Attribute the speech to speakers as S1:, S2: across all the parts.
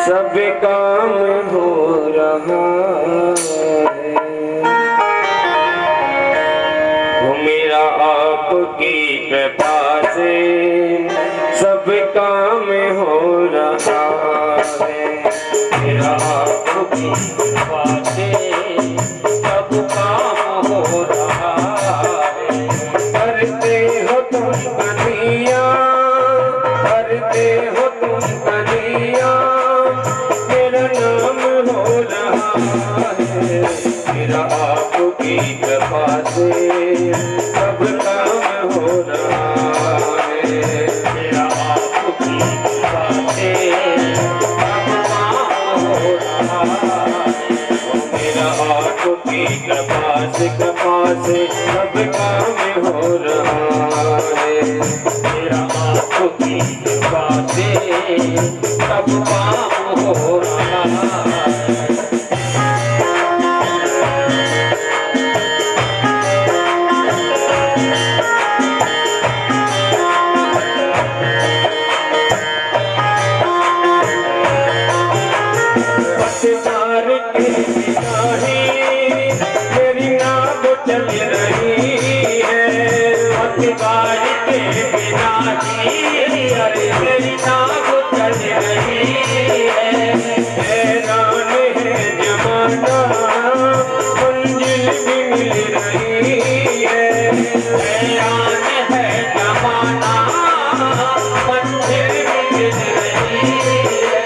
S1: सब काम हो रहा है। वो मेरा आपकी कृपा से सब काम हो रहा है। मेरा आपकी कृपा से सब काम हो रहा है। करते हो तुम कन्हैया, करते हो तुम कन्हैया, मेरा नाम हो रहा है। मेरा आपकी कृपा से सब काम हो रहा है। मेरा आपकी कृपा से सब काम हो रहा है। मेरा आपकी कृपा से सब काम हो रहा है। मेरा आपकी कृपा से सब काम हो रहा है। पतवार के बिना ही मेरी नाव चल रही है। पतवार के बिना ही अरे मेरी नाव चल रही है। हैरान है जमाना, मंजिल भी मिल रही है। हैरान है जमाना, मंजिल भी मिल रही है।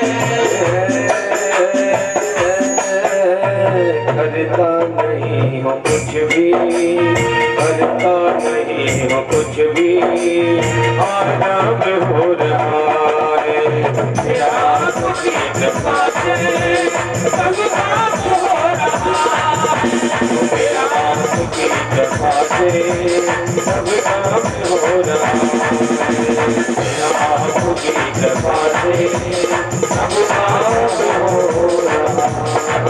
S1: करता नहीं हो कुछ भी, करता नहीं हो कुछ भी, आराम हो रहा है। मेरा आपकी कृपा से सब काम हो रहा है। मेरा आपकी कृपा से सब काम हो रहा है। मेरा आपकी कृपा से सब काम हो रहा है।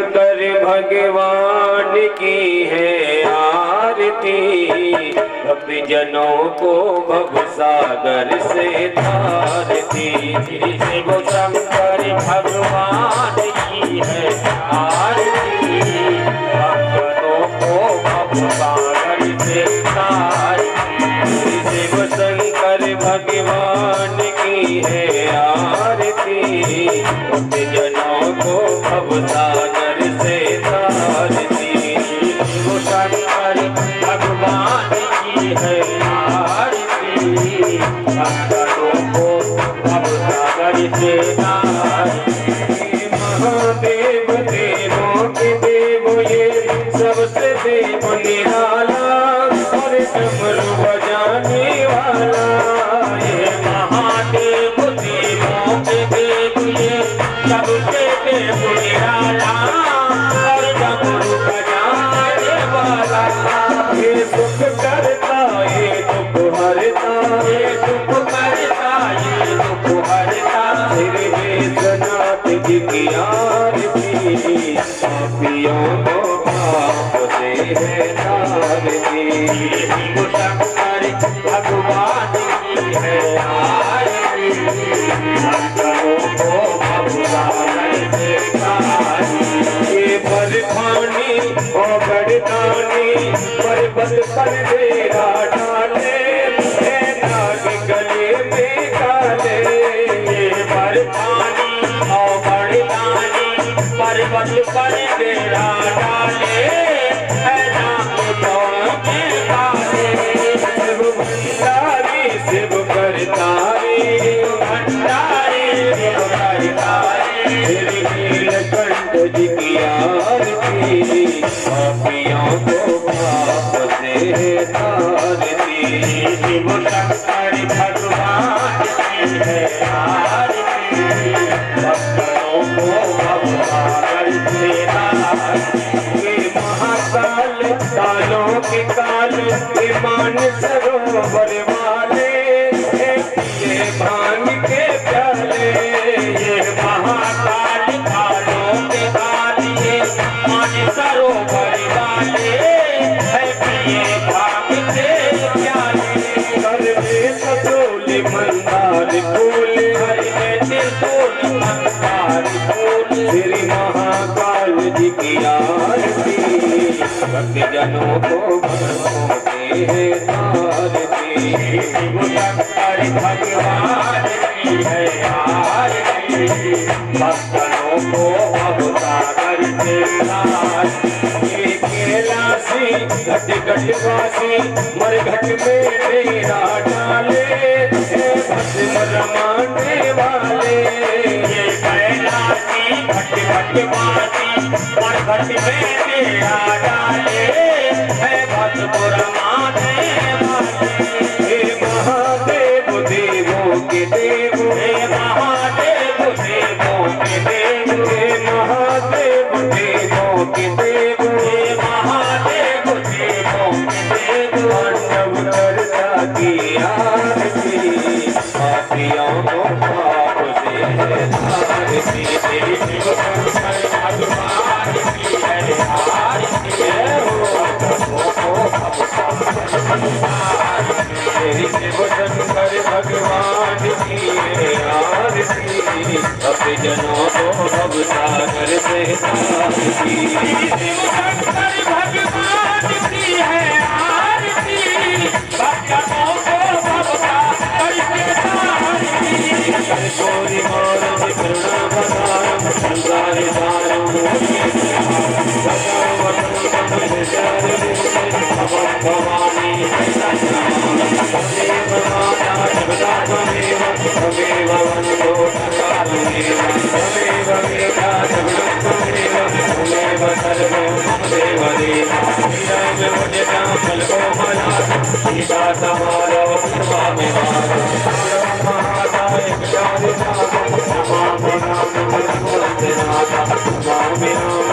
S1: कर भगवान की है आरती, भक्त जनों को भवसागर से तारती। शिव शंकर भगवान की है आरती, भक्तों को भवसागर से तारती। शिव शंकर भगवान की है आरती, भक्त जनों को भवसागर से तारती। शिव शंकर भगवान की है आरती, भक्तों को भवसागर से तारती। महादेव देवों के देव ये सबसे देव निराला, और डमरू बजाने वाला। ये महादेव देवों के देव ये सबसे देव निराला, और डमरू बजाने वाला। ये सुख करता ये दुख हरता, ये दुख करता ये दुख हरता। तेरे वेदनाथ जी की आरती, पापियों को पाप से है तारती। शिव शंकर भगवान की है आरती, भक्तों को भवसागर से तारती। ये बरखानी और बड़दानी पर्वत पर डेरा डाले, नाग गले में काले। ये बरखानी और बड़दानी पर्वत पर डेरा डाले, नाग गले में काले। शिव भंडारी शिव करतारी, भंडारी शिव करतारी। तेरी नीलकंठ जी की आरती, पापियों को पाप से तारती। शिव शंकर भगवान की है आरती, भक्तों को भवसागर से तारती। ये महाकाल कालों के काल, ये मानसरोवर वाले, ये भांग के प्याले। ये महाकाल कालों के काल, ये मानसरोवर वाले, है प्रिय भांग के प्याले। कर में सजोले मंदार फूल, हर में जनों को बनोते हैं आरती। शिव शंकर भगवान की है आरती, भक्तों को भवसागर से तार। ये कैलाशी घट घट वासी मरघट में डेरा डाले, भस्म रमाने वाले। ये कैलाशी घट घट वासी मरघट में डेरा डाले, भस्म रमाने वाले। हे महादेव देवों के देव, हे महादेव देवों के देव, हे महादेव देवों के देव, हे महादेव देवों के देव। पांडव चर्चा की आरती, पापियों को पाप से तारती। शिव शंकर भगवान की है आरती, शिव शंकर भगवान की है आरती, अपने जनों को भवसागर से तारती। शिव शंकर भगवान की है आरती, भक्तों को भवसागर से तारती। कर्पूरी मानव करुणा बदारम संसार सारम भवानी तमेव माता जगदात्ममेव तमेव वन्दो तमेव तमेव वेदा जगदात्ममेव तमेव सर्वो ममदेव देव। श्रीराम मुझे फलको मया सीता समारो भवामि महादाय विचारि नमामि राम भगवन्नाथ नमामि राम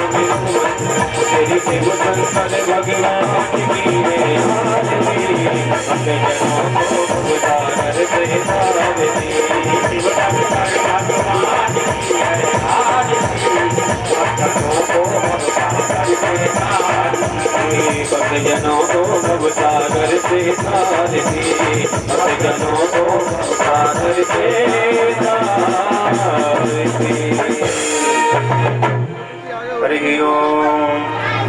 S1: तेरी शिव शंकर भगवान की है आरती, अपने जनों को भवसागर से तारती। शिव शंकर भगवान की है आरती, भक्तों को भवसागर से तारती। अपने जनों को भवसागर से तारती, अपने जनों को भवसागर से तारती। हरि ओम।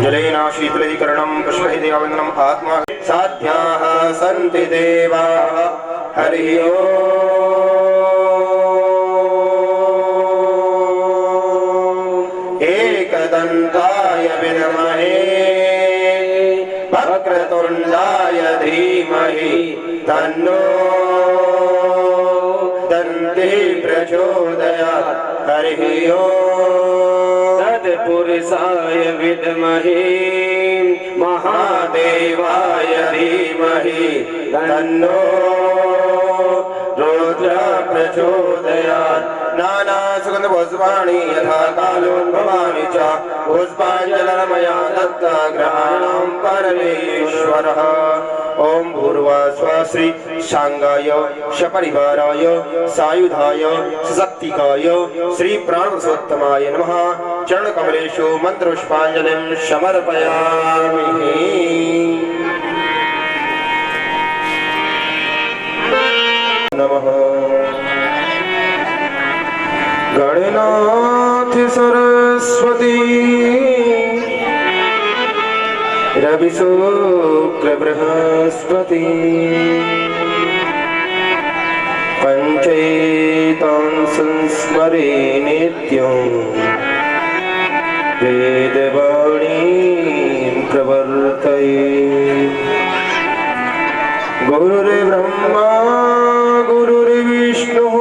S1: जलेन शीतलीकरणं पुष्पैः देववन्दनम् आत्मा साध्याः सन्ति देवाः। हरि ओम। एकदन्ताय विद्महे वक्रतुण्डाय धीमहि तन्नो दन्तिः प्रचोदयात्। हरि ओम। तत्पुरुषाय विद्महे महादेवाय धीमहि तन्नो रुद्रः प्रचोदयात्। नाना सुगंध पुष्पाणि यथा कालोद्भवानि च पुष्पाञ्जलिर्मया दत्ता ग्रहाणां परमेश्वरः। ओम भूर्भुवः श्री शांगाय सपरिवाराय सायुधाय सशक्तिकाय श्री प्राणपुरुषोत्तमाय नमः। चरणकमलेषु मंत्रपुष्पाञ्जलिं समर्पयामि। नमः। गणनाथ सरस्वती रवि शुक्र बृहस्पति पंचैतान् संस्मरे नित्यं वेदवाणीं प्रवर्तये। गुरुर्ब्रह्मा गुरुर्विष्णुः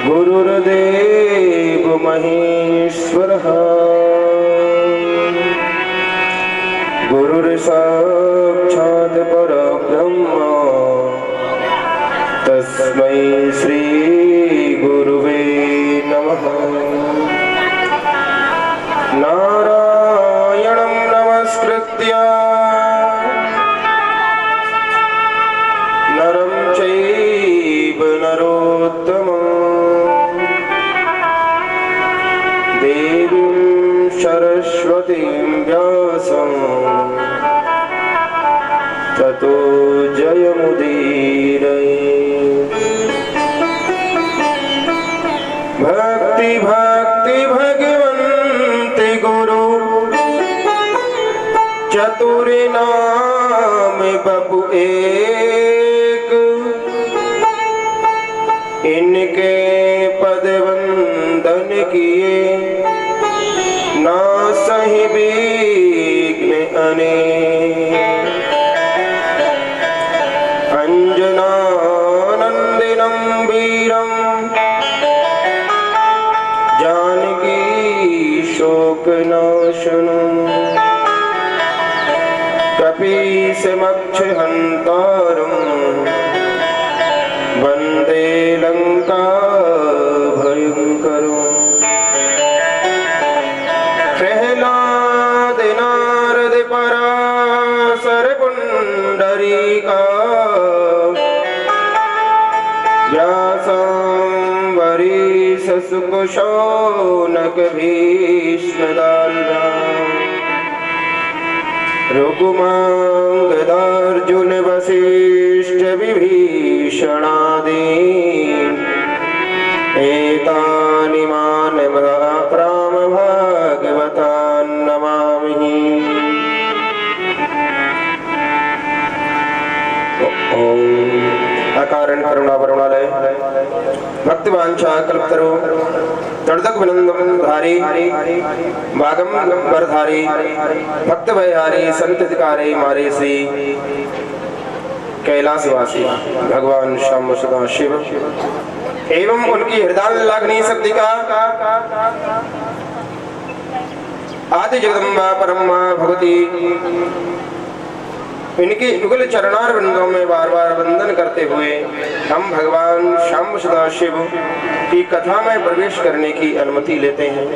S1: गुरुर्देव महेश्वरः गुरुर्साक्षात् परब्रह्म तस्मै श्री गुरुवे नमः। नारायणं नमस्कृत्य नरं चैव नरोत्तमं देवीं सरस्वतीं व्यासं ततो जयमुदीरये। भक्ति भक्ति भगवन्ति गुरु एक, इनके पद वंदन किए, ना सही विघ्न अनेक। अंजनानंदिनं वीरं जानकी शोकनाशनं, कपीशमक्षहन्तारं वन्दे लंका भयंकरम्। प्रह्लाद नारद पराशर पुंडरीका, व्यासांबरीश शुक शौनक भीष्म दाल्भा, रघुमांगदार्जुन वसिष्ठ विभीषणादीन्, एतानि मानवप्राम भागवतान् नमामि। ओम अकारण करुणावरुणालय भक्तिवांछा कल्पतरो तड़दक विनंदन धारी भागम वरधारी भक्त भयहारी संततिकारे मारे श्री कैलाशवासी भगवान श्याम सदा शिव एवं उनकी हृदय लागनी शक्ति का आदि जगदम्बा परमा भगवती, इनके युगल चरणार वृंदों में बार बार वंदन करते हुए हम भगवान श्याम सदा शिव की कथा में प्रवेश करने की अनुमति लेते हैं।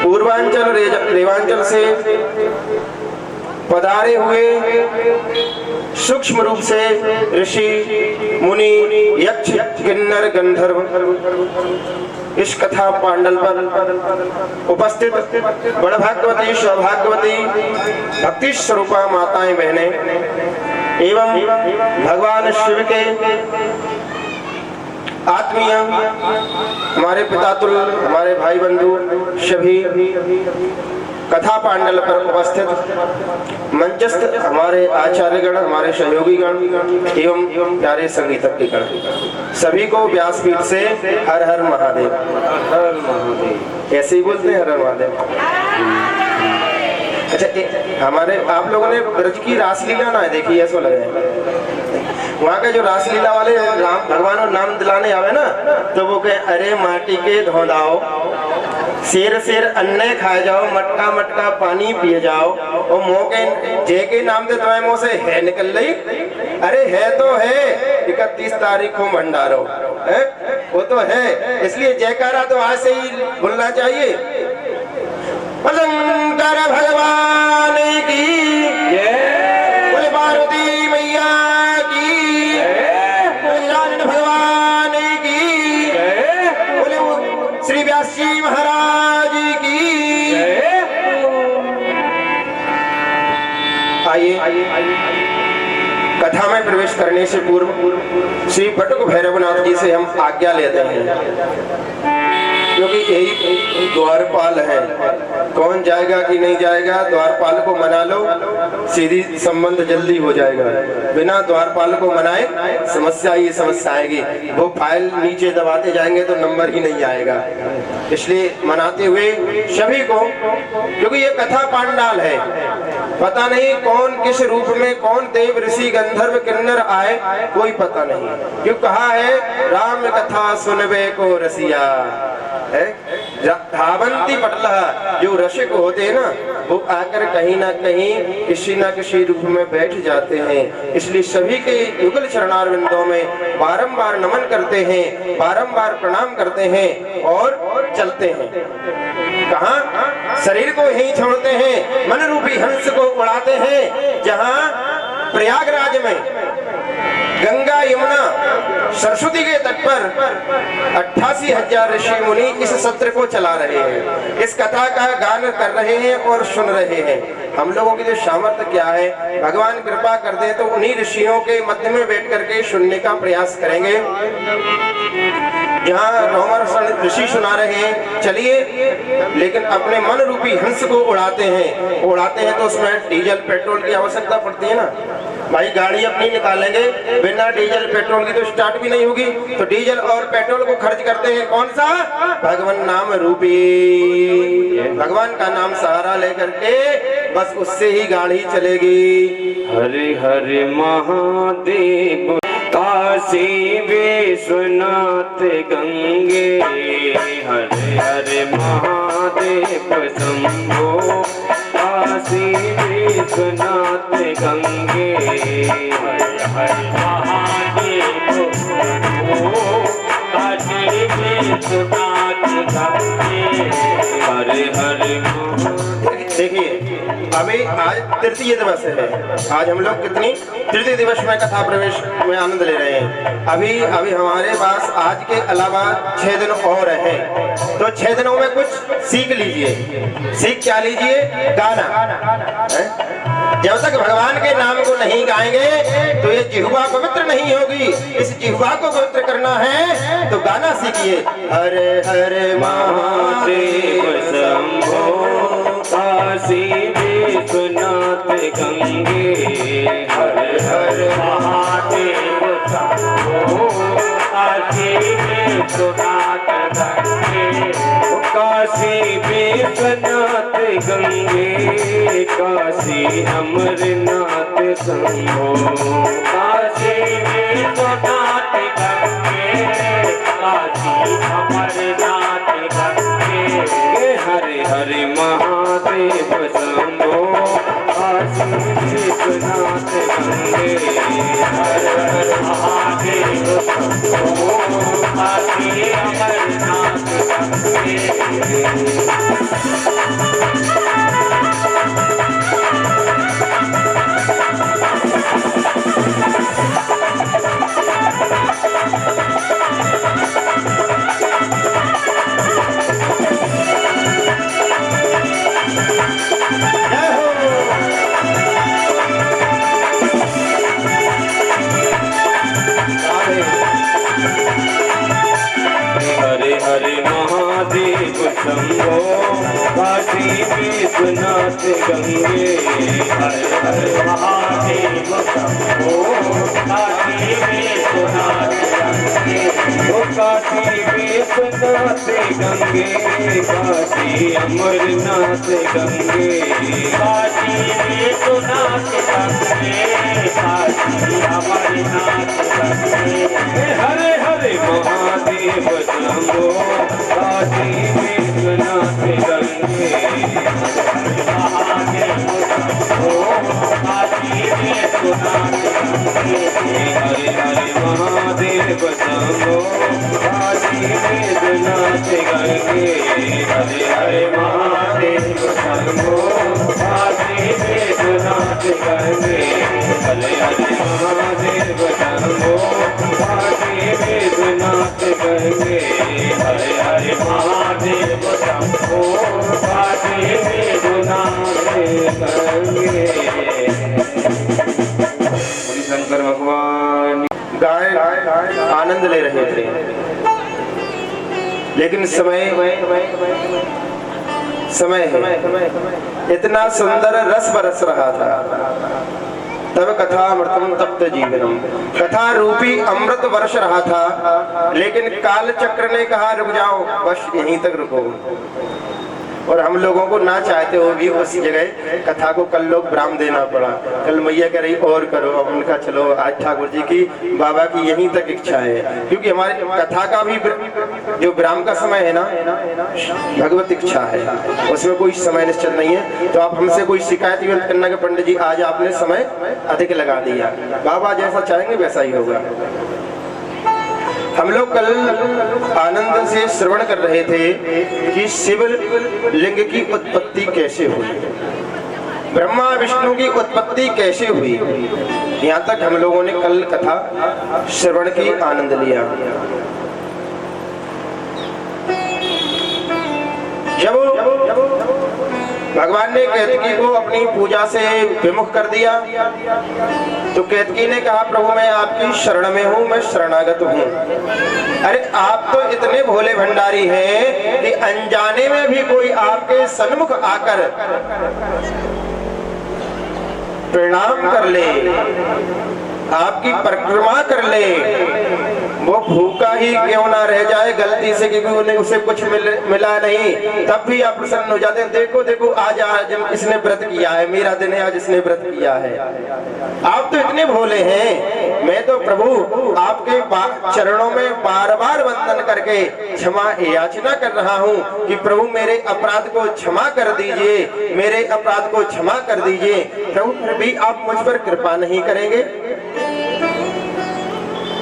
S1: पूर्वांचल रेवांचल से पधारे हुए सूक्ष्म रूप से ऋषि मुनि यक्ष किन्नर गंधर्व इस कथा पांडल पर उपस्थित बड़ भाग्यवती सौभाग्यवती भक्ति स्वरूपा माताएं बहनें एवं भगवान शिव के आत्मीय हमारे पितातुल हमारे भाई बंधु सभी कथा पांडल पर उपस्थित मंचस्थ हमारे आचार्यगण, हमारे सहयोगीगण एवं प्यारे संगीतज्ञ गण सभी को व्यासपीठ से हर हर महादेव। हर महादेव ऐसे ही बोलते हैं, हर हर महादेव। अच्छा, हमारे आप लोगों ने ब्रज की रासलीला ना देखी? ऐसा लगे वहाँ के जो रासलीला वाले राम भगवान और नाम दिलाने आवे ना, तो वो कहे अरे माटी के धोदाओ, शेर शेर अन्ने खाए जाओ, मटका मटका पानी पिए जाओ, और मोह के जे के नाम दे तुम्हें मुँह से है निकल रही। अरे है तो है, 31 तारीख को भंडारो है, वो तो है, इसलिए जयकारा तो आज से ही बोलना चाहिए। शंकर भगवान की बोले, पार्वती मैया की बोले, भगवान की बोले, श्री व्यास जी महाराज की। आइए कथा में प्रवेश करने से पूर्व श्री बटुक भैरवनाथ जी से हम आज्ञा लेते हैं, क्योंकि यही द्वारपाल है। कौन जाएगा कि नहीं जाएगा, द्वारपाल को मना लो, सीधी संबंध जल्दी हो जाएगा। बिना द्वारपाल को मनाए समस्या ही समस्या आएगी। वो फाइल नीचे दबाते जाएंगे तो नंबर ही नहीं आएगा। इसलिए मनाते हुए सभी को, क्योंकि ये कथा पांडाल है, पता नहीं कौन किस रूप में, कौन देव ऋषि गंधर्व किन्नर आए, कोई पता नहीं। क्यों कहा है राम कथा सुनबे को रसिया है, धावंती पटला, जो रसिक होते हैं ना, वो आकर कहीं ना कहीं किसी ना किसी रूप में बैठ जाते हैं। इसलिए सभी के युगल चरणारविंदों में बारंबार नमन करते हैं, बारंबार प्रणाम करते हैं और चलते हैं। कहाँ शरीर को यहीं छोड़ते हैं, मन रूपी हंस को उड़ाते हैं। जहाँ प्रयागराज में गंगा यमुना सरस्वती के तट पर 88,000 ऋषि मुनि इस सत्र को चला रहे हैं, इस कथा का गान कर रहे हैं और सुन रहे हैं। हम लोगों की जो सामर्थ्य क्या है, भगवान कृपा कर दे तो उन्हीं ऋषियों के मध्य में बैठ करके सुनने का प्रयास करेंगे। यहाँ रोमर ऋषि सुना रहे हैं, चलिए, लेकिन अपने मन रूपी हंस को उड़ाते हैं तो उसमें डीजल पेट्रोल की आवश्यकता पड़ती है ना भाई। गाड़ी अपनी निकालेंगे, बिना डीजल पेट्रोल की तो स्टार्ट भी नहीं होगी, तो डीजल और पेट्रोल को खर्च करते हैं कौन सा? भगवान नाम रूपी, भगवान का नाम सहारा लेकर के बस उससे ही गाड़ी चलेगी।
S2: हरे हरे महादेव काशी विश्वनाथ गंगे, हरे हरे महादेव शंभो काशी विश्वनाथ गंगे, हरे हरे महादेव काशी विश्वनाथ गंगे, हरे हरे।
S1: देखिए, अभी आज तृतीय दिवस है, आज हम लोग कितनी तृतीय दिवस में कथा प्रवेश में आनंद ले रहे हैं। अभी हमारे पास आज के अलावा 6 दिन और है, तो 6 दिनों में कुछ सीख लीजिए। सीख क्या लीजिए? गाना। जब तक भगवान के नाम को नहीं गाएंगे तो ये जिह्वा पवित्र नहीं होगी। इस जिह्वा को पवित्र करना है तो गाना सीखिए। हरे हरे महादेव शंभो काशी विश्वनाथ गंगे, हरे हरे महादेव शंभो काशी विश्वनाथ गंगे, काशी विश्वनाथ गंगे, काशी अमरनाथ शंभो, काशी विश्वनाथ गंगे, काशी अमरनाथ गंगे, हरे हरे महादेव शंभो काशी विश्वनाथ गंगे, हरे हरे महादेव शंभो काशी अमरनाथ गंगे।
S2: हरे हरे महादेव शंभो काशी विश्वनाथ गंगे, हरे हरे महादेव शंभो काशी विश्वनाथ गंगे, काशी विश्वनाथ गंगे, काशी अमरनाथ गंगे, काशी विश्वनाथ गंगे, काशी अमरनाथ गंगे, हरे हरे महादेव शंभो काशी विश्वनाथ गंगे, महादेव शंभो काशी विश्वनाथ गंगे, हरे हरे महादेव शंभो काशी विश्वनाथ गंगे, हरे हरे महादेव शंभो काशी विश्वनाथ गंगे, हरे हरे महादेव शंभो काशी विश्वनाथ गंगे, हरे हरे महादेव शंभो काशी विश्वनाथ गंगे। शंकर भगवान
S1: गाय आनंद ले रहे थे, लेकिन समय है, इतना सुंदर रस बरस रहा था। तब कथा अमृतम तप्त जीवनम, कथा रूपी अमृत बरस रहा था, लेकिन काल चक्र ने कहा रुक जाओ, बस यहीं तक रुको। और हम लोगों को ना चाहते हो भी उसी जगह कथा को कल लोग विराम देना पड़ा। कल मैया कह रही और करो, अब उनका चलो आज ठाकुर जी की बाबा की यहीं तक इच्छा है, क्योंकि हमारी कथा का भी जो विराम का समय है ना, भगवत इच्छा है, उसमें कोई समय निश्चित नहीं है। तो आप हमसे कोई शिकायत करना कि पंडित जी आज आपने समय अधिक लगा दिया, बाबा जैसा चाहेंगे वैसा ही होगा। हम लोग कल आनंद से श्रवण कर रहे थे कि शिव लिंग की उत्पत्ति कैसे हुई। ब्रह्मा विष्णु की उत्पत्ति कैसे हुई, यहाँ तक हम लोगों ने कल कथा श्रवण की आनंद लिया। जब भगवान ने केतकी को अपनी पूजा से विमुख कर दिया तो केतकी ने कहा, प्रभु मैं आपकी शरण में हूँ, मैं शरणागत हूँ। अरे आप तो इतने भोले भंडारी हैं कि अनजाने में भी कोई आपके सन्मुख आकर प्रणाम कर ले, आपकी परिक्रमा कर ले, वो भूखा ही क्यों ना रह जाए गलती से, क्योंकि उन्हें उसे कुछ मिला नहीं, तब भी आप प्रसन्न हो जाते हैं। देखो देखो आज इसने व्रत किया है, मेरा दिन है, आज इसने व्रत किया है। आप तो इतने भोले हैं, मैं तो प्रभु आपके चरणों में बार बार वंदन करके क्षमा याचना कर रहा हूँ कि प्रभु मेरे अपराध को क्षमा कर दीजिए, मेरे अपराध को क्षमा कर दीजिए। प्रभु फिर भी आप मुझ पर कृपा नहीं करेंगे?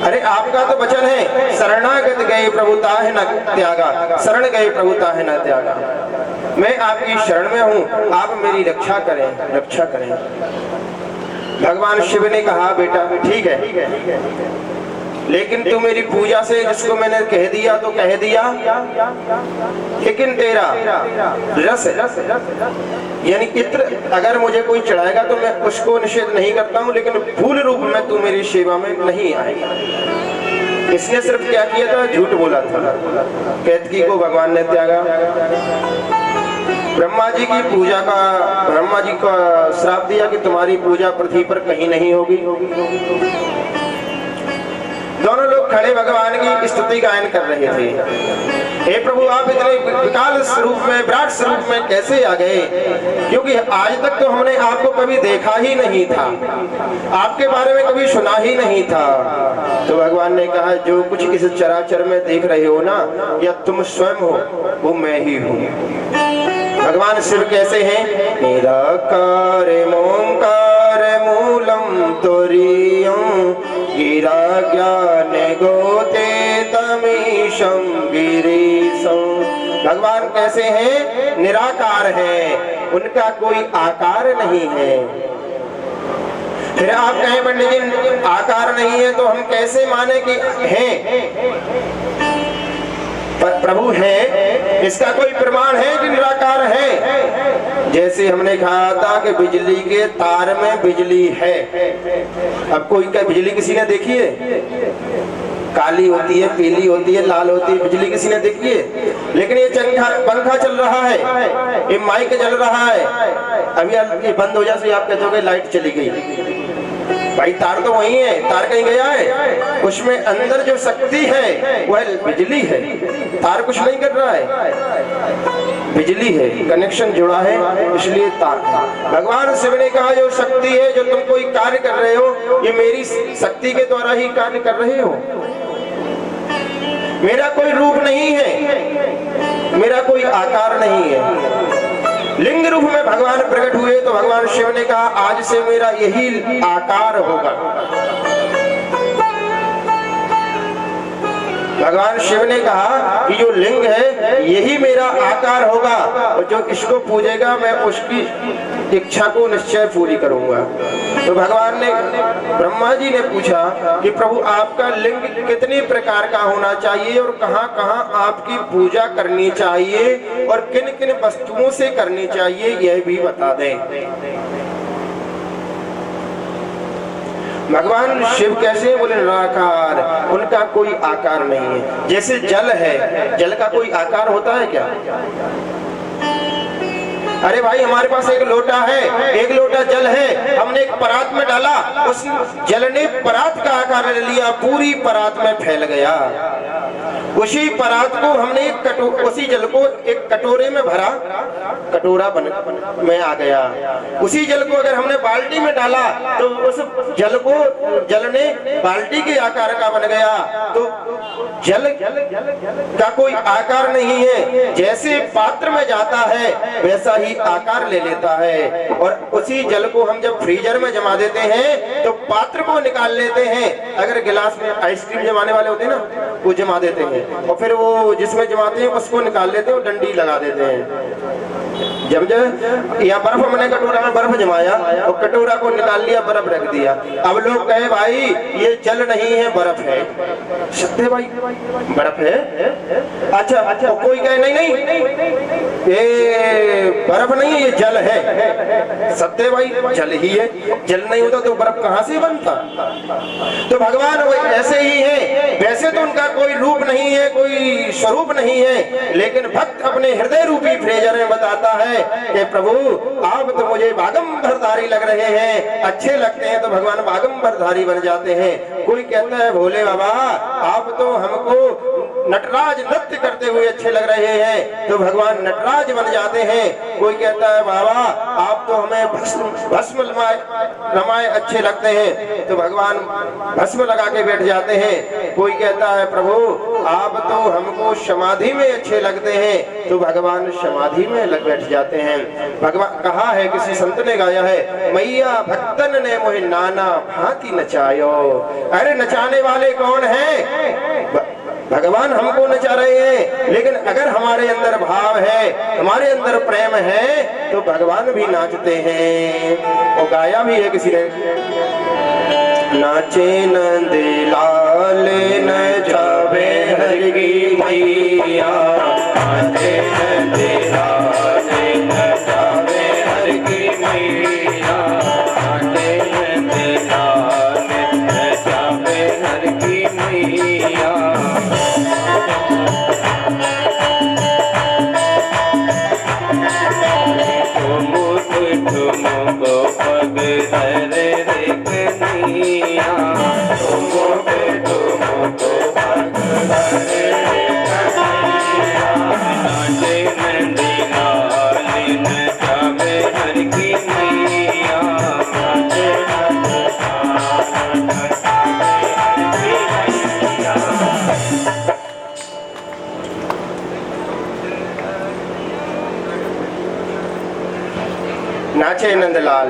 S1: अरे आपका तो वचन है, शरणागत गए प्रभु ताहि न त्यागा, शरण गए प्रभु ताहि न त्यागा। मैं आपकी शरण में हूँ, आप मेरी रक्षा करें, रक्षा करें। भगवान शिव ने कहा, बेटा ठीक है, लेकिन तू मेरी पूजा से जिसको मैंने कह दिया तो कह दिया, लेकिन तेरा रस यानी इत्र अगर मुझे कोई चढ़ाएगा तो मैं उसको निषेध नहीं करता हूँ, लेकिन फूल रूप में तू मेरी सेवा में नहीं आएगा। इसने सिर्फ क्या किया था, झूठ बोला था। केतकी को भगवान ने त्यागा। ब्रह्मा जी की पूजा का, ब्रह्मा जी का श्राप दिया कि तुम्हारी पूजा पृथ्वी पर कहीं नहीं होगी। दोनों लोग खड़े भगवान की स्तुति गायन कर रहे थे। हे प्रभु आप इतने विकाल स्वरूप में, विराट स्वरूप में कैसे आ गए, क्योंकि आज तक तो हमने आपको कभी देखा ही नहीं था, आपके बारे में कभी सुना ही नहीं था। तो भगवान ने कहा, जो कुछ इस चराचर में देख रहे हो ना, या तुम स्वयं हो, वो मैं ही हूँ। भगवान शिव कैसे हैं? निराकार मोंकार मूलम तुरीयं गिरा ज्ञान गोते तमीशं गिरीशं। भगवान कैसे हैं? निराकार हैं, उनका कोई आकार नहीं है। फिर आप कहें पंडित जी आकार नहीं है तो हम कैसे माने कि हैं? प्रभु है, इसका कोई प्रमाण है कि निराकार है? जैसे हमने कहा था कि बिजली के तार में बिजली है। अब कोई क्या बिजली किसी ने देखी है? काली होती है, पीली होती है, लाल होती है, बिजली किसी ने देखी है? लेकिन ये पंखा चल रहा है, ये माइक चल रहा है, अभी ये बंद हो जाए आप कहते हो लाइट चली गई। भाई तार तो वही है, तार कहीं गया है? उसमें अंदर जो शक्ति है वह बिजली है, तार कुछ नहीं कर रहा है, बिजली है, कनेक्शन जुड़ा है, इसलिए तार। भगवान शिव ने कहा, जो शक्ति है, जो तुम कोई कार्य कर रहे हो, ये मेरी शक्ति के द्वारा ही कार्य कर रहे हो। मेरा कोई रूप नहीं है, मेरा कोई आकार नहीं है। लिंग रूप में भगवान प्रकट हुए तो भगवान शिव ने कहा, आज से मेरा यही आकार होगा। भगवान शिव ने कहा कि जो लिंग है यही मेरा आकार होगा, और जो इसको पूजेगा मैं उसकी इच्छा को निश्चय पूरी करूंगा। तो भगवान ने, ब्रह्मा जी ने पूछा कि प्रभु आपका लिंग कितने प्रकार का होना चाहिए और कहाँ कहाँ आपकी पूजा करनी चाहिए और किन किन वस्तुओं से करनी चाहिए, यह भी बता दें। भगवान शिव कैसे? बोले निराकार, उनका कोई आकार नहीं है। जैसे जल है, जल का कोई आकार होता है क्या? अरे भाई हमारे पास एक लोटा है, एक लोटा जल है, हमने एक परात में डाला, उस जल ने परात का आकार ले लिया, पूरी परात में फैल गया। उसी परात को हमने उसी जल को एक कटोरे में भरा, कटोरा में आ गया। उसी जल को अगर हमने बाल्टी में डाला तो उस जल ने बाल्टी के आकार का बन गया। तो जल का कोई आकार नहीं है, जैसे पात्र में जाता है वैसा ही आकार ले लेता है। और उसी जल को हम जब फ्रीजर में जमा देते हैं तो पात्र को निकाल लेते हैं। अगर गिलास में आइसक्रीम जमाने वाले होते हैं ना, वो जमा देते हैं, और फिर वो जिसमें जमाते हैं उसको निकाल लेते हैं और डंडी लगा देते हैं। जब यहाँ बर्फ हमने कटोरा में बर्फ जमाया और कटोरा को निकाल लिया, बर्फ रख दिया। अब लोग कहे भाई ये जल नहीं है बर्फ है। सत्य भाई बर्फ है। अच्छा अच्छा, कोई कहे नहीं नहीं ये बर्फ नहीं है ये जल है। सत्य भाई जल ही है, जल नहीं होता तो बर्फ कहाँ से बनता। तो भगवान वो ऐसे ही है, वैसे तो उनका कोई रूप नहीं है, कोई स्वरूप नहीं है, लेकिन भक्त अपने हृदय रूपी फ्रेजर में बताता है कि प्रभु आप तो मुझे बागंबरधारी लग रहे हैं, अच्छे लगते हैं तो भगवान बागंबरधारी बन जाते हैं। कोई कहता है भोले बाबा आप तो हमको नटराज नृत्य करते हुए अच्छे लग रहे हैं तो भगवान नटराज बन जाते हैं। कोई कहता है बाबा आप तो हमें भस्म रमाए अच्छे लगते हैं तो भगवान भस्म लगा के बैठ जाते हैं। कोई कहता है प्रभु आप तो हमको समाधि में अच्छे लगते हैं तो भगवान समाधि में लग बैठ जाते हैं। भगवान कहा है, किसी संत ने गाया है, मैया भक्तन ने मोहे नाना भांति नचायो। अरे नचाने वाले कौन है? भगवान हमको नचा रहे हैं, लेकिन अगर हमारे अंदर भाव है, हमारे अंदर प्रेम है तो भगवान भी नाचते हैं। और गाया भी है किसी ने, नाचे नंद लाल नचावे हरि की मैया, नाचे नंद लाल नचावे हरि की मैया, नाचे नंद लाल नचावे हरि की मैया। तुमको पग धरे रे कन्हैया, तुमको पग धरे रे कन्हैया, नाचे नंदी लाल नचावे हरि की मैया, नाचे नंदी लाल नचावे हरि की मैया। नाचे नंदलाल,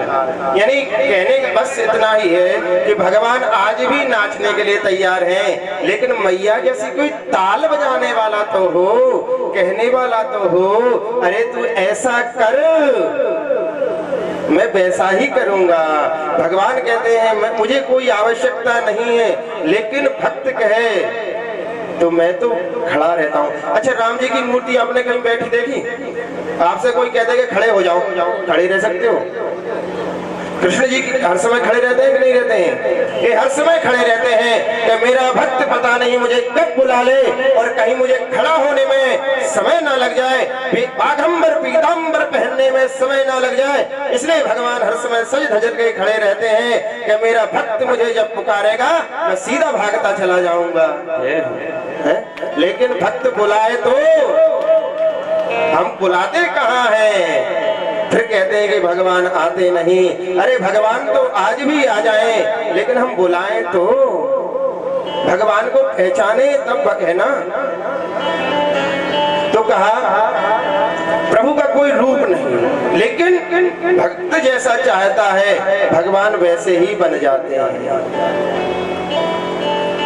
S1: यानी कहने का बस इतना ही है कि भगवान आज भी नाचने के लिए तैयार हैं, लेकिन मैया जैसी कोई ताल बजाने वाला तो हो, कहने वाला तो हो, अरे तू ऐसा कर मैं वैसा ही करूंगा। भगवान कहते हैं मुझे कोई आवश्यकता नहीं है, लेकिन भक्त कहे तो मैं तो खड़ा रहता हूँ। अच्छा राम जी की मूर्ति आपने कहीं बैठी देखी? आपसे कोई कहते कि खड़े हो जाओ, खड़े रह सकते हो? कृष्ण जी हर समय खड़े रहते हैं कि नहीं रहते हैं? ये हर समय खड़े रहते हैं कि मेरा भक्त पता नहीं मुझे कब बुला ले और कहीं मुझे खड़ा होने में समय ना लग जाए, बाघंबर पीतांबर पहनने में समय ना लग जाए। इसलिए भगवान हर समय सज धज के खड़े रहते हैं कि मेरा भक्त मुझे जब पुकारेगा मैं सीधा भागता चला जाऊंगा। लेकिन भक्त बुलाए तो हम बुलाते कहाँ हैं? फिर कहते हैं कि भगवान आते नहीं। अरे भगवान तो आज भी आ जाएं, लेकिन हम बुलाएं तो भगवान को पहचाने तब है ना। तो कहा प्रभु का कोई रूप नहीं, लेकिन भक्त जैसा चाहता है भगवान वैसे ही बन जाते हैं।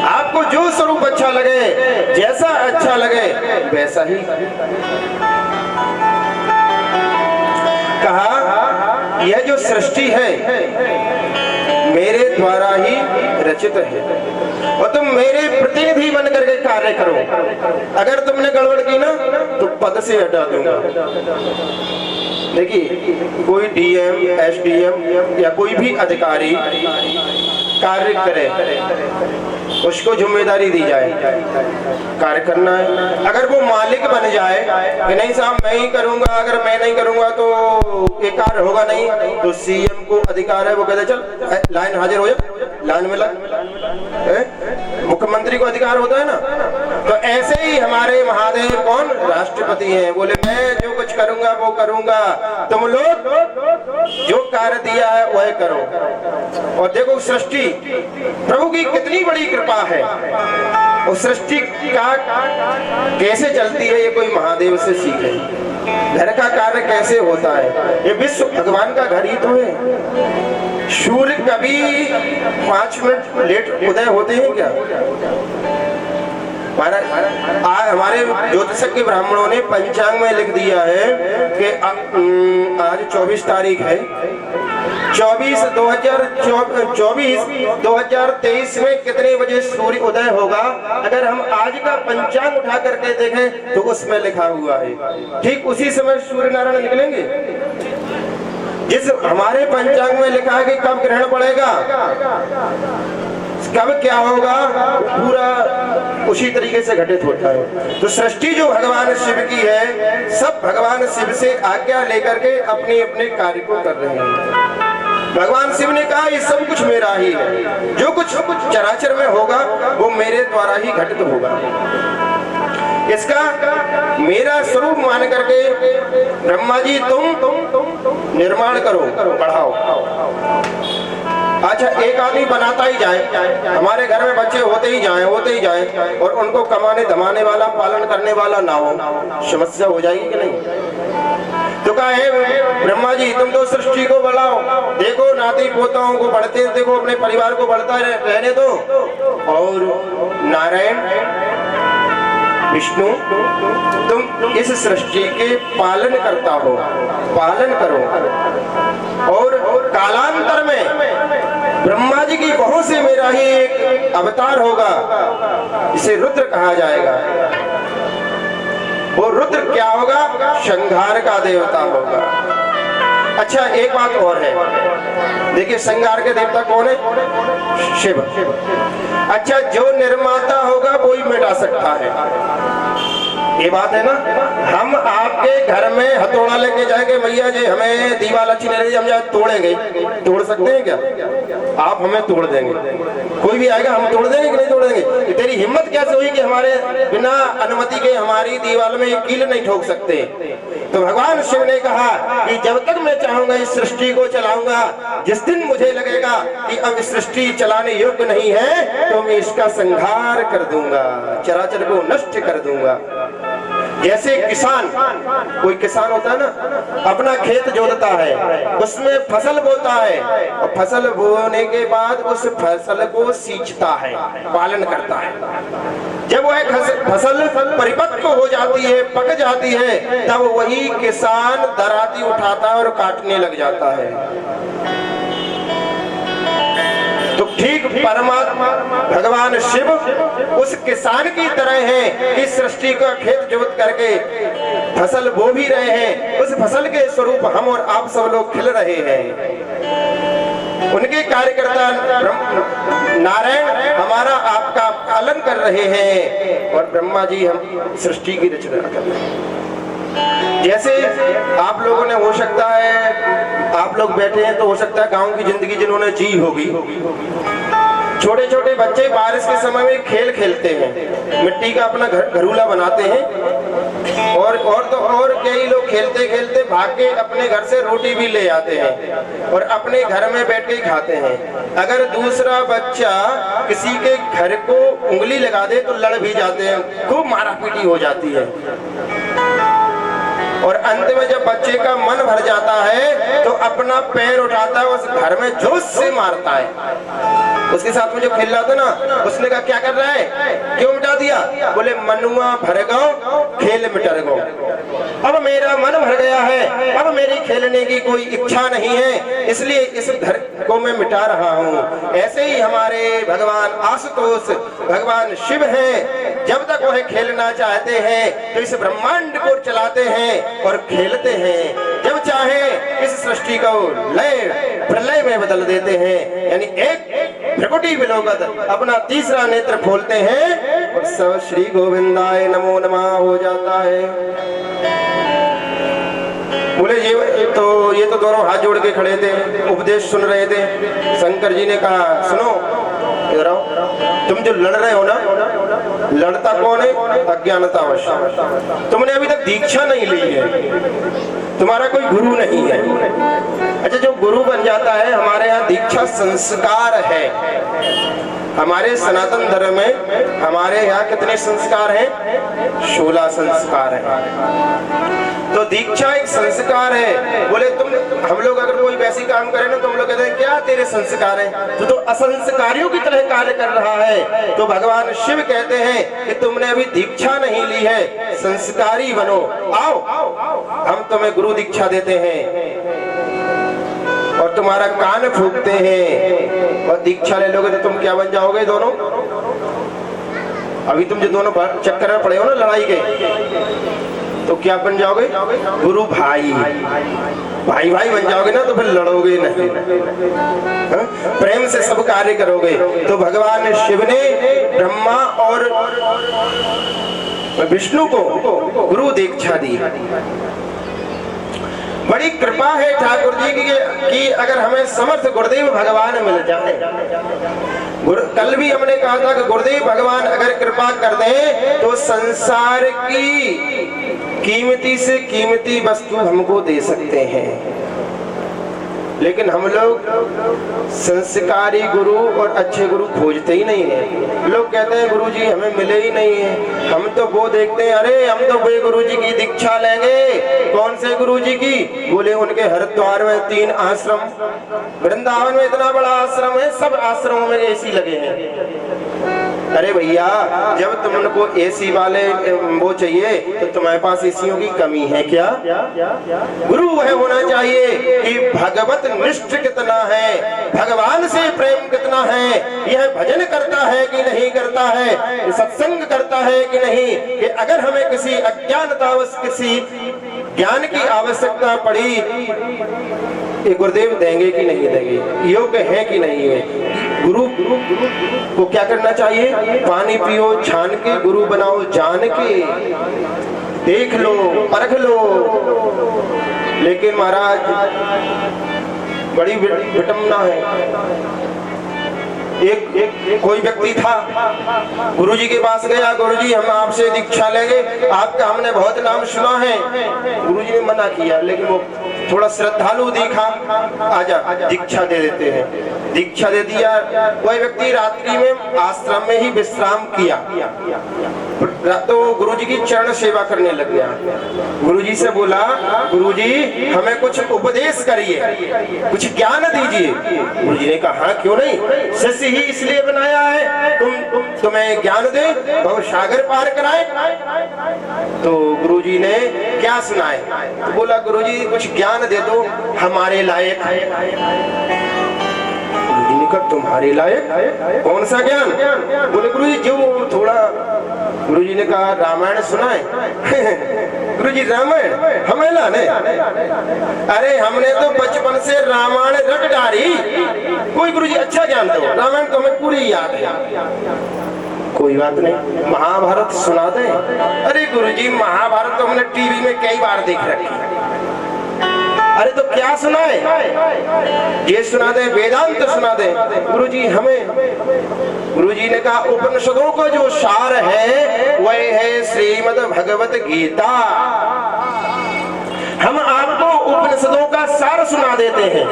S1: आपको जो स्वरूप अच्छा लगे, जैसा अच्छा लगे वैसा ही। कहा यह जो सृष्टि है मेरे द्वारा ही रचित है और तुम मेरे प्रतिनिधि बन करके कार्य करो। अगर तुमने गड़बड़ की ना तो पद से हटा दूंगा। देखिए कोई डीएम, एसडीएम या कोई भी अधिकारी कार्य करे, उसको जिम्मेदारी दी जाए, कार्य करना है। अगर वो मालिक बन जाए कि नहीं साहब मैं ही करूंगा, अगर मैं नहीं करूंगा तो ये कार्य होगा नहीं, तो सीएम को अधिकार है, वो कहते चल लाइन हाजिर हो जा, लाइन में लग। मुख्यमंत्री को अधिकार होता है ना। तो ऐसे ही हमारे महादेव कौन? राष्ट्रपति हैं। बोले मैं जो कुछ करूंगा वो करूंगा, तुम लोग जो कार्य दिया है वह करो। और देखो सृष्टि प्रभु की कितनी बड़ी कृपा है। उस सृष्टि का कैसे चलती है ये कोई महादेव से सीखे। घर का कार्य कैसे होता है, ये विश्व भगवान का घर ही तो है। सूर्य कभी 5 मिनट लेट उदय होते हैं क्या? हमारे ज्योतिषज्ञ ब्राह्मणों ने पंचांग में लिख दिया है कि आज 24 तारीख है, 2023 में कितने बजे सूर्य उदय होगा। अगर हम आज का पंचांग उठा करके देखें तो उसमें लिखा हुआ है ठीक उसी समय सूर्य नारायण निकलेंगे। जिस हमारे पंचांग में लिखा है कि कब ग्रहण पड़ेगा, कब क्या होगा, पूरा उसी तरीके से घटित होता है। तो सृष्टि जो भगवान शिव की है, सब भगवान शिव से आज्ञा लेकर के अपने अपने कार्य को कर रहे हैं। भगवान शिव ने कहा ये सब कुछ मेरा ही है, जो कुछ चराचर में होगा वो मेरे द्वारा ही घटित होगा। इसका मेरा स्वरूप मान करके ब्रह्मा जी तुम निर्माण करो, बढ़ाओ। अच्छा, एक आदमी बनाता ही जाए, हमारे घर में बच्चे होते ही जाएं और उनको कमाने धमाने वाला, पालन करने वाला ना हो, समस्या हो जाएगी कि नहीं। तो कहा है ब्रह्मा जी तुम तो सृष्टि को बढ़ाओ, देखो नाती पोताओं को बढ़ते देखो, अपने परिवार को बढ़ता रहने दो। और नारायण विष्णु तुम इस सृष्टि के पालन करता हो, पालन करो। और कालांतर में ब्रह्मा जी की बहू से मेरा ही एक अवतार होगा, इसे रुद्र कहा जाएगा। वो रुद्र क्या होगा, संहार का देवता होगा। अच्छा, एक बात और है, देखिए संहार के देवता कौन है, शिव। अच्छा, जो निर्माता होगा वो ही मिटा सकता है, ये बात है ना। हम आपके घर में हथौड़ा लेके जाएंगे, भैया जी हमें दीवार अच्छी नहीं लगी, हम जाए तोड़ेंगे, तोड़ सकते हैं क्या? आप हमें तोड़ देंगे, कोई भी आएगा हम तोड़ देंगे कि नहीं तोड़ देंगे? तेरी हिम्मत कैसे हुई कि हमारे बिना अनुमति के हमारी दीवार में कील नहीं ठोक सकते? तो भगवान शिव ने कहा कि जब तक मैं चाहूंगा इस सृष्टि को चलाऊंगा, जिस दिन मुझे लगेगा कि अब इस सृष्टि चलाने योग्य नहीं है तो मैं इसका संहार कर दूंगा, चराचर को नष्ट कर दूंगा। जैसे किसान, कोई किसान होता है ना, अपना खेत जोतता है, उसमें फसल बोता है और फसल बोने के बाद उस फसल को सींचता है, पालन करता है। जब वह फसल परिपक्व हो जाती है, पक जाती है, तब वही किसान दराती उठाता है और काटने लग जाता है। तो ठीक परमात्मा भगवान शिव उस किसान की तरह हैं, इस सृष्टि का खेत जोत करके फसल बो भी रहे हैं, उस फसल के स्वरूप हम और आप सब लोग खिल रहे हैं। उनके कार्यकर्ता नारायण हमारा आपका पालन कर रहे हैं और ब्रह्मा जी हम सृष्टि की रचना कर रहे हैं। जैसे आप लोगों ने, हो सकता है आप लोग बैठे हैं तो हो सकता है गांव की जिंदगी जिन्होंने जी होगी, छोटे छोटे बच्चे बारिश के समय में खेल खेलते हैं, मिट्टी का अपना घरूला बनाते हैं और कई लोग खेलते खेलते भाग के अपने घर से रोटी भी ले आते हैं और अपने घर में बैठ के खाते हैं। अगर दूसरा बच्चा किसी के घर को उंगली लगा दे तो लड़ भी जाते हैं, खूब मारापीटी हो जाती है और अंत में जब बच्चे का मन भर जाता है तो अपना पैर उठाता है, उस घर में जोश से मारता है। उसके साथ में जो खेल रहा था ना, उसने कहा क्या कर रहा है, क्यों मिटा दिया? बोले मनुआ भर गो खेल मिटर गो। अब मेरा मन भर गया है, अब मेरी खेलने की कोई इच्छा नहीं है, इसलिए इस घर को मैं मिटा रहा हूँ। ऐसे ही हमारे भगवान आशुतोष भगवान शिव हैं, जब तक वह खेलना चाहते हैं तो इस ब्रह्मांड को चलाते हैं और खेलते हैं। जब चाहे इस सृष्टि को लय प्रलय में बदल देते हैं, यानी एक भ्रकुटी विलोकत अपना तीसरा नेत्र खोलते हैं और सब श्री गोविंदाय नमो नमः हो जाता है। बोले ये तो दोनों हाथ जोड़ के खड़े थे, उपदेश सुन रहे थे। शंकर जी ने कहा सुनो इधर आओ, तुम जो लड़ रहे हो ना, लड़ता कौन है? अज्ञानतावश। तुमने अभी तक दीक्षा नहीं ली है, तुम्हारा कोई गुरु नहीं है। अच्छा, जो गुरु बन जाता है, हमारे यहाँ दीक्षा संस्कार है। हमारे सनातन धर्म में हमारे यहाँ कितने संस्कार हैं? 16 संस्कार हैं। तो दीक्षा एक संस्कार है। बोले तुम, हम लोग अगर कोई वैसी काम करे ना तो हम लोग कहते हैं क्या तेरे संस्कार हैं, तो असंस्कारियों की तरह कार्य कर रहा है। तो भगवान शिव कहते हैं कि तुमने अभी दीक्षा नहीं ली है, संस्कारी बनो, आओ हम तुम्हें गुरु दीक्षा देते हैं और तुम्हारा कान फूंकते हैं। और दीक्षा ले लोगे तो तुम क्या बन जाओगे दोनों? अभी तुम जो दोनों चक्कर में पड़े हो ना लड़ाई के, तो क्या बन जाओगे? गुरु भाई, भाई भाई बन जाओगे ना, तो फिर लड़ोगे नहीं, प्रेम से सब कार्य करोगे। तो भगवान शिव ने ब्रह्मा और विष्णु को गुरु दीक्षा दी। बड़ी कृपा है ठाकुर जी की अगर हमें समर्थ गुरुदेव भगवान मिल जाए। कल भी हमने कहा था कि गुरुदेव भगवान अगर कृपा कर दें तो संसार की कीमती से कीमती वस्तु हमको दे सकते हैं। लेकिन हम लोग संस्कारी गुरु और अच्छे गुरु खोजते ही नहीं है। लोग कहते हैं गुरु जी हमें मिले ही नहीं है। हम तो वो देखते हैं, अरे हम तो वे गुरु जी की दीक्षा लेंगे। कौन से गुरु जी की? बोले उनके हरिद्वार में 3 आश्रम, वृंदावन में इतना बड़ा आश्रम है, सब आश्रमों में एसी लगे हैं। अरे भैया जब तुमको एसी वाले वो चाहिए तो तुम्हारे पास एसियों की कमी है क्या? गुरु वह होना चाहिए कि भगवत निष्ठ कितना है, भगवान से प्रेम कितना है, यह भजन करता है कि नहीं करता है, सत्संग करता है कि नहीं, कि अगर हमें किसी अज्ञानतावश किसी ज्ञान की आवश्यकता पड़ी, ये गुरुदेव देंगे कि नहीं देंगे, योग्य है कि नहीं है। गुरु को क्या करना चाहिए? पानी पियो छान के, गुरु बनाओ जान के, देख लो परख लो। लेकिन महाराज बड़ी विटम्बना है। एक कोई व्यक्ति था, गुरुजी के पास गया, गुरुजी हम आपसे दीक्षा लेंगे, आपका हमने बहुत नाम सुना है। गुरुजी ने मना किया, लेकिन वो थोड़ा श्रद्धालु दिखा, आजा दीक्षा दे देते हैं। दीक्षा दे दिया। वह व्यक्ति रात्रि में आश्रम में ही विश्राम किया, तो गुरुजी की चरण सेवा करने लग गया। गुरुजी से बोला, गुरुजी हमें कुछ उपदेश करिए, कुछ ज्ञान दीजिए। गुरुजी ने कहा हाँ क्यों नहीं, शिष्य ही इसलिए बनाया है तुम्हें ज्ञान दे, बहुत सागर पार कराए। तो गुरुजी ने क्या सुनाए? तो बोला गुरुजी कुछ ज्ञान दे दो हमारे लायक। गुरुजी ने कहा तुम्हारे लायक? कौन सा ज्ञान? बोले गुरुजी जो थोड़ा। गुरुजी ने कहा रामायण सुना है? गुरुजी रामायण हमें लाने? अरे हमने तो बचपन से रामायण रट डाली। कोई गुरुजी अच्छा ज्ञान दो, रामायण तो हमें पूरी याद है। कोई बात नहीं, महाभारत सुना दे। अरे गुरुजी महाभारत तो हमने टीवी में कई बार देख रखी। अरे तो क्या सुनाए? ये सुना दे, वेदांत सुना दे। गुरुजी हमें, गुरुजी ने कहा उपनिषदों का जो सार है वह है श्रीमद् भगवत गीता। हम आपको उपनिषदों का सार सुना देते हैं।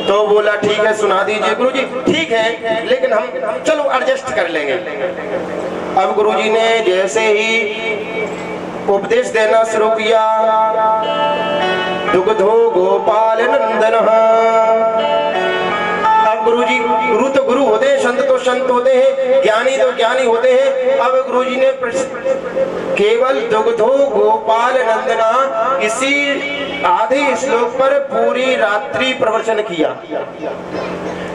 S1: तो बोला ठीक है सुना दीजिए। गुरुजी ठीक है, लेकिन हम चलो एडजस्ट कर लेंगे। अब गुरुजी ने जैसे ही उपदेश देना शुरू किया, दुग्धो गोपाल नंदन। अब गुरुजी, गुरु तो गुरु होते हैं, संत तो संत होते हैं, ज्ञानी तो ज्ञानी होते हैं। अब गुरुजी ने केवल दुग्धो गोपाल नंदना इसी आधे श्लोक पर पूरी रात्रि प्रवचन किया।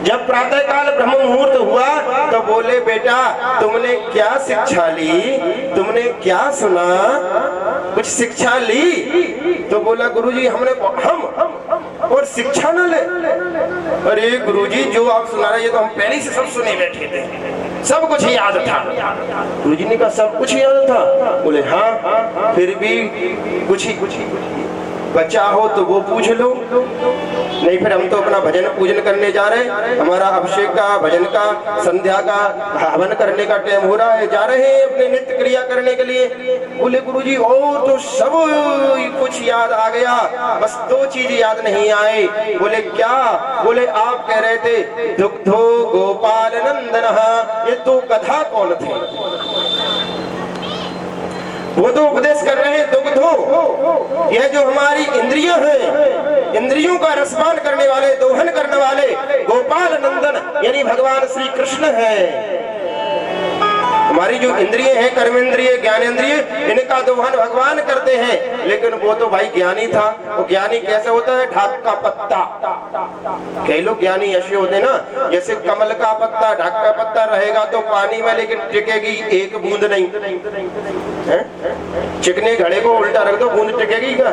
S1: जब प्रातः काल ब्रह्म मुहूर्त हुआ तो बोले बेटा तुमने क्या शिक्षा ली, तुमने क्या सुना, कुछ शिक्षा ली? तो बोला गुरुजी हमने हम और शिक्षा न ले। अरे गुरुजी जो आप सुना रहे ये तो हम पहले से सब सुने बैठे थे, सब कुछ याद था। गुरुजी ने कहा सब कुछ याद था? बोले हाँ, फिर भी कुछ ही बचा हो तो वो पूछ लो, नहीं फिर हम तो अपना भजन पूजन करने जा रहे हैं, हमारा अभिषेक का, भजन का, संध्या का, हवन करने का टाइम हो रहा है, जा रहे हैं अपने नित्य क्रिया करने के लिए। बोले गुरुजी और तो सब कुछ याद आ गया, बस 2 चीज याद नहीं आए। बोले क्या? बोले आप कह रहे थे दुग्धो गोपाल नंदन, ये 2 गधा कौन थे? वो तो उपदेश कर रहे हैं दुग्धो, यह जो हमारी इंद्रियां हैं, इंद्रियों का रसपान करने वाले, दोहन करने वाले गोपाल नंदन यानी भगवान श्री कृष्ण है। हमारी जो इंद्रिय हैं, कर्मेंद्रिय, ज्ञानेंद्रिय, इनका दोहन भगवान करते हैं। लेकिन वो तो भाई ज्ञानी था। वो ज्ञानी कैसे होता है? ढाक का पत्ता। कई लोग ज्ञानी ऐसे होते हैं ना, जैसे कमल का पत्ता, ढाक का पत्ता रहेगा तो पानी में, लेकिन टिकेगी 1 बूंद नहीं है? चिकने घड़े को उल्टा रख दो, बूंद टिकेगी क्या?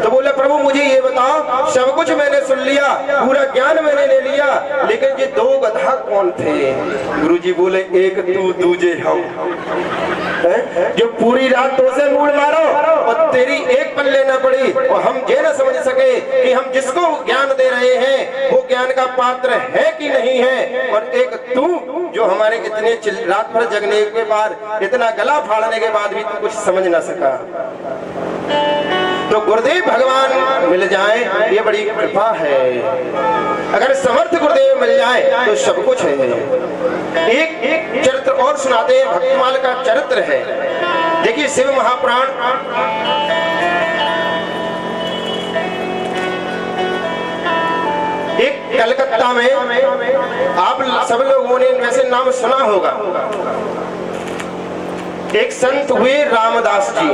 S1: तो बोले प्रभु मुझे ये बताओ, सब कुछ मैंने सुन लिया, पूरा ज्ञान मैंने ले लिया, लेकिन ये 2 गधा कौन थे? गुरुजी बोले एक तू दूजे हम, जो पूरी रात तो से मूड मारो और तेरी एक पल्ले न पड़ी, और हम ये न समझ सके कि हम जिसको ज्ञान दे रहे हैं वो ज्ञान का पात्र है कि नहीं है। और एक तू जो हमारे इतने रात भर जगने के बाद, इतना गला फाड़ने के बाद भी तू कुछ समझ ना सका। तो गुरुदेव भगवान मिल जाए ये बड़ी कृपा है। अगर समर्थ गुरुदेव मिल जाए तो सब कुछ है। एक चरित्र और सुनाते हैं, भक्तमाल का चरित्र है। देखिए शिव महाप्राण एक कलकत्ता में, आप सब लोगों ने वैसे नाम सुना होगा, एक संत हुए रामदास जी,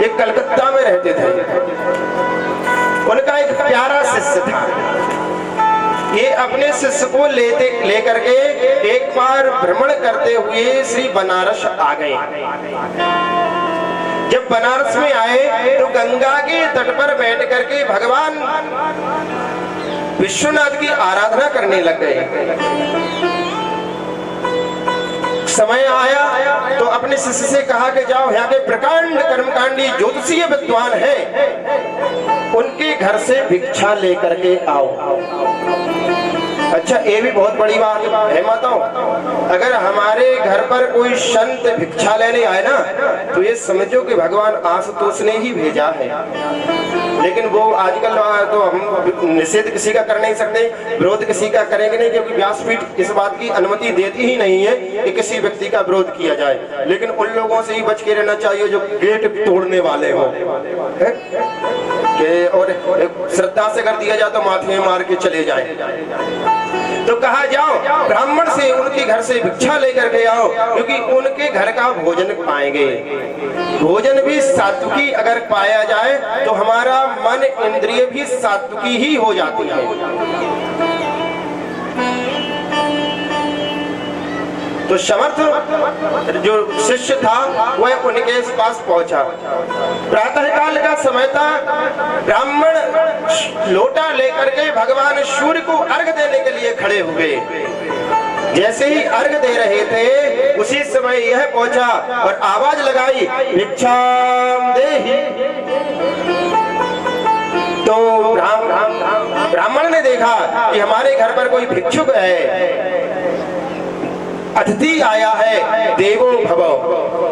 S1: एक कलकत्ता में रहते थे। उनका एक प्यारा शिष्य था। ये अपने शिष्य को लेकर के एक बार भ्रमण करते हुए श्री बनारस आ गए। जब बनारस में आए तो गंगा के तट पर बैठ करके भगवान विश्वनाथ की आराधना करने लग गए। समय आया तो अपने शिष्य से कहा कि जाओ यहाँ के प्रकांड कर्मकांडी ज्योतिषीय विद्वान हैं, उनके घर से भिक्षा लेकर के आओ। अच्छा ये भी बहुत बड़ी बात है माताओं, अगर हमारे घर पर कोई संत भिक्षा लेने आए ना तो ये समझो कि भगवान आशुतोष ने ही भेजा है। लेकिन वो आजकल तो हम निषेध किसी का कर नहीं सकते, विरोध किसी का करेंगे नहीं, क्योंकि व्यासपीठ इस बात की अनुमति देती ही नहीं है कि किसी व्यक्ति का विरोध किया जाए। लेकिन उन लोगों से ही बच के रहना चाहिए जो गेट तोड़ने वाले हो, और श्रद्धा से कर दिया जाए तो माथे में मार के चले जाए। तो कहा जाओ ब्राह्मण से उनके घर से भिक्षा लेकर के आओ, क्योंकि उनके घर का भोजन पाएंगे। भोजन भी सात्विकी अगर पाया जाए तो हमारा मन इंद्रिय भी सात्विकी ही हो जाती है। तो समर्थ जो शिष्य था वह उनके पास पहुंचा। प्रातः काल का समय था। ब्राह्मण लोटा लेकर के भगवान सूर्य को अर्घ देने के लिए खड़े हुए। जैसे ही अर्घ दे रहे थे उसी समय यह पहुंचा और आवाज लगाई, भिक्षाम देहि। तो ब्राह्मण ने देखा कि हमारे घर पर कोई भिक्षुक है, अतिथि आया है, देवो भव।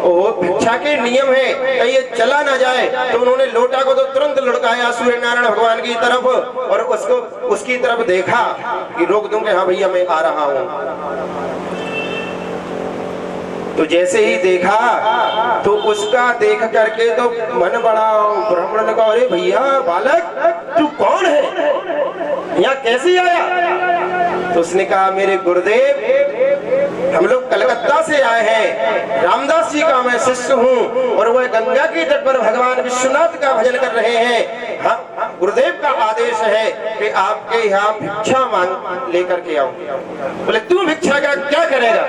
S1: वो भिक्षा के नियम है, कहीं ये चला ना जाए। तो उन्होंने लोटा को तो तुरंत लुढ़काया सूर्य नारायण भगवान की तरफ और उसकी तरफ देखा कि रोक दूं कि हाँ भैया मैं आ रहा हूँ। तो जैसे ही देखा तो उसका देख करके तो मन बड़ा, ब्राह्मण ने कहा अरे भैया बालक तू कौन है, यहाँ कैसे आया? तो उसने कहा मेरे गुरुदेव हम लोग कलकत्ता से आए हैं, रामदास जी का मैं शिष्य हूँ और वह गंगा के तट पर भगवान विश्वनाथ का भजन कर रहे हैं। हाँ, गुरुदेव का आदेश है कि आपके यहाँ भिक्षा मांग लेकर के आओ। बोले तू भिक्षा का क्या करेगा?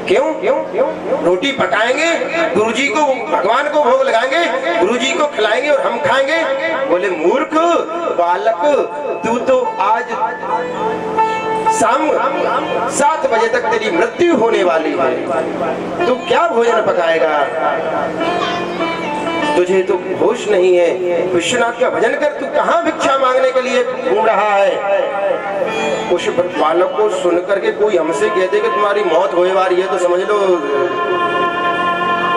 S1: क्यों? रोटी पकाएंगे, गुरुजी को भगवान को भोग लगाएंगे, गुरुजी को खिलाएंगे और हम खाएंगे। बोले मूर्ख बालक, तू तो आज शाम 7 बजे तक तेरी मृत्यु होने वाली है, तू क्या भोजन पकाएगा? तुझे तो होश नहीं है, विश्वनाथ का भजन कर, तू कहाँ भिक्षा मांगने के लिए घूम रहा है। उस बालक को सुन करके कोई हमसे कहते कि तुम्हारी मौत होने वाली है तो समझ लो।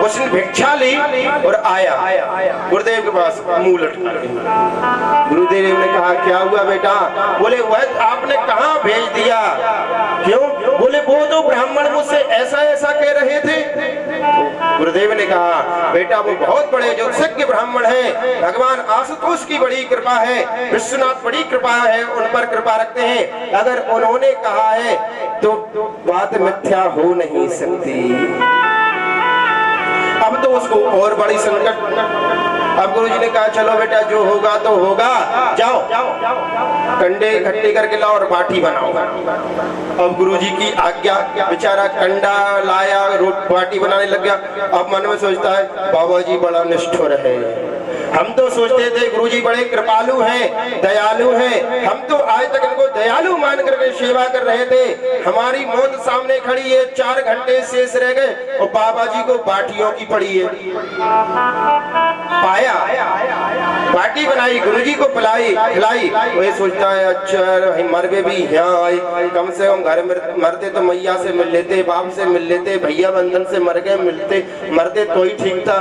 S1: उसने भिक्षा ली और आया गुरुदेव के पास मुंह लटका के। गुरुदेव ने कहा क्या हुआ बेटा? बोले वह आपने कहाँ भेज दिया? क्यों? बोले वो तो ब्राह्मण मुझसे ऐसा ऐसा कह रहे थे। तो गुरुदेव ने कहा बेटा वो बहुत बड़े ज्योतिषज्ञ ब्राह्मण हैं, भगवान आशुतोष की बड़ी कृपा है, विश्वनाथ बड़ी कृपा है, उन पर कृपा रखते हैं। अगर उन्होंने कहा है तो बात मिथ्या हो नहीं सकती। अब तो उसको और बड़ी संकट। अब गुरुजी ने कहा चलो बेटा जो होगा तो होगा, जाओ कंडे इकट्ठे करके लाओ और बाटी बनाओ। अब गुरुजी की आज्ञा, बेचारा कंडा लाया, बाटी बनाने लग गया। अब मन में सोचता है बाबा जी बड़ा निष्ठुर है। हम तो सोचते थे गुरुजी बड़े कृपालु हैं, दयालु हैं, हम तो आज तक इनको दयालु मान करके सेवा कर रहे थे। हमारी मौत सामने खड़ी है, 4 घंटे शेष रह गए और बाबा जी को बाटियों की पड़ी है। पाया बाटी बनाई, गुरुजी को खिलाई। वही सोचता है अच्छा मरबे भी यहाँ आए, कम से कम घर में मरते तो मैया से मिल लेते, बाप से मिल लेते, भैया बंधन से मर गए, मरते तो ही ठीक था।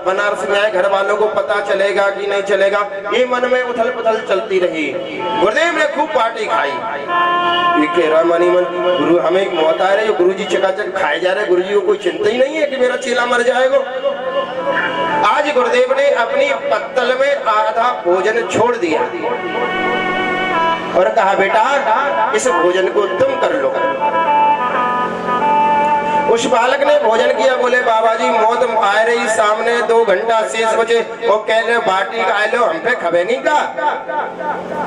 S1: बनारस में आए, घर वालों को पता चलेगा कि नहीं चलेगा, ये मन में उथल पुथल चलती रही। गुरुदेव ने खूब बाटी खाई। ये कह रहा मनी मन गुरु हमें एक मौत आ रही है, गुरु जी चकाचक खाए जा रहे, गुरु जी को कोई चिंता ही नहीं है कि मेरा चेला मर जाएगा। आज गुरुदेव ने अपनी पत्तल में आधा भोजन छोड़ दिया और कहा बेटा इस भोजन को तुम कर लो। उस बालक ने भोजन किया। बोले बाबा जी मौत आ रही सामने, 2 घंटा शेष बचे और कह रहे बाटी खा लो, हम पे खबे नहीं का।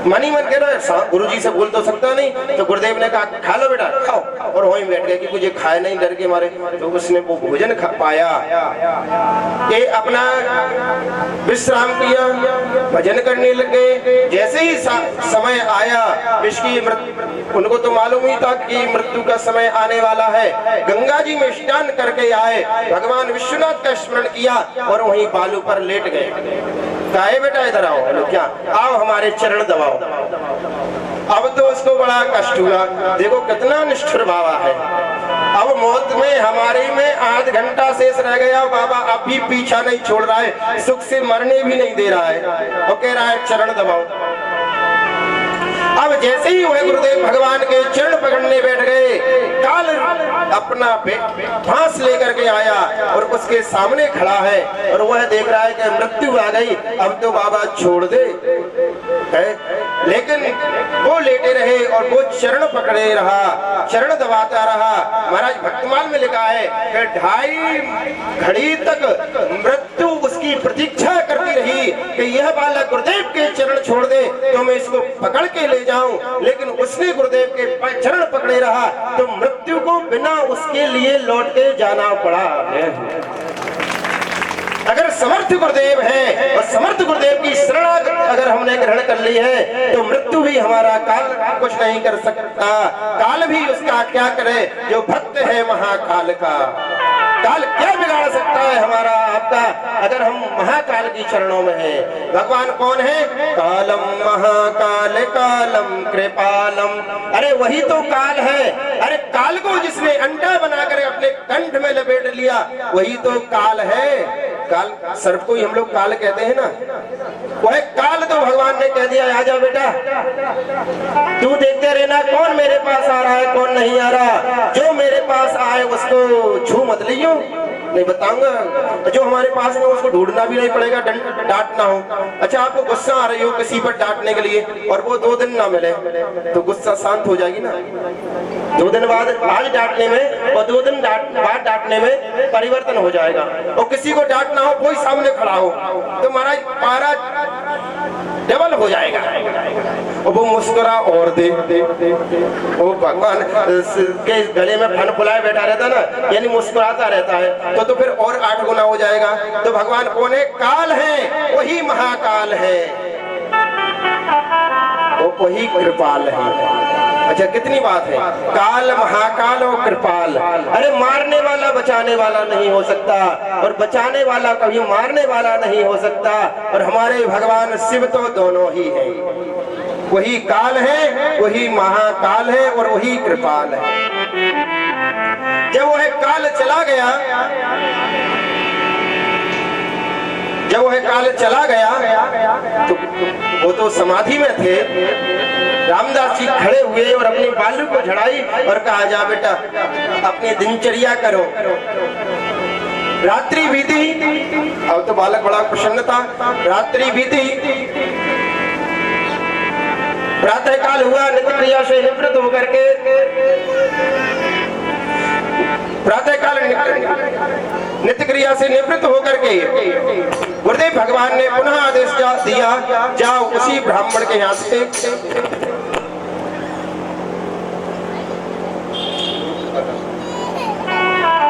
S1: मनी मन कह रहा गुरु जी से बोल तो सकता नहीं। तो गुरुदेव ने कहा खा लो बेटा, खाओ। और वहीं बैठ गए कि मुझे खाए नहीं, डर के मारे। तो उसने वो भोजन खा पाया, ये अपना विश्राम किया, भजन करने लग गए। जैसे ही समय आया इसकी उनको तो मालूम ही था कि मृत्यु का समय आने वाला है। गंगा जी में स्नान करके आए, भगवान विश्वनाथ का स्मरण किया और वहीं बालू पर लेट गए। कहे बेटा इधर आओ। क्या? आओ हमारे चरण दबाओ। अब तो उसको बड़ा कष्ट हुआ, देखो कितना निष्ठुर बाबा है। अब मौत में हमारे में आध घंटा शेष रह गया, बाबा अब भी पीछा नहीं छोड़ रहा है, सुख से मरने भी नहीं दे रहा है और कह रहा है चरण दबाओ। अब जैसे ही वह गुरुदेव भगवान के चरण पकड़ने बैठ गए, काल अपना फांस लेकर के आया और उसके सामने खड़ा है और वह देख रहा है कि मृत्यु आ गई, अब तो बाबा छोड़ दे है। लेकिन वो लेटे रहे और वो चरण पकड़े रहा, चरण दबाता रहा। महाराज भक्तमाल में लिखा है कि 2.5 घड़ी तक मृत्यु उसकी प्रतीक्षा करती रही कि यह बालक गुरुदेव के चरण छोड़ दे तो मैं इसको पकड़ के ले जाऊं। लेकिन उसने गुरुदेव के चरण पकड़े रहा तो मृत्यु को बिना उसके लिए लौट के जाना पड़ा। अगर समर्थ गुरुदेव है और समर्थ गुरुदेव की शरण अगर हमने ग्रहण कर ली है तो मृत्यु भी हमारा काल कुछ नहीं कर सकता। काल भी उसका क्या करे, जो भक्त है महाकाल का। काल क्या बिगाड़ सकता है हमारा आपका, अगर हम महाकाल की चरणों में हैं। भगवान कौन है? कालम महाकाल कालम कृपालम। अरे वही तो काल है। अरे काल को जिसने अंडा बनाकर अपने कंठ में लपेट लिया वही तो काल है। काल सर्प को ही हम लोग काल कहते हैं ना, वह काल तो भगवान ने कह दिया आजा बेटा, तू देखते रहना कौन मेरे पास आ रहा है कौन नहीं आ रहा। जो मेरे पास आए उसको छू मत लियो, नहीं बताऊंगा। जो हमारे पास है उसको ढूंढना भी नहीं पड़ेगा, डांटना हो। अच्छा आपको गुस्सा आ रही हो किसी पर डांटने के लिए और वो 2 दिन ना मिले तो गुस्सा शांत हो जाएगी ना। 2 दिन बाद आज डांटने में और 2 दिन बाद डांटने में परिवर्तन हो जाएगा। और किसी को डांटना हो कोई सामने खड़ा हो तो महाराज पारा डबल हो जाएगा। और वो मुस्कुरा और दे वो भगवान के गले में फन फुलाए बैठा रहता ना, यानी मुस्कुराता रहता है तो फिर और 8 गुना हो जाएगा। तो भगवान कौन है? काल है, वही महाकाल है, वही कृपाल है। अच्छा कितनी बात है, काल महाकाल और कृपाल। अरे मारने वाले वाला बचाने वाला नहीं हो सकता, और बचाने वाला कभी मारने वाला नहीं हो सकता। और हमारे भगवान शिव तो दोनों ही हैं, वही काल है, वही महाकाल है, और वही कृपाल है। जब वह काल चला गया, जब वह काल चला गया तो वो तो समाधि में थे। रामदास जी खड़े हुए और अपनी बालू को झड़ाई और कहा, जा बेटा अपनी दिनचर्या करो। रात्रि बीती, अब तो बालक बड़ा प्रसन्न था। रात्रि बीती, प्रातः काल हुआ, नित्य क्रिया से निवृत्त होकर के प्रातः काल नित्य क्रिया से निवृत्त होकर के गुरुदेव भगवान ने पुनः आदेश दिया, जाओ उसी ब्राह्मण के यहाँ से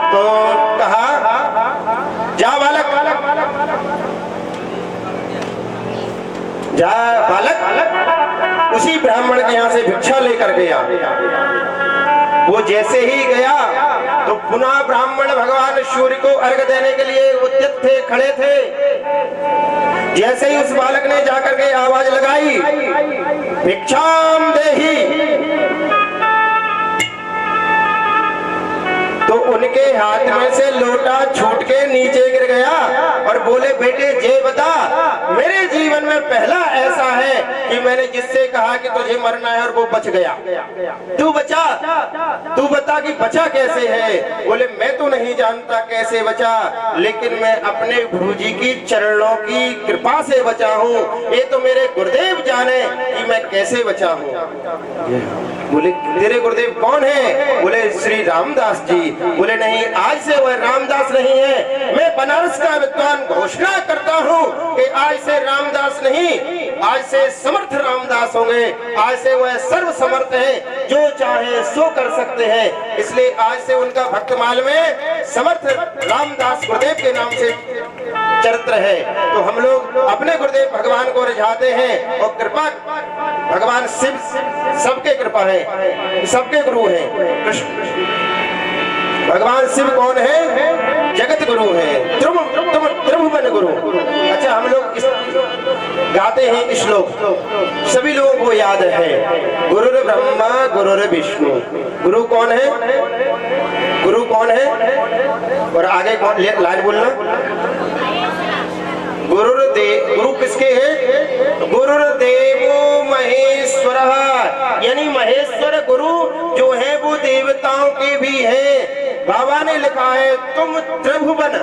S1: तो कहा, जा बालक, जा बालक, उसी ब्राह्मण के यहाँ से भिक्षा लेकर गया। वो जैसे ही गया तो पुनः ब्राह्मण भगवान सूर्य को अर्घ देने के लिए उद्यत थे, खड़े थे। जैसे ही उस बालक ने जाकर के आवाज लगाई, भिक्षाम देहि, तो उनके हाथ में से लोटा छूट के नीचे गिर गया और बोले, बेटे जय बता, मेरे जीवन में पहला ऐसा है कि मैंने जिससे कहा कि तुझे मरना है और वो बच गया। तू बचा, तू बता कि बचा कैसे है? बोले, मैं तो नहीं जानता कैसे बचा, लेकिन मैं अपने गुरु जी की चरणों की कृपा से बचा हूँ। ये तो मेरे गुरुदेव जाने कि मैं कैसे बचा हूँ। बोले, तेरे गुरुदेव कौन है? बोले, श्री रामदास जी। बोले, नहीं, आज से वह रामदास नहीं है, मैं बनारस का विद्वान घोषणा करता हूँ कि आज से रामदास नहीं, आज से समर्थ रामदास होंगे। आज से वह सर्व समर्थ है, जो चाहे सो कर सकते हैं। इसलिए आज से उनका भक्तमाल में समर्थ रामदास गुरुदेव के नाम से चरित्र है। तो हम लोग अपने गुरुदेव भगवान को रिझाते हैं, और कृपा भगवान शिव सबके कृपा है, सबके गुरु हैं। कृष्ण भगवान शिव कौन है? जगत गुरु है, त्रिभुवन गुरु। अच्छा, हम लोग गाते हैं श्लोक, सभी लोगों को याद है, गुरुर ब्रह्मा गुरुर विष्णु। गुरु कौन है? गुरु कौन है? और आगे कौन लाइन बोलना? गुरु किसके है? गुरुर्देवो महेश्वर, यानी महेश्वर गुरु जो है वो देवताओं के भी है। बाबा ने लिखा है, तुम त्रिभुवन,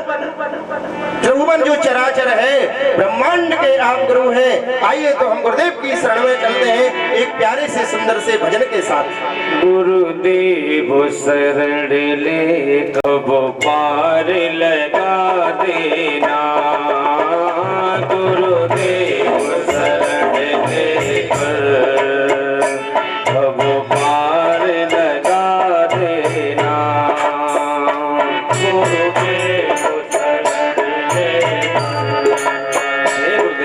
S1: त्रिभुवन जो चराचर है, ब्रह्मांड के आप गुरु हैं। आइए तो हम गुरुदेव की शरण में चलते हैं एक प्यारे से सुंदर से भजन के साथ।
S2: गुरुदेव शरण ले कब पार लगा देना, गुरुदेव शरण ले कब पार लगा देना, गुरुदेव शरण ले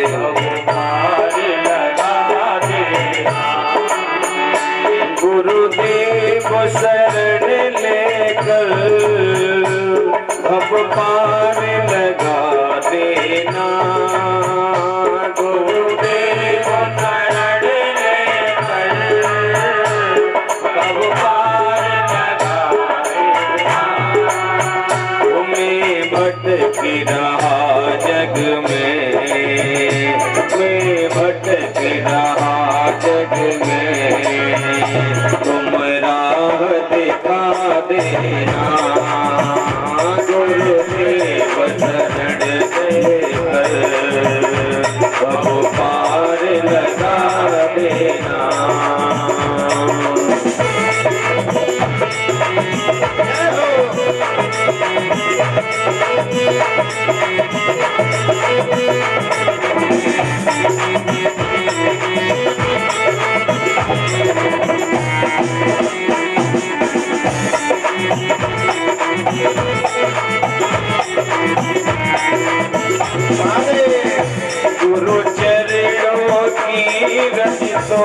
S2: कब पार लगा देना, गुरुदेव शरण लेकर अब पार लगा देना, गुरुदेव शरण लेकर अब पार लगा देना। तुम्हें भटकी रहा जग में, मैं भटकी रहा जग में, तुम राह दिखा देना, गुरुदेव शरण लेकर अब पार लगा देना। गुरु चरणों की रति तो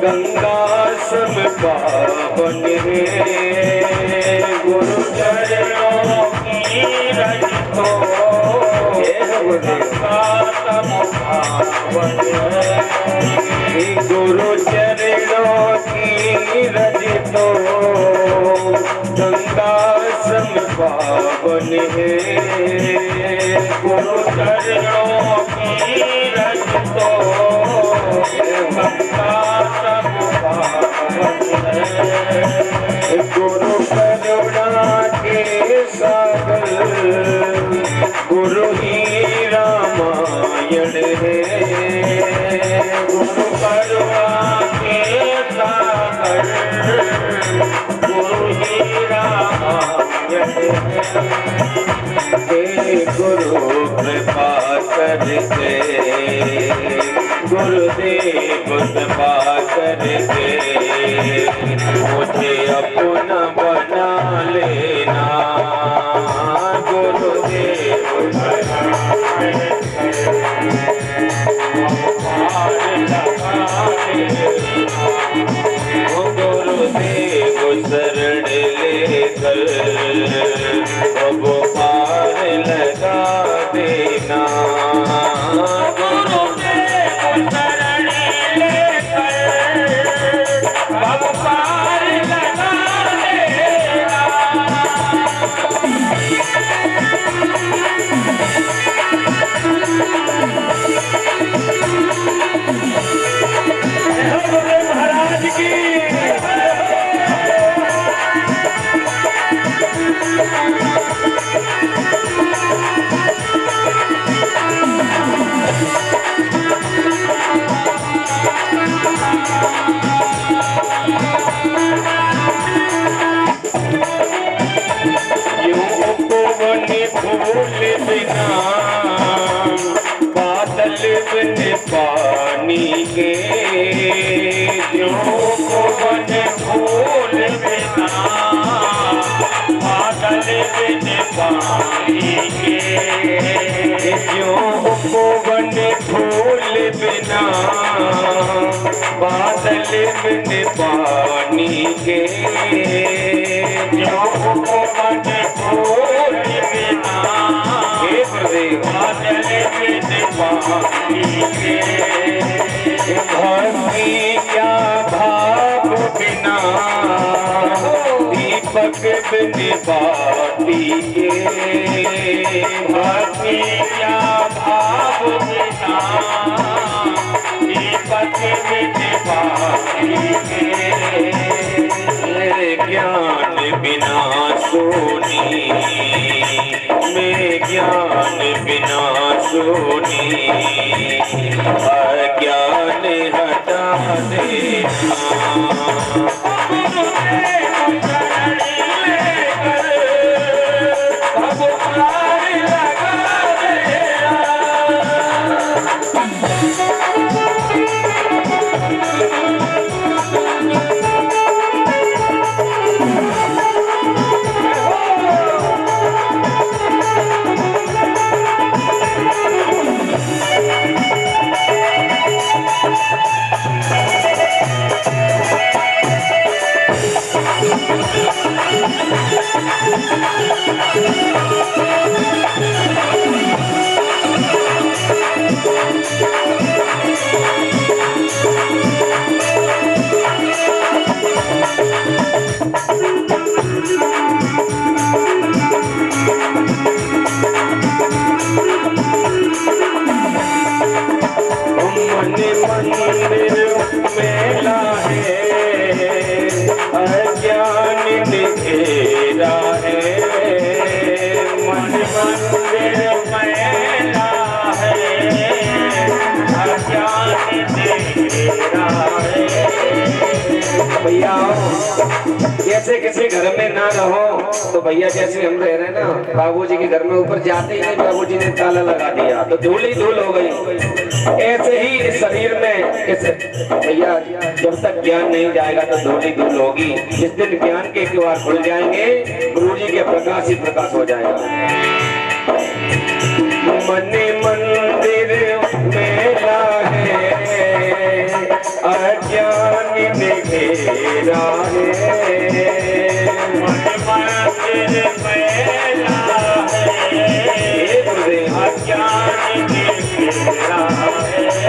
S2: गंगा सम पावन है, गुरु पावन है। गुरु चरणों की रज तो गंगा सम पावन है। गुरु चरणों की रज तो गंगा सम पावन है। गुरु करुणा के सागर गुरु ही रामायण है। गुरु करुणा के सागर गुरु ही रामायण है। गुरु कृपा करके गुरुदेव कृपा करके मुझे अपना बना लेना। गुरुदेव गुरुदेव शरण लेकर अब पार लगा देना। गुरुदेव शरण लेकर अब पार लगा देना। महाराज की फूल बिना बादल बिन पानी के। क्यों पवन फूल बिना बादल बिन पानी के। क्यों पवन फूल बिना बादल बिन पानी के। क्यों पवन फूल बिना बादल बिन पानी के। भक्ति क्या भाव बिना दीपक बिन बाती के। भक्ति क्या भाव बिना दीपक बिन बाती के। ज्ञान बिना सोनी में ज्ञान बिना सोनी अज्ञान हटा देना। गुरुदेव शरण लेकर अब पार लगा देना। मंदिर मेला है अज्ञान घेरा है। मन मंदिर मेला है अज्ञान घेरा है। भैया जैसे किसी घर में ना रहो तो भैया जैसे हम रह रहे हैं ना, बाबूजी के घर में ऊपर जाते ही बाबूजी ने ताला लगा दिया तो धूल ही धूल हो गई। ऐसे ही इस शरीर में भैया जब तक ज्ञान नहीं जाएगा तो धूल ही धूल होगी। जिस दिन ज्ञान के द्वार खुल जाएंगे गुरु जी के प्रकाश ही प्रकाश हो जाएगा। मन मंदिर मेला है अज्ञान घेरा है। मन मंदिर मेला है अज्ञान घेरा है।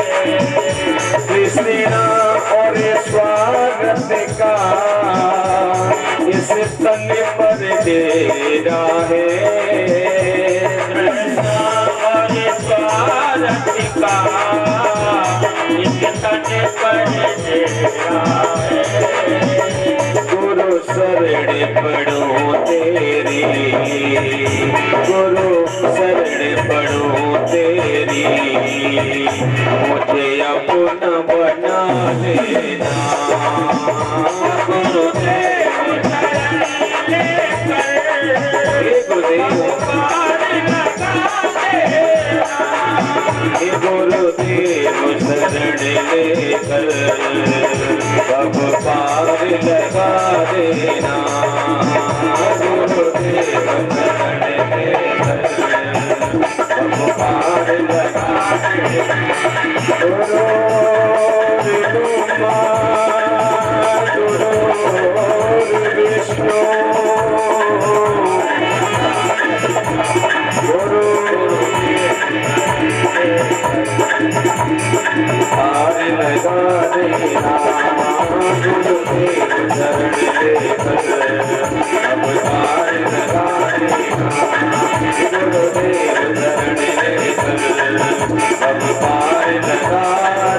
S2: का इस तन पर डेरा है, और स्वार्थ का इस तन पर डेरा है। गुरु शरण पढ़ो तेरी, गुरु शरण पढ़ो तेरी, मुझे अपना बना लेना। गुरुदेव गुरुदेव शरण लेकर अब पार लगा देना। गुरुदेव शरण लेकर अब पार लगा देना। विष्णु पार लगा देना। गुरुदेव शरण लेकर अब पार लगा देना। गुरुदेव शरण लेकर अब पार लगा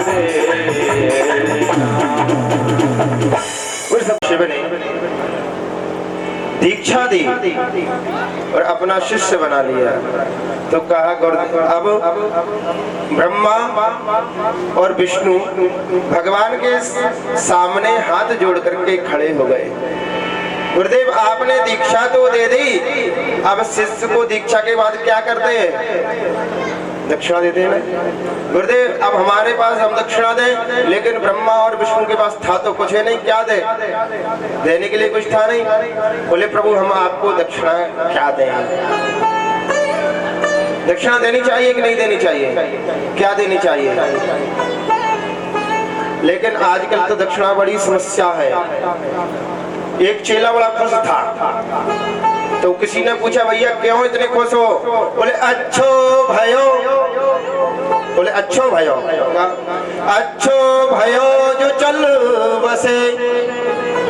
S2: देना।
S1: शिव ने दीक्षा दी और अपना शिष्य बना लिया। तो कहा गुरुदेव, अब ब्रह्मा और विष्णु भगवान के सामने हाथ जोड़ करके खड़े हो गए। गुरुदेव आपने दीक्षा तो दे दी, अब शिष्य को दीक्षा के बाद क्या करते हैं? दक्षिणा देते हैं। गुरुदेव अब हमारे पास हम दक्षिणा दें, लेकिन ब्रह्मा और विष्णु के पास था तो कुछ है नहीं, क्या दे? देने के लिए कुछ था नहीं। बोले प्रभु हम आपको दक्षिणा क्या दें? दक्षिणा देनी चाहिए कि नहीं देनी चाहिए? क्या देनी चाहिए? लेकिन आजकल तो दक्षिणा बड़ी समस्या है। एक चेला बड़ा खुश था, तो किसी ने पूछा भैया क्यों इतने खुश हो? बोले अच्छो भयो। बोले अच्छो भयो, अच्छो भयो जो चल बसे।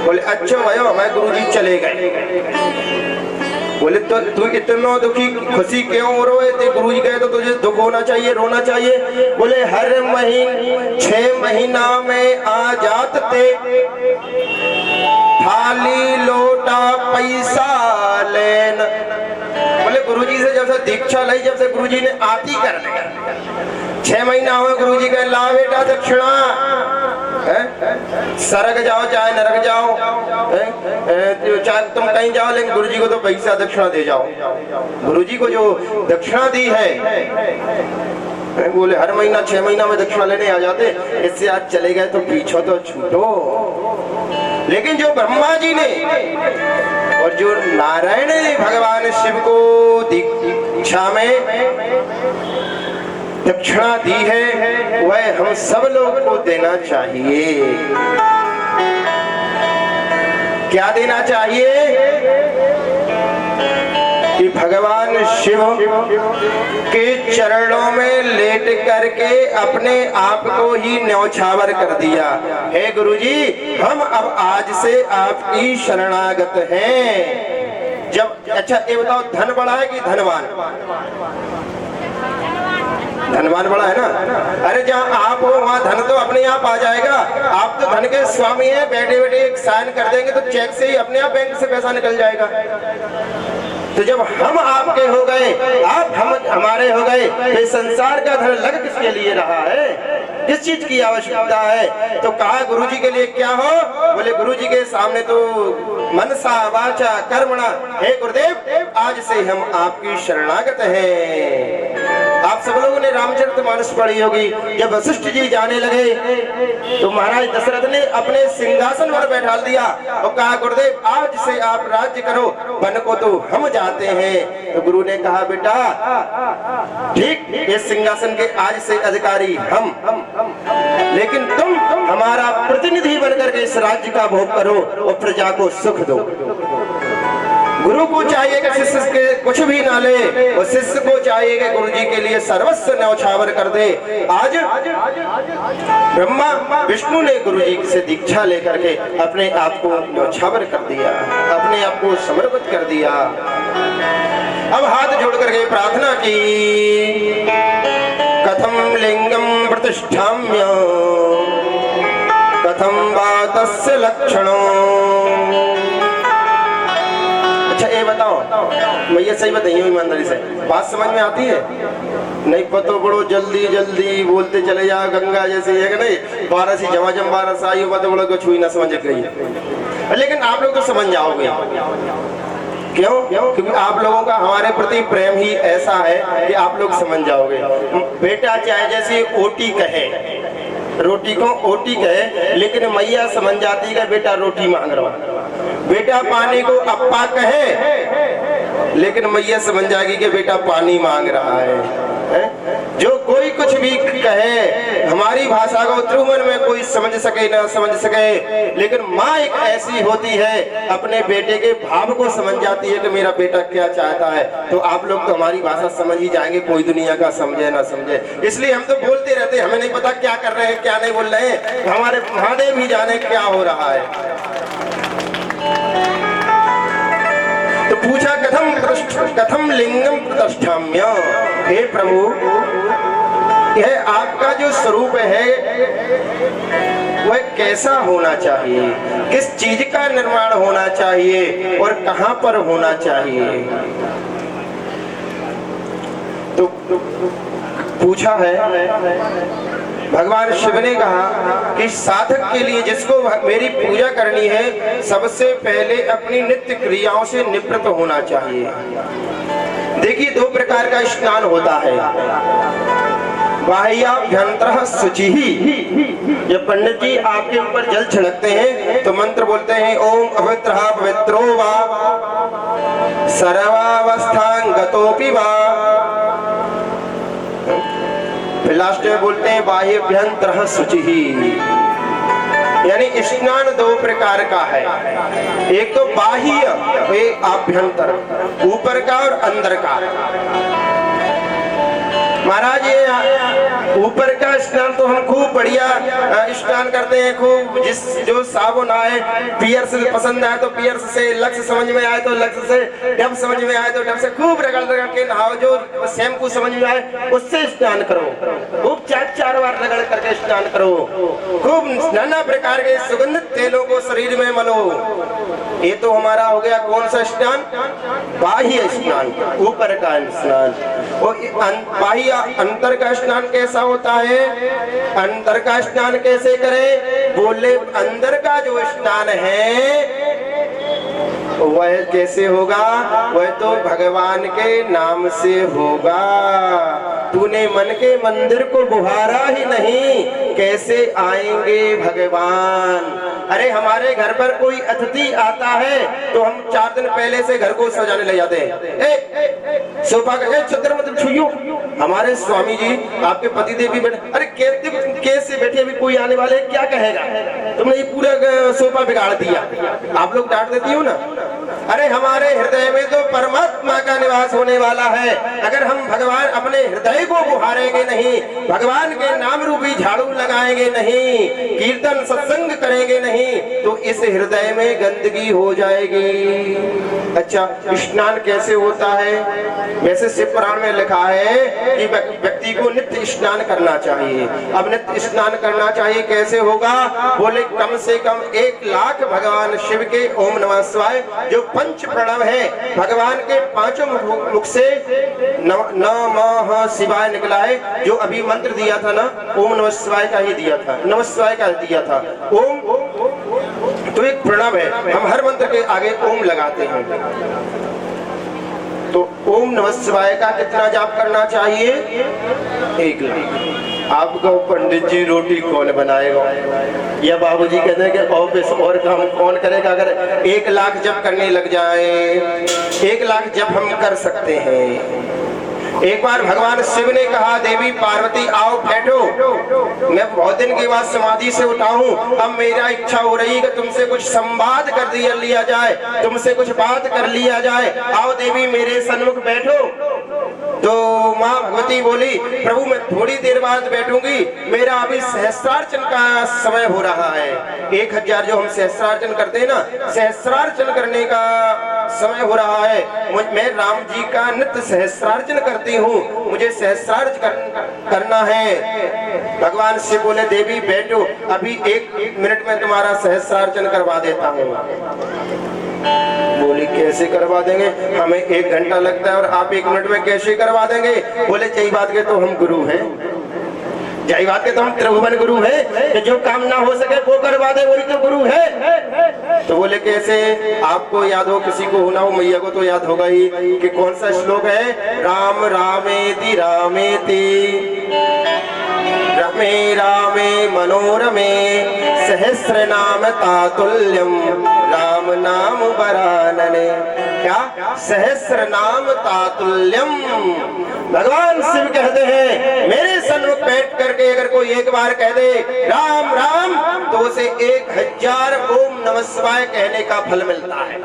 S1: बोले अच्छो भयो हमारे गुरुजी चले गए। बोले तो तू इतना दुखी खुशी क्यों हो रहे थे? गुरुजी गए तो तुझे दुख होना चाहिए, रोना चाहिए। बोले हर महीने 6 महीना में आ जाते, थाली लोटा पैसा लेना। बोले गुरुजी से जब से दीक्षा ली, जब से गुरुजी ने आती कर लिया, 6 महीना हुए गुरुजी कहे ला बेटा दक्षिणा, सरग जाओ चाहे नरक जाओ, चाहे तुम कहीं जाओ, लेकिन गुरुजी को तो पैसा दक्षिणा दे जाओ। गुरुजी को जो दक्षिणा दी है, बोले हर महीना 6 महीना में दक्षिणा लेने आ जाते, इससे आज चले गए तो पीछे तो छूटो। लेकिन जो ब्रह्मा जी ने और जो नारायण ने भगवान शिव को दीक्षा में दक्षिणा दी है, वह हम सब लोग को देना चाहिए। क्या देना चाहिए? कि भगवान शिव के चरणों में लेट करके अपने आप को ही न्यौछावर कर दिया। हे गुरुजी हम अब आज से आपकी शरणागत हैं। जब अच्छा ये बताओ, धन बड़ा है कि धनवान? धनवान बड़ा है ना। अरे जहाँ आप हो वहाँ धन तो अपने आप आ जाएगा। आप तो धन के स्वामी हैं, बैठे बैठे एक साइन कर देंगे तो चेक से ही अपने आप बैंक से पैसा निकल जाएगा। तो जब हम आपके हो गए, आप हम हमारे हो गए, तो संसार का धन लग किसके लिए रहा है? किस चीज की आवश्यकता है? तो कहा गुरुजी के लिए क्या हो? बोले गुरुजी के सामने तो मनसा वाचा कर्मणा। हे गुरुदेव आज से हम आपकी शरणागत हैं। आप सब लोगों ने रामचरितमानस पढ़ी होगी। जब वशिष्ठ जी जाने लगे तो महाराज दशरथ ने अपने सिंहासन पर बैठा दिया और कहा गुरुदेव आज से आप राज्य करो, वन को तो हम जाते हैं। तो गुरु ने कहा बेटा ठीक, इस सिंहासन के आज से अधिकारी हम, लेकिन तुम हमारा प्रतिनिधि बनकर के इस राज्य का भोग करो और प्रजा को सुख दो। गुरु को चाहिए कि शिष्य के कुछ भी ना ले, और शिष्य को चाहिए कि गुरु जी के लिए सर्वस्व न्यौछावर कर दे। आज ब्रह्मा विष्णु ने गुरु जी से दीक्षा लेकर के अपने आप को न्यौछावर कर दिया, अपने आप को समर्पित कर दिया। अब हाथ जोड़ करके प्रार्थना की, कथम लिंगम प्रतिष्ठाम्य कथम वा तस्य लक्षणों। अच्छा ये बताओ भैया, सही बताइए ईमानदारी से, बात समझ में आती है? नहीं पतो बड़ो जल्दी जल्दी बोलते चले जाओ, गंगा जैसे है कि नहीं, बारह झमाझम बारह आई बात बड़ो को छुई ना समझ गई, लेकिन आप लोग तो समझ जाओगे। क्यों? क्योंकि आप लोगों का हमारे प्रति प्रेम ही ऐसा है कि आप लोग समझ जाओगे। बेटा चाहे जैसे ओटी कहे, रोटी को ओटी कहे, लेकिन मैया समझ जाती है बेटा रोटी मांग रहा हूं। बेटा पानी को अप्पा कहे, लेकिन मैया समझ जाएगी कि बेटा पानी मांग रहा है। जो कोई कुछ भी कहे, हमारी भाषा को त्रिभुवन में कोई समझ सके ना समझ सके, लेकिन माँ एक ऐसी होती है, अपने बेटे के भाव को समझ जाती है कि मेरा बेटा क्या चाहता है। तो आप लोग तो हमारी भाषा समझ ही जाएंगे, कोई दुनिया का समझे ना समझे। इसलिए हम तो बोलते रहते, हमें नहीं पता क्या कर रहे हैं क्या नहीं बोल रहे हैं, हमारे महादेव ही जाने क्या हो रहा है। तो पूछा कथम लिंगम प्रतिष्ठाम्य, हे प्रभु यह आपका जो स्वरूप है वह कैसा होना चाहिए, किस चीज का निर्माण होना चाहिए और कहां पर होना चाहिए। तो पूछा है, भगवान शिव ने कहा कि साधक के लिए जिसको मेरी पूजा करनी है, सबसे पहले अपनी नित्य क्रियाओं से निवृत्त होना चाहिए। देखिए दो प्रकार का स्नान होता है, बाह्याभ्यंतरः शुचिः। जब पंडित जी आपके ऊपर जल छिड़कते हैं तो मंत्र बोलते हैं, ओम अभद्रः पवित्रो वा सर्वावस्थां गतोपि वा। फिर लास्ट में बोलते हैं बाह्याभ्यंतरः शुचिः। यानी स्नान दो प्रकार का है, एक तो बाह्य, एक आभ्यंतर, ऊपर का और अंदर का। महाराज ये ऊपर का स्नान तो हम खूब बढ़िया स्नान करते हैं, खूब जो साबुन आए, पियर से पसंद आए तो पियर से, लक्ष्य समझ में आए तो लक्ष्य से, डब समझ में आए तो डब से, खूब रगड़ रगड़ के नहाओ। जो शैम्पू समझ में आए उससे स्नान करो, खूब 4-4 बार रगड़ करके स्नान करो, खूब नाना प्रकार के सुगंधित तेलों को शरीर में मलो। ये तो हमारा हो गया कौन सा स्नान? बाह्य स्नान, ऊपर का स्नान। और बाह्य अंतर का स्नान कैसा होता है? अंतर का स्नान कैसे करें? बोले अंदर का जो स्नान है वह कैसे होगा? वह तो भगवान के नाम से होगा। तूने मन के मंदिर को बुहारा ही नहीं, कैसे आएंगे भगवान? अरे हमारे घर पर कोई अतिथि आता है तो हम 4 दिन पहले से घर को सजाने ले जाते हैं। सोफा का चद्दर मत छुइयो। हमारे स्वामी जी आपके पति देव भी बैठे, अरे कैसे बैठे, अभी कोई आने वाले क्या कहेगा, तुमने ये पूरा सोफा बिगाड़ दिया। आप लोग डांट देती हो ना। अरे हमारे हृदय में तो परमात्मा का निवास होने वाला है। अगर हम भगवान अपने हृदय को बुहारेंगे नहीं, भगवान के नाम रूपी झाड़ू लगाएंगे नहीं, कीर्तन सत्संग करेंगे नहीं, तो इस हृदय में गंदगी हो जाएगी। अच्छा स्नान कैसे होता है? वैसे शिव पुराण में लिखा है कि व्यक्ति को नित्य स्नान करना चाहिए। अब नित्य स्नान करना चाहिए कैसे होगा? बोले कम से कम 1 लाख भगवान शिव के ओम नमः शिवाय जो पंच प्रणव है, भगवान के 5 मुख से नमः शिवाय निकला है। जो अभी मंत्र दिया था ना, ओम नमः शिवाय का ही दिया था, नमः शिवाय का दिया था। ओम तो एक प्रणव है, हम हर मंत्र के आगे ओम लगाते हैं। तो ओम नमः शिवाय का कितना जाप करना चाहिए? 1 लाख। आपको पंडित जी रोटी कौन बनाएगा? या बाबूजी कहते हैं कि ऑफिस और काम कौन करेगा? अगर 1 लाख जप करने लग जाए, 1 लाख जप हम कर सकते हैं, एक बार भगवान शिव ने कहा, देवी पार्वती आओ बैठो, मैं बहुत दिन के बाद समाधि से उठा हूँ, अब मेरा इच्छा हो रही है कि तुमसे कुछ संवाद कर लिया जाए, तुमसे कुछ बात कर लिया जाए, आओ देवी मेरे सन्मुख बैठो। तो माँ भगवती बोली, प्रभु मैं थोड़ी देर बाद बैठूंगी, मेरा अभी सहस्त्रार्चन का समय हो रहा है। 1000 जो हम सहस्त्रार्चन करते हैं ना, सहस्त्रार्चन करने का समय हो रहा है। मैं राम जी का नित्य सहस्त्रार्चन करती हूँ, मुझे सहस्त्रार्चन करना है। भगवान शिव बोले, देवी बैठो, अभी 1 मिनट में तुम्हारा सहस्त्रार्चन करवा देता हूँ। बोली कैसे करवा देंगे, हमें 1 घंटा लगता है और आप 1 मिनट में कैसे करवा देंगे। बोले जय बात के तो हम गुरु हैं, जय बात के तो हम त्रिभुवन गुरु हैं, कि जो काम ना हो सके वो करवा दे, वही तो गुरु है। तो बोले कैसे, आपको याद हो, किसी को होना हो, मैया को तो याद होगा ही कि कौन सा श्लोक है, राम रामेति रामेति रमे रामे मनोरमे सहस्र नाम तातुल्यम राम नाम वरानने। क्या सहस्र नाम तातुल्यम। भगवान शिव कहते हैं, मेरे सन्मुख बैठ करके अगर कोई एक बार कह दे राम राम, तो उसे 1000 ओम नमः शिवाय कहने का फल मिलता है।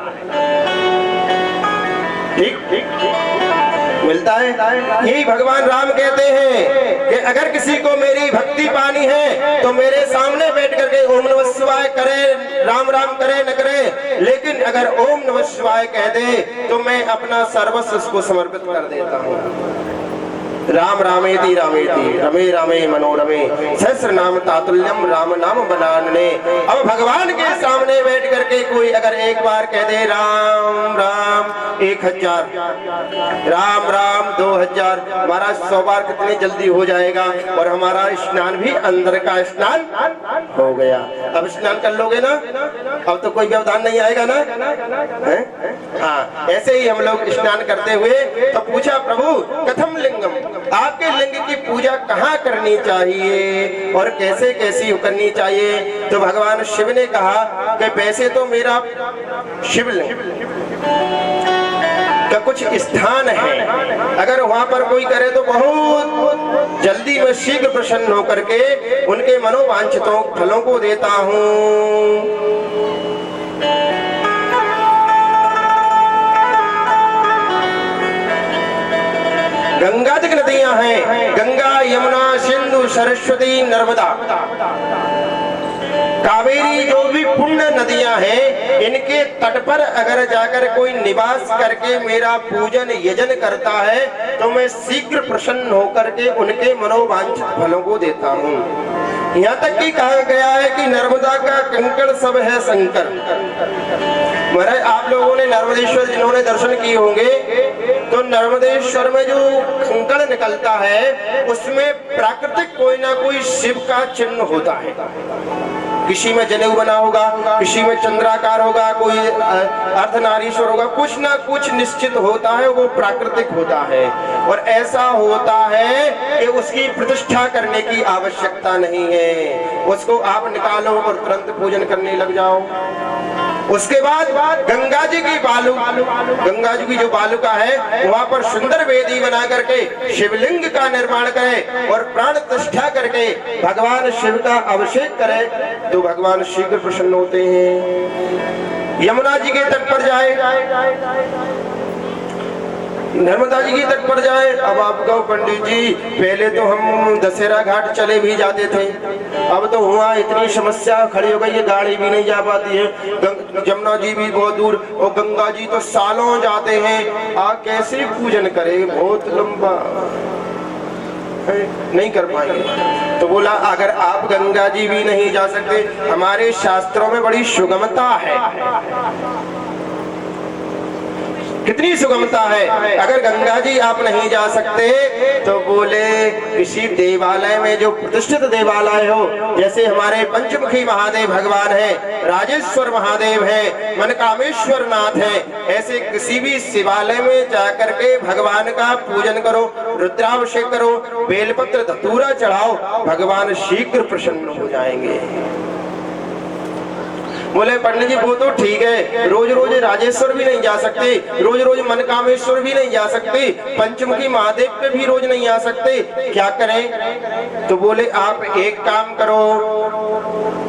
S1: ठीक ठीक मिलता है। यही भगवान राम कहते हैं कि अगर किसी को मेरी भक्ति पानी है तो मेरे सामने बैठ करके ओम नमः शिवाय करे, राम राम करे न करे, लेकिन अगर ओम नमः शिवाय कह दे तो मैं अपना सर्वस्व उसको समर्पित कर देता हूँ। राम रामेति रामेति रमे रामे मनोरमे सहस्र नाम तातुल्यम राम नाम बनाने। अब भगवान के सामने बैठ करके कोई अगर एक बार कह दे राम राम 1000, राम राम 2000, हमारा 100 बार कितनी जल्दी हो जाएगा और हमारा स्नान भी अंदर का स्नान हो गया। अब स्नान कर लोगे ना, अब तो कोई व्यवधान नहीं आएगा ना है? हाँ, ऐसे ही हम लोग स्नान करते हुए तो पूछा, प्रभु कथम लिंगम, आपके लिंग की पूजा कहाँ करनी चाहिए और कैसे कैसी करनी चाहिए। तो भगवान शिव ने कहा कि वैसे तो मेरा शिवलिंग का कुछ स्थान है, अगर वहां पर कोई करे तो बहुत जल्दी मैं शीघ्र प्रसन्न होकर के उनके मनोवांछितों फलों को देता हूँ। गंगाधिक नदियां हैं, गंगा यमुना सिंधु सरस्वती नर्मदा कावेरी, जो भी पुण्य नदियां हैं, इनके तट पर अगर जाकर कोई निवास करके मेरा पूजन यजन करता है तो मैं शीघ्र प्रसन्न होकर के उनके मनोवांछित फलों को देता हूँ। यहाँ तक कि कहा गया है कि नर्मदा का कंकड़ सब है शंकर। महाराज आप लोगों ने नर्मदेश्वर जिन्होंने दर्शन किए होंगे तो नर्मदेश्वर में जो कंकड़ निकलता है उसमें प्राकृतिक कोई ना कोई शिव का चिन्ह होता है। किसी में जनेऊ बना होगा, किसी में चंद्राकार होगा, कोई अर्धनारीश्वर होगा, कुछ ना कुछ निश्चित होता है, वो प्राकृतिक होता है। और ऐसा होता है कि उसकी प्रतिष्ठा करने की आवश्यकता नहीं है, उसको आप निकालो और तुरंत पूजन करने लग जाओ। उसके बाद गंगा जी की गंगा जी की जो बालुका है वहां पर सुंदर वेदी बना करके शिवलिंग का निर्माण करे और प्राण प्रतिष्ठा करके भगवान शिव का अभिषेक करे तो भगवान शीघ्र प्रसन्न होते हैं। यमुना जी के तट पर जाए, नर्मदा जी की तट पर जाए। अब आप कहो पंडित जी पहले तो हम दशहरा घाट चले भी जाते थे, अब तो वहाँ इतनी समस्या खड़ी हो गई है, गाड़ी भी नहीं जा पाती है। जमुना जी भी बहुत दूर और गंगा जी तो सालों जाते हैं, कैसे पूजन करें, बहुत लंबा नहीं कर पाएंगे। तो बोला अगर आप गंगा जी भी नहीं जा सकते, हमारे शास्त्रों में बड़ी सुगमता है। कितनी सुगमता है, अगर गंगा जी आप नहीं जा सकते तो बोले किसी देवालय में जो प्रतिष्ठित देवालय हो, जैसे हमारे पंचमुखी महादेव भगवान है, राजेश्वर महादेव है, मनकामेश्वर नाथ है, ऐसे किसी भी शिवालय में जाकर के भगवान का पूजन करो, रुद्राभिषेक करो, बेलपत्र धतूरा चढ़ाओ, भगवान शीघ्र प्रसन्न हो जाएंगे। बोले पंडित जी वो तो ठीक है, रोज रोज राजेश्वर भी नहीं जा सकते, रोज रोज मनकामेश्वर भी नहीं जा सकते, पंचमुखी महादेव पे भी रोज नहीं आ सकते, क्या करें? तो बोले आप एक काम करो,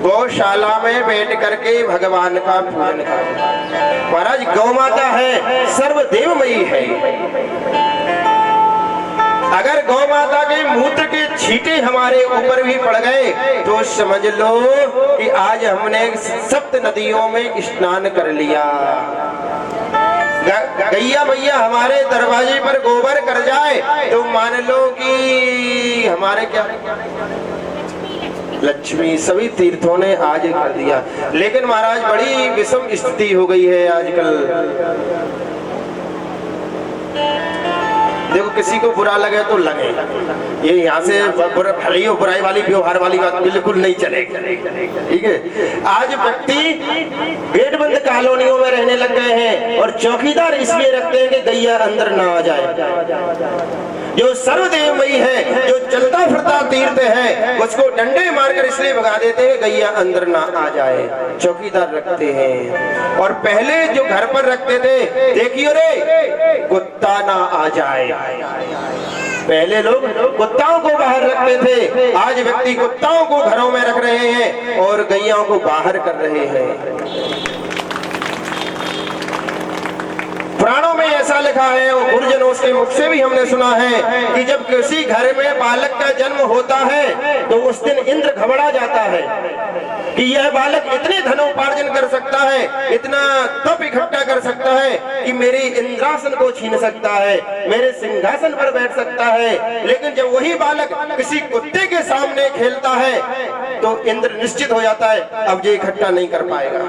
S1: गौशाला में बैठ करके भगवान का पूजन करो। महाराज गौ माता है, सर्वदेवमयी है। अगर गौ माता के मूत्र के छींटे हमारे ऊपर भी पड़ गए तो समझ लो कि आज हमने सप्त नदियों में स्नान कर लिया। गैया मैया हमारे दरवाजे पर गोबर कर जाए तो मान लो कि हमारे क्या लक्ष्मी सभी तीर्थों ने आज कर दिया। लेकिन महाराज बड़ी विषम स्थिति हो गई है आजकल। देखो किसी को बुरा लगे तो लगे, ये यहाँ से भलाई और बुराई वाली व्यवहार वाली बात बिल्कुल नहीं चलेगी, ठीक है। आज व्यक्ति गेट बंद कॉलोनियों में रहने लग गए हैं और चौकीदार इसलिए रखते हैं कि गैया अंदर ना आ जाए। जो सर्वदेवमयी है, जो चलता फिरता तीर्थ है, उसको डंडे मारकर इसलिए भगा देते हैं गैया अंदर ना आ जाए, चौकीदार रखते हैं। और पहले जो घर पर रखते थे, देखियो रे कुत्ता ना आ जाए, पहले लोग कुत्ताओं को बाहर रखते थे, आज व्यक्ति कुत्ताओं को घरों में रख रहे हैं और गैयाओं को बाहर कर रहे हैं। पुराणों में ऐसा लिखा है और गुरुजनों के मुख से भी हमने सुना है कि जब किसी घर में बालक का जन्म होता है तो उस दिन इंद्र घबरा जाता है कि यह बालक इतने धनोपार्जन कर सकता है, इतना तप इकट्ठा कर सकता है कि मेरे इंद्रासन को छीन सकता है, मेरे सिंहासन पर बैठ सकता है। लेकिन जब वही बालक किसी कुत्ते के सामने खेलता है तो इंद्र निश्चित हो जाता है अब ये इकट्ठा नहीं कर पाएगा,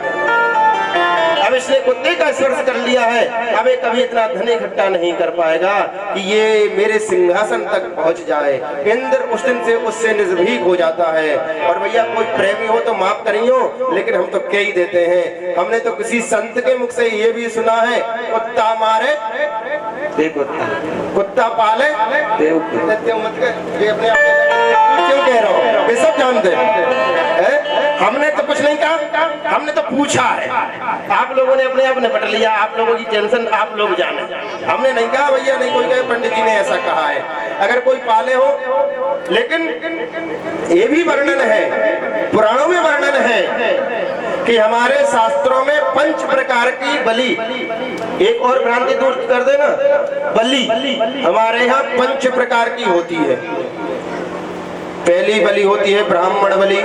S1: अब इसने कुत्ते का स्पर्श कर लिया है, अब ये कभी इतना धन इकट्ठा नहीं कर पाएगा कि ये मेरे सिंहासन तक पहुंच जाए। इंद्र उस दिन से उससे निर्भीक हो जाता है। और भैया कोई प्रेमी हो तो माफ करियो, लेकिन हम तो कह ही देते हैं। हमने तो किसी संत के मुख से ये भी सुना है, कुत्ता मारे कुत्ता पाले ये अपने आप क्यों कह रहा हूँ, वे सब जानते हैं। हमने तो कुछ नहीं कहा, हमने तो पूछा है, आप लोगों ने अपने आप निपट लिया, आप लोगों की टेंशन आप लोग जाने। हमने नहीं कहा भैया, नहीं कोई कहे पंडित जी ने ऐसा कहा है, अगर कोई पाले हो। लेकिन ये भी वर्णन है, पुराणों में वर्णन है कि हमारे शास्त्रों में 5 प्रकार की बलि, एक और भ्रांति दूर कर देना, बलि हमारे यहाँ 5 प्रकार की होती है। पहली बलि होती है ब्राह्मण बलि,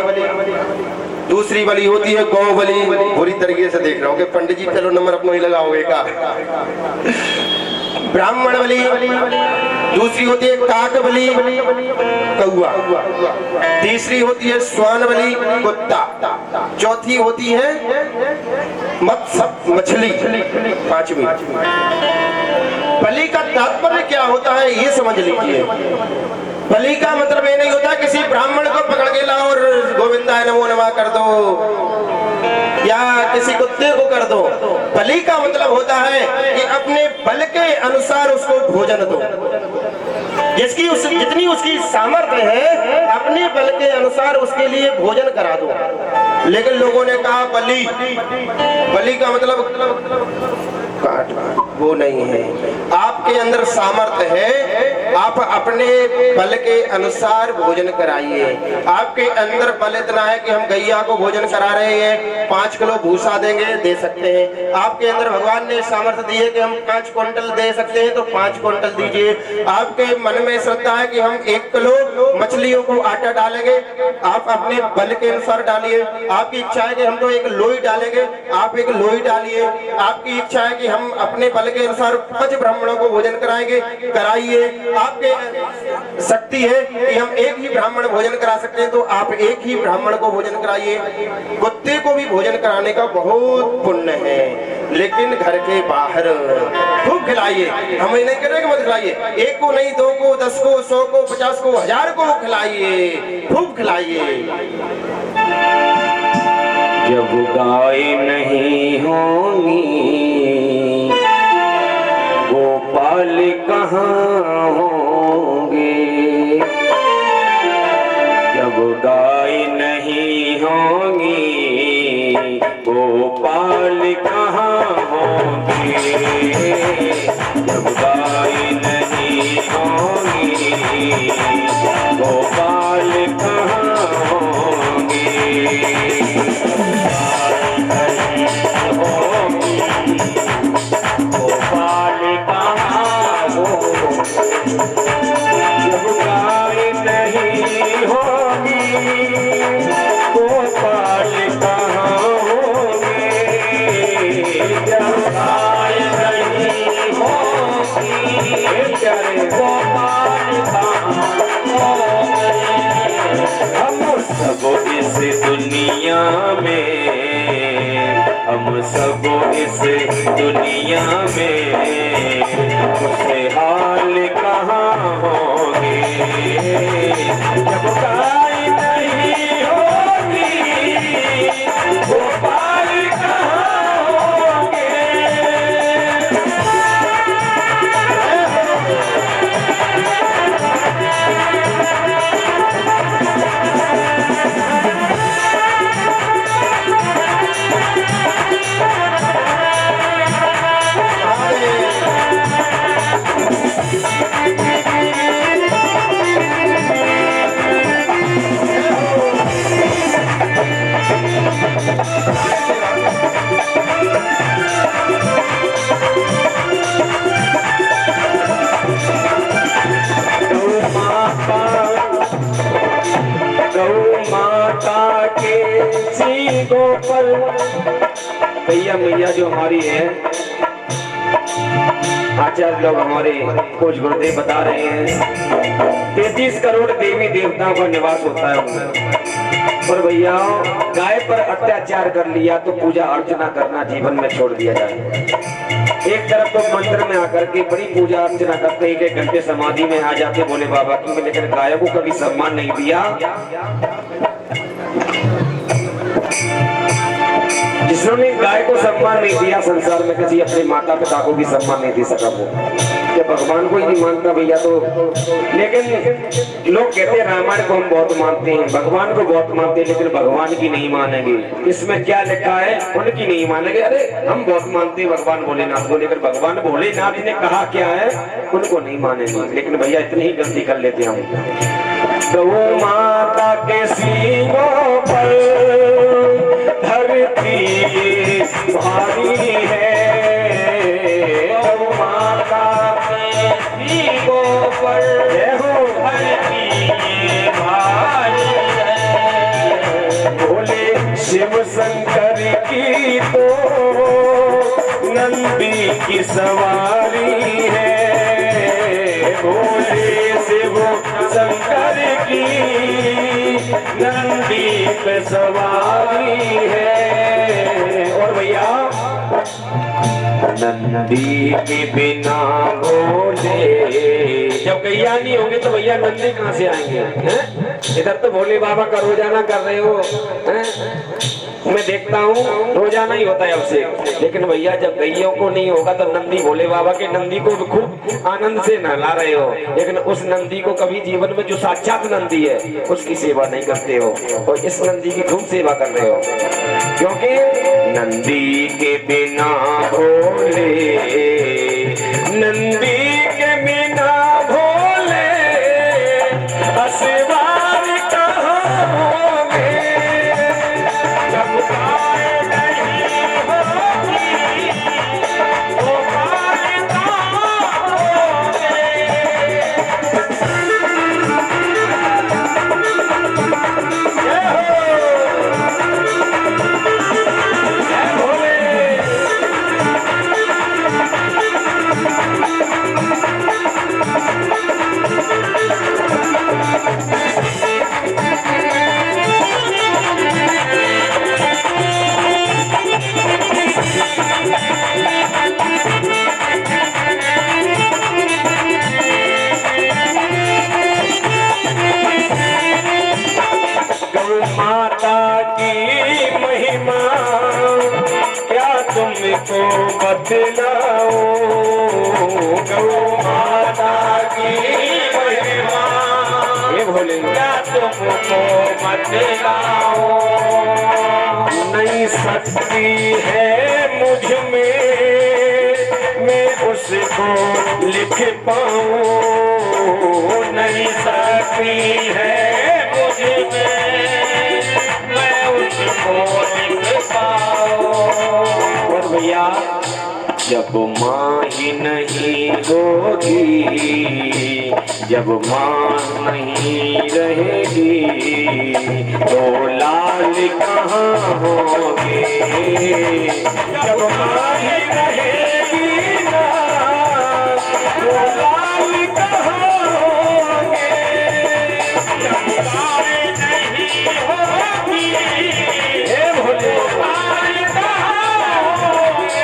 S1: दूसरी बलि होती है गौ बलि। बुरी तरीके से देख रहा हूँ कि पंडित जी चलो नंबर अपना ही लगाओगे का। ब्राह्मण बलि, दूसरी होती है काक बलि कौआ, तीसरी होती है श्वान बलि कुत्ता, चौथी होती है मछली, पांचवी। बलि का तात्पर्य क्या होता है ये समझ लीजिए। बलि का मतलब ये नहीं होता किसी ब्राह्मण को पकड़ के लाओ और गोविंदाय नमो नमः कर दो या किसी कुत्ते को कर दो। बलि का मतलब होता है कि अपने बल के अनुसार उसको भोजन दो, जितनी उसकी सामर्थ्य है अपने बल के अनुसार उसके लिए भोजन करा दो। लेकिन लोगों ने कहा बलि का मतलब वो नहीं है। आपके अंदर सामर्थ्य है, आप अपने बल के अनुसार भोजन कराइए। आपके अंदर बल इतना है कि हम गैया को भोजन करा रहे हैं, 5 किलो भूसा देंगे, दे सकते हैं। आपके अंदर भगवान ने सामर्थ्य दी है कि हम 5 क्विंटल दे सकते हैं तो 5 क्विंटल दीजिए। आपके मन में श्रद्धा है कि हम 1 किलो मछलियों को आटा डालेंगे, आप अपने बल के अनुसार डालिए। आपकी इच्छा है कि हम तो 1 लोई डालेंगे, आप 1 लोई डालिए। आपकी इच्छा है कि हम अपने बल के अनुसार 5 ब्राह्मणों को भोजन कराएंगे, कराइए। आपके शक्ति है कि हम 1 ही ब्राह्मण भोजन करा सकते हैं तो आप 1 ही ब्राह्मण को भोजन कराइए। कुत्ते को भी भोजन कराने का बहुत पुण्य है, लेकिन घर के बाहर खूब खिलाइए। हम ये नहीं कह रहे कि मत खिलाइए, 1 को नहीं, 2 को, 10 को, 100 को, 50 को, 1000 को खिलाइए, खूब खिलाइए।
S2: जब गाय नहीं होंगी गोपाल कहाँ होंगे, जब गाय नहीं होंगी जब गाय नहीं होगी गोपाल कहाँ होंगे। गोपाल कहाँ होंगे जब गाय नहीं होगी गोपाल कहाँ होंगे। जब गाय नहीं होगी प्यारे गोपाल कहाँ होंगे। हम सब इस दुनिया में हम सब इस दुनिया में खुशहाल कहाँ होंगे जब गाय नहीं होगी गोपाल कहाँ होंगे। गौ माता के सींगों पर भैया मैया जो हमारी है आचार्य लोग हमारे कुछ गुरुदेव बता रहे हैं 33 करोड़ देवी देवताओं का निवास होता है उनमें। और भैया गाय पर अत्याचार कर लिया तो पूजा अर्चना करना जीवन में छोड़ दिया जाए। एक तरफ तो मंदिर में आकर के बड़ी पूजा अर्चना करते हैं, 1 घंटे समाधि में आ जाते बोले बाबा की, लेकिन गाय को कभी सम्मान नहीं दिया। जिन्होंने गाय को सम्मान नहीं दिया संसार में किसी अपने माता पिता को भी सम्मान नहीं दे सका वो, या भगवान को ही नहीं मानता भैया तो। लेकिन लोग कहते हैं रामायण को हम बहुत मानते हैं, भगवान को बहुत मानते हैं, लेकिन भगवान की नहीं मानेंगे। इसमें क्या लिखा है उनकी नहीं मानेंगे। अरे हम बहुत मानते हैं भगवान भोलेनाथ को, लेकिन भगवान भोलेनाथ ने कहा क्या है उनको नहीं मानेंगे। लेकिन भैया इतनी ही गलती कर लेते हम। गौ माता के सींगों पर धरती भारी है, गौ माता के सींगों पर धरती भारी है। भोले शिव शंकर की तो नंदी की सवारी है, भोले शिव शंकर की नंदी पे सवारी है। और भैया नंदी के बिना भोले, जब गैया नहीं होंगे तो भैया नंदी कहाँ से आएंगे हैं? इधर तो भोले बाबा का रोजाना कर रहे हो हैं? मैं देखता हूँ रोजाना ही होता है आपसे, लेकिन भैया जब गैयों को नहीं होगा तो नंदी भोले बाबा के नंदी को खूब आनंद से नहला रहे हो, लेकिन उस नंदी को कभी जीवन में जो साक्षात नंदी है उसकी सेवा नहीं करते हो, और इस नंदी की खूब सेवा कर रहे हो। क्योंकि नंदी के बिना भोले, नंदी के बिना भोले असवार कहाँ होंगे। जब गाय नहीं होगी गोपाल कहाँ होंगे। जय भोले। गौ माता की महिमा क्या तुमको बतलाओ, गौ माता की महिमा ये भोले क्या तुमको बतलाओ। नई शक्ति है मुझ में उसको लिख पाऊं, नहीं सकती है मुझ में मैं उसको लिख पाऊं। और भैया जब माँ ही नहीं होगी, जब माँ नहीं रहेगी तो लाल कहाँ होंगे। जब माँ ही रहेगी ना तो लाल कहाँ होंगे। जब माँ नहीं होगी हे भोले लाल कहाँ होंगे।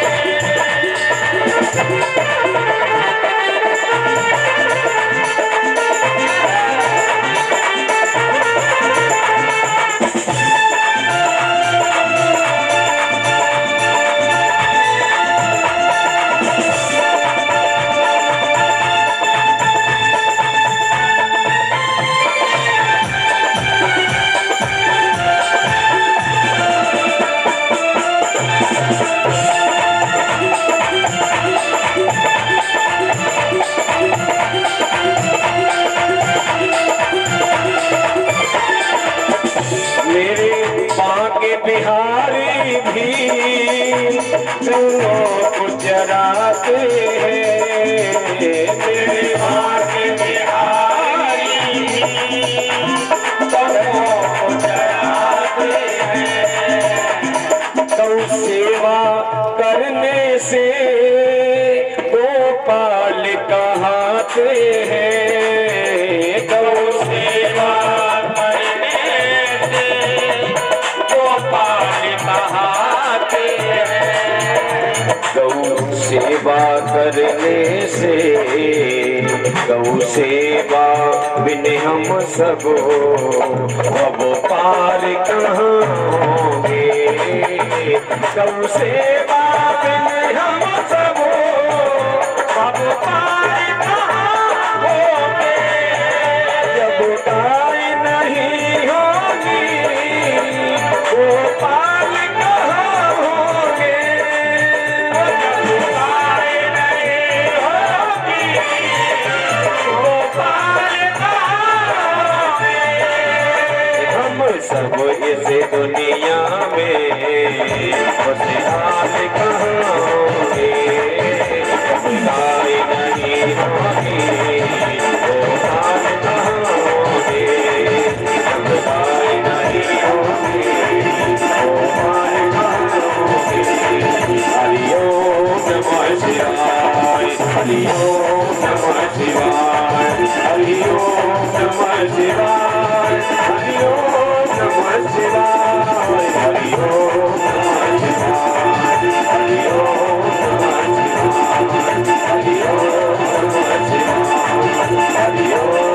S2: मेरे बांके बिहारी भी को जराते हैं। मेरे बांके बिहारी को जराते हैं। तो सेवा करने से गोपाल कहाते हैं। तो सेवा गौ सेवा करने से, गौ सेवा बिन हम सब अब पार कहाँ होंगे। गौ सेवा बिन हम सब अब पार कहाँ होंगे। जब गाय नहीं होगी वो पार कहाँ होंगे। सब इस दुनिया में खुशहाल कहाँ होंगे। गाय नहीं होगी वो हाल कहाँ होंगे। गाय नहीं होगी वो हाल कहाँ होंगे। हरि ओम नमः शिवाय, हरि ओम नमः शिवाय, हरि ओम नमः शिवाय, हरि ओम नमः शिवाय, हरि ओम नमः शिवाय, हरि ओम नमः शिवाय, हरि ओम नमः शिवाय, हरि ओम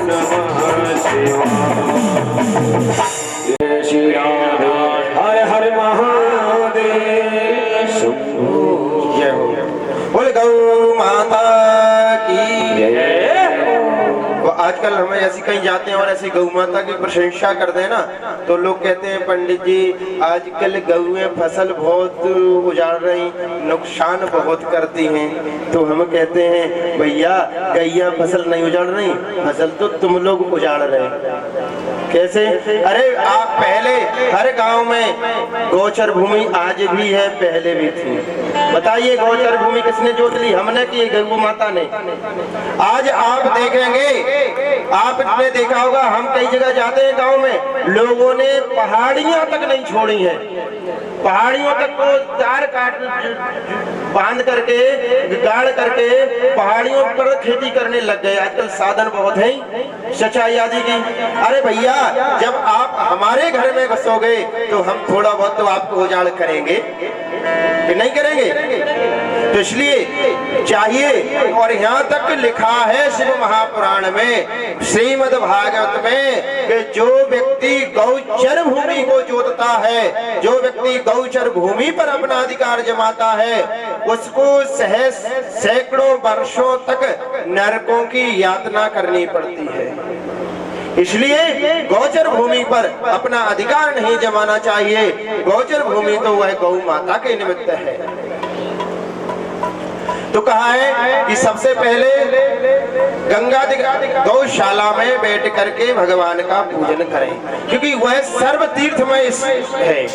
S2: नमः शिवाय। श्री राम हर हर महादेव। शंभो जय हो।
S1: बोले गौ माता की जय। तो आजकल हम ऐसी कहीं जाते हैं और ऐसी गौ माता की प्रशंसा करते हैं ना, तो लोग कहते हैं पंडित जी आजकल गौएं फसल बहुत उजाड़ रही, नुकसान बहुत करती हैं। तो हम कहते हैं भैया गैया फसल नहीं उजाड़ रही, फसल तो तुम लोग उजाड़ रहे। कैसे? अरे आप पहले हर गांव में गोचर भूमि आज भी है, पहले भी थी। बताइए गोचर भूमि किसने जोत ली? हमने की गौ माता ने। आज आप देखेंगे, आपने देखा होगा, हम कई जगह जाते हैं गांव में, लोगों ने पहाड़ियां तक नहीं छोड़ी हैं। पहाड़ियों तक को तार काट बांध करके गाड़ करके पहाड़ियों पर खेती करने लग गए। आजकल साधन बहुत है सिंचाई आदि की। अरे भैया जब आप हमारे घर में बसोगे तो हम थोड़ा बहुत तो आपको उजाड़ करेंगे कि नहीं करेंगे? तो इसलिए चाहिए, और यहाँ तक लिखा है शिव महापुराण में, श्रीमद् भागवत में, कि जो व्यक्ति गौचर भूमि को जोतता है, जो व्यक्ति गौचर भूमि पर अपना अधिकार जमाता है, उसको सहस्र सैकड़ों वर्षों तक नरकों की यातना करनी पड़ती है। इसलिए गौचर भूमि पर अपना अधिकार नहीं जमाना चाहिए। गौचर भूमि तो वह गौ माता के निमित्त है। तो कहा है कि सबसे पहले गंगा गौशाला में बैठ करके भगवान का पूजन करें, क्योंकि वह सर्व तीर्थमय है।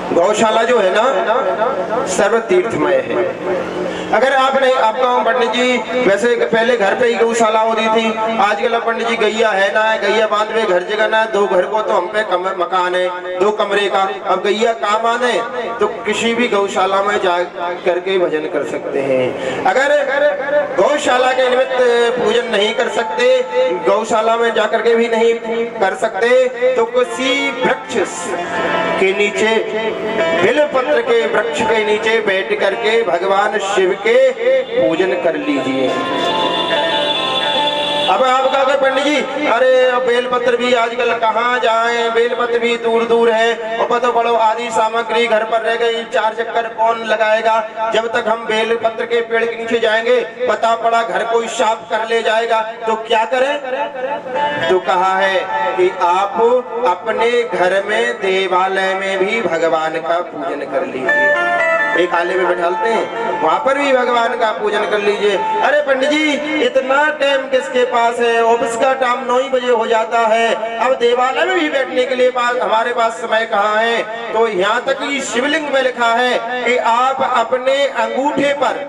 S1: गौशाला जो है ना सर्व तीर्थमय है। अगर आपने आपका पंडित जी, वैसे पहले घर पे ही गौशाला होती थी, आजकल अब पंडित जी गैया है ना, गैया बांध पे घर जगह ना, 2 घर को तो हम पे मकान है 2 कमरे का, अब गैया काम आने तो किसी भी गौशाला में जा करके भजन कर सकते हैं। अगर गौशाला के निमित्त पूजन नहीं कर सकते, गौशाला में जा करके भी नहीं कर सकते, तो किसी वृक्ष के नीचे, बेलपत्र के वृक्ष के नीचे बैठ करके भगवान शिव के पूजन कर लीजिए। अब आपका अगर पंडित जी अरे बेलपत्र भी आजकल कहाँ जाएं, बेलपत्र भी दूर दूर है, और पता पड़ो आदि सामग्री घर पर रह गई, 4 चक्कर कौन लगाएगा। जब तक हम बेलपत्र के पेड़ के नीचे जाएंगे, पता पड़ा घर कोई साफ कर ले जाएगा, तो क्या करें। तो कहा है कि आप अपने घर में देवालय में भी भगवान का पूजन कर लीजिए। एक आले में बैठाते हैं, वहां पर भी भगवान का पूजन कर लीजिए। अरे पंडित जी इतना टाइम किसके पास है, ऑफिस का टाइम 9 बजे हो जाता है, अब देवालय में भी बैठने के लिए हमारे पास समय कहाँ है। तो यहाँ तक कि शिवलिंग में लिखा है कि आप अपने अंगूठे पर,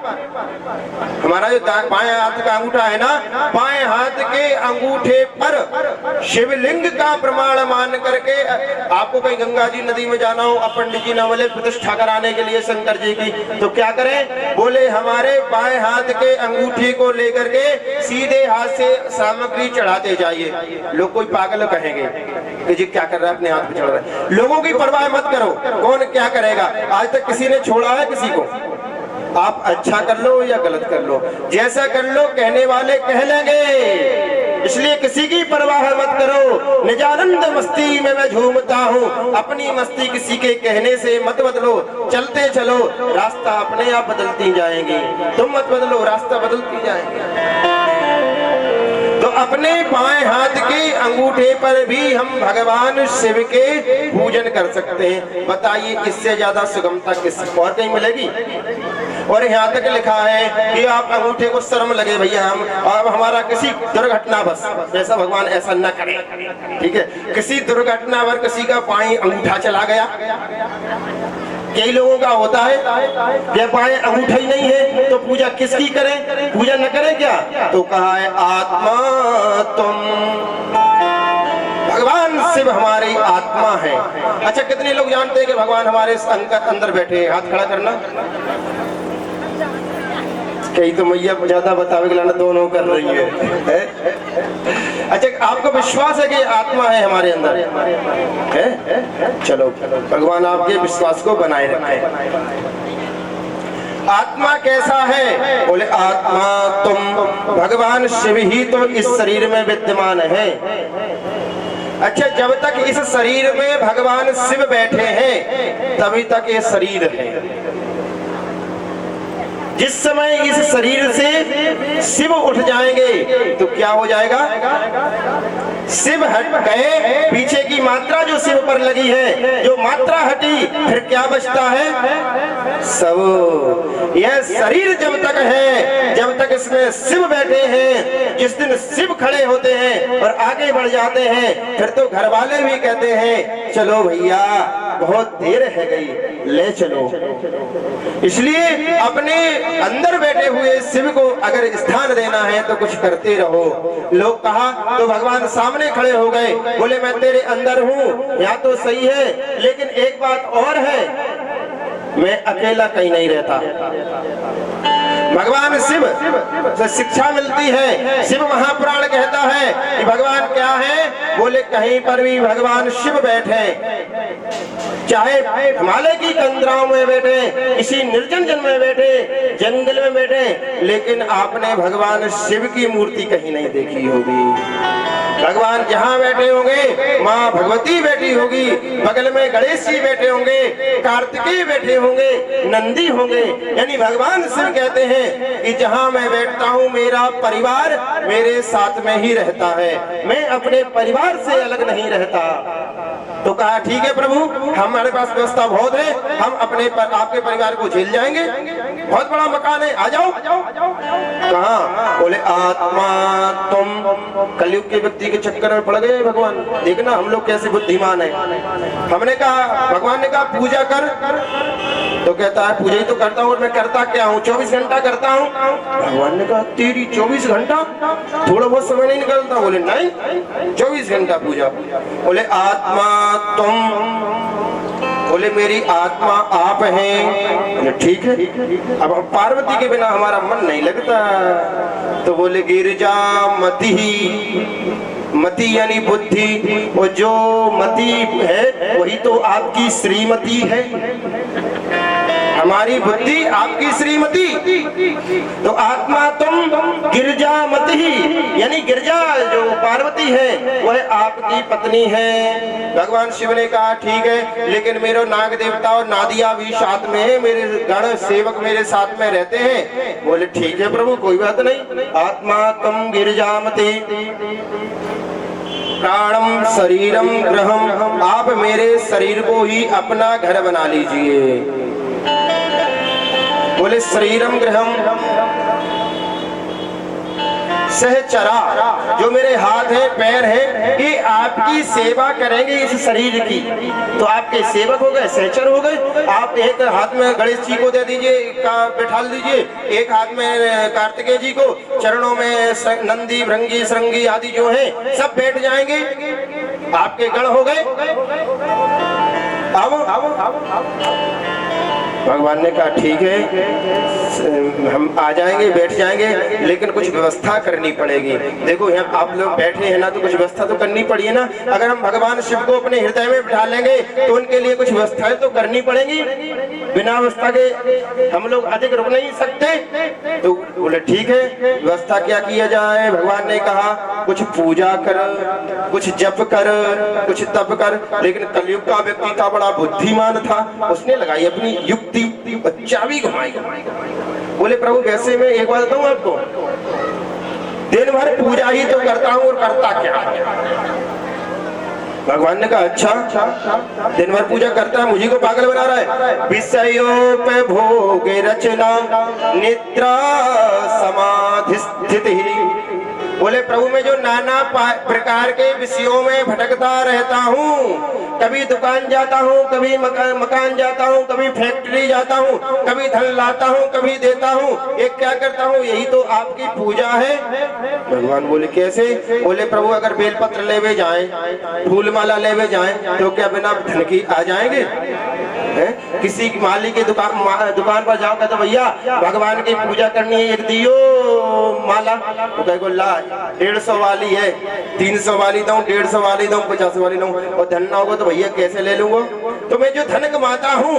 S1: हमारा जो बाएं हाथ का अंगूठा है ना, बाएं हाथ के अंगूठे पर शिवलिंग का प्रमाण मान करके, आपको कहीं गंगा जी नदी में जाना हो, पंडित जी न बोले प्रतिष्ठा कराने के लिए शंकर जी की, तो क्या करें, बोले हमारे बाएं हाथ के अंगूठे को लेकर के सीधे हाथ से सामग्री चढ़ाते जाइए। लोग कोई पागल कहेंगे कि जी क्या कर रहा है, अपने हाथ पे चढ़ रहा है। लोगों की परवाह मत करो, कौन क्या करेगा। आज तक किसी ने छोड़ा है किसी को। आप अच्छा कर लो या गलत कर लो, जैसा कर लो कहने वाले कह लेंगे, इसलिए किसी की परवाह मत करो। निजानंद मस्ती में मैं झूमता हूँ, अपनी मस्ती किसी के कहने से मत बदलो। चलते चलो, रास्ता अपने आप बदलती जाएंगी, तुम मत बदलो, रास्ता बदलती जाएंगे। तो अपने बाएं हाथ के अंगूठे पर भी हम भगवान शिव के पूजन कर सकते हैं। बताइए इससे ज्यादा सुगमता किस और कहीं मिलेगी। और यहाँ तक लिखा है कि आप अंगूठे को शर्म लगे भैया, हम और हमारा किसी दुर्घटना बस, जैसा भगवान ऐसा न करे, ठीक है। किसी दुर्घटना पर किसी का बाएं अंगूठा चला गया, कई लोगों का होता है जब बाएं अंगूठा ही नहीं है तो पूजा किसकी करें, पूजा न करें क्या। तो कहा है आत्मा तुम, भगवान शिव हमारी आत्मा है। अच्छा कितने लोग जानते हैं कि भगवान हमारे अंदर बैठे हैं, हाथ खड़ा करना। कई तो मैया ज्यादा बतावे लाना दोनों कर रही है। अच्छा आपको विश्वास है कि आत्मा है हमारे अंदर है? चलो भगवान आपके विश्वास को बनाए रखें। आत्मा कैसा है, बोले आत्मा तुम, भगवान शिव ही तो इस शरीर में विद्यमान है। अच्छा जब तक इस शरीर में भगवान शिव बैठे हैं तभी तक ये शरीर है। जिस समय इस शरीर से शिव उठ जाएंगे तो क्या हो जाएगा, शिव हट गए, पीछे की मात्रा जो शिव पर लगी है, जो मात्रा हटी, फिर क्या बचता है, सब। यह शरीर जब तक है, जब तक इसमें शिव बैठे हैं, जिस दिन शिव खड़े होते हैं और आगे बढ़ जाते हैं, फिर तो घर वाले भी कहते हैं चलो भैया बहुत देर है गई, ले चलो। इसलिए अपने अंदर बैठे हुए शिव को अगर स्थान देना है तो कुछ करते रहो। लोग कहा तो भगवान सामने खड़े हो गए, बोले मैं तेरे अंदर हूँ, यहाँ तो सही है, लेकिन एक बात और है, मैं अकेला कहीं नहीं रहता। भगवान शिव से शिक्षा मिलती है। शिव महापुराण कहता है कि भगवान क्या है, बोले कहीं पर भी भगवान शिव बैठे, चाहे हिमालय की कंदराओं में बैठे, किसी निर्जन जन में बैठे, जंगल में बैठे, लेकिन आपने भगवान शिव की मूर्ति कहीं नहीं देखी होगी। भगवान जहाँ बैठे होंगे माँ भगवती बैठी होगी, बगल में गणेश जी बैठे होंगे, कार्तिकेय बैठे होंगे, नंदी होंगे। यानी भगवान शिव कहते हैं कि जहाँ मैं बैठता हूँ मेरा परिवार मेरे साथ में ही रहता है, मैं अपने परिवार से अलग नहीं रहता। तो कहा ठीक है प्रभु, हमारे पास व्यवस्था बहुत है, हम अपने आपके परिवार को झेल जाएंगे, बहुत बड़ा मकान है, आ जाओ। कहा? बोले आत्मा तुम कलयुग के व्यक्ति के चक्कर में पड़ गए भगवान, देखना हम लोग कैसे बुद्धिमान है। हमने कहा, भगवान ने कहा पूजा कर, तो कहता है पूजा ही तो करता हूँ, और मैं करता क्या हूँ, 24 घंटा करता हूँ। भगवान ने कहा तेरी 24 घंटा, थोड़ा बहुत समय नहीं निकलता? बोले नहीं, 24 घंटा पूजा। बोले आत्मा तुम? बोले मेरी आत्मा आप हैं। बोले ठीक है, अब पार्वती के बिना हमारा मन नहीं लगता। तो बोले गिरजा मति, मति यानी बुद्धि, और जो मति है वही तो आपकी श्रीमती है, हमारी बुद्धि आपकी श्रीमती। तो आत्मा तुम गिरजा मति, यानी गिरजा जो पार्वती है वह आपकी पत्नी है। भगवान शिव ने कहा ठीक है, लेकिन मेरे नाग देवता और नादिया भी साथ में है, मेरे गण सेवक मेरे साथ में रहते हैं। बोले ठीक है प्रभु, कोई बात नहीं। आत्मा तुम गिरजा मति प्राणम शरीरम ग्रहम, आप मेरे शरीर को ही अपना घर बना लीजिए। बोले शरीरम ग्रहम सहचरा, जो मेरे हाथ है पैर है ये आपकी सेवा करेंगे इस शरीर की, तो आपके सेवक हो गए, सहचर हो गए। आप एक हाथ में गणेश जी को दे दीजिए, बैठा दीजिए, एक हाथ में कार्तिकेय जी को, चरणों में नंदी भृंगी श्रृंगी आदि जो है सब बैठ जाएंगे, आपके गण हो गए। अब भगवान ने कहा ठीक है, हम आ जाएंगे, बैठ जाएंगे, लेकिन कुछ व्यवस्था करनी पड़ेगी। देखो यहाँ आप लोग बैठे हैं ना, तो कुछ व्यवस्था तो करनी पड़ी है ना। अगर हम भगवान शिव को अपने हृदय में बिठा लेंगे तो उनके लिए कुछ व्यवस्थाएं तो करनी पड़ेगी, बिना व्यवस्था के हम लोग अधिक रुक नहीं सकते। तो बोले ठीक है, व्यवस्था क्या किया जाए? भगवान ने कहा कुछ पूजा कर, कुछ जप कर, कुछ तप कर। लेकिन कलयुग का व्यक्ति था, बड़ा बुद्धिमान था, उसने लगाई अपनी युक्ति, चाबी घुमाई। बोले प्रभु वैसे मैं एक बात बताऊं आपको, दिन भर पूजा ही तो करता हूं, और करता क्या? भगवान ने कहा अच्छा, दिन भर पूजा करता है, मुझे को पागल बना रहा है। विषयों पे भोग रचना निद्रा समाधि स्थिति। बोले प्रभु मैं जो नाना प्रकार के विषयों में भटकता रहता हूँ, कभी दुकान जाता हूँ, कभी मकान जाता हूँ, कभी फैक्ट्री जाता हूँ, कभी धन लाता हूँ, कभी देता हूँ, एक क्या करता हूँ, यही तो आपकी पूजा है। भगवान बोले कैसे? बोले प्रभु अगर बेलपत्र लेवे जाएं, फूल माला लेवे जाएं, तो क्या बिना धन की आ जाएंगे? किसी माली के दुकान पर जाओगे तो भैया भगवान की पूजा करनी है, एक दियो माला, तो कहे ला 150 वाली है, 300 वाली दूं, 150 वाली दूं, 50 वाली दूं, और धन ना होगा तो भैया कैसे ले लूंगा? तो मैं जो धन कमाता हूँ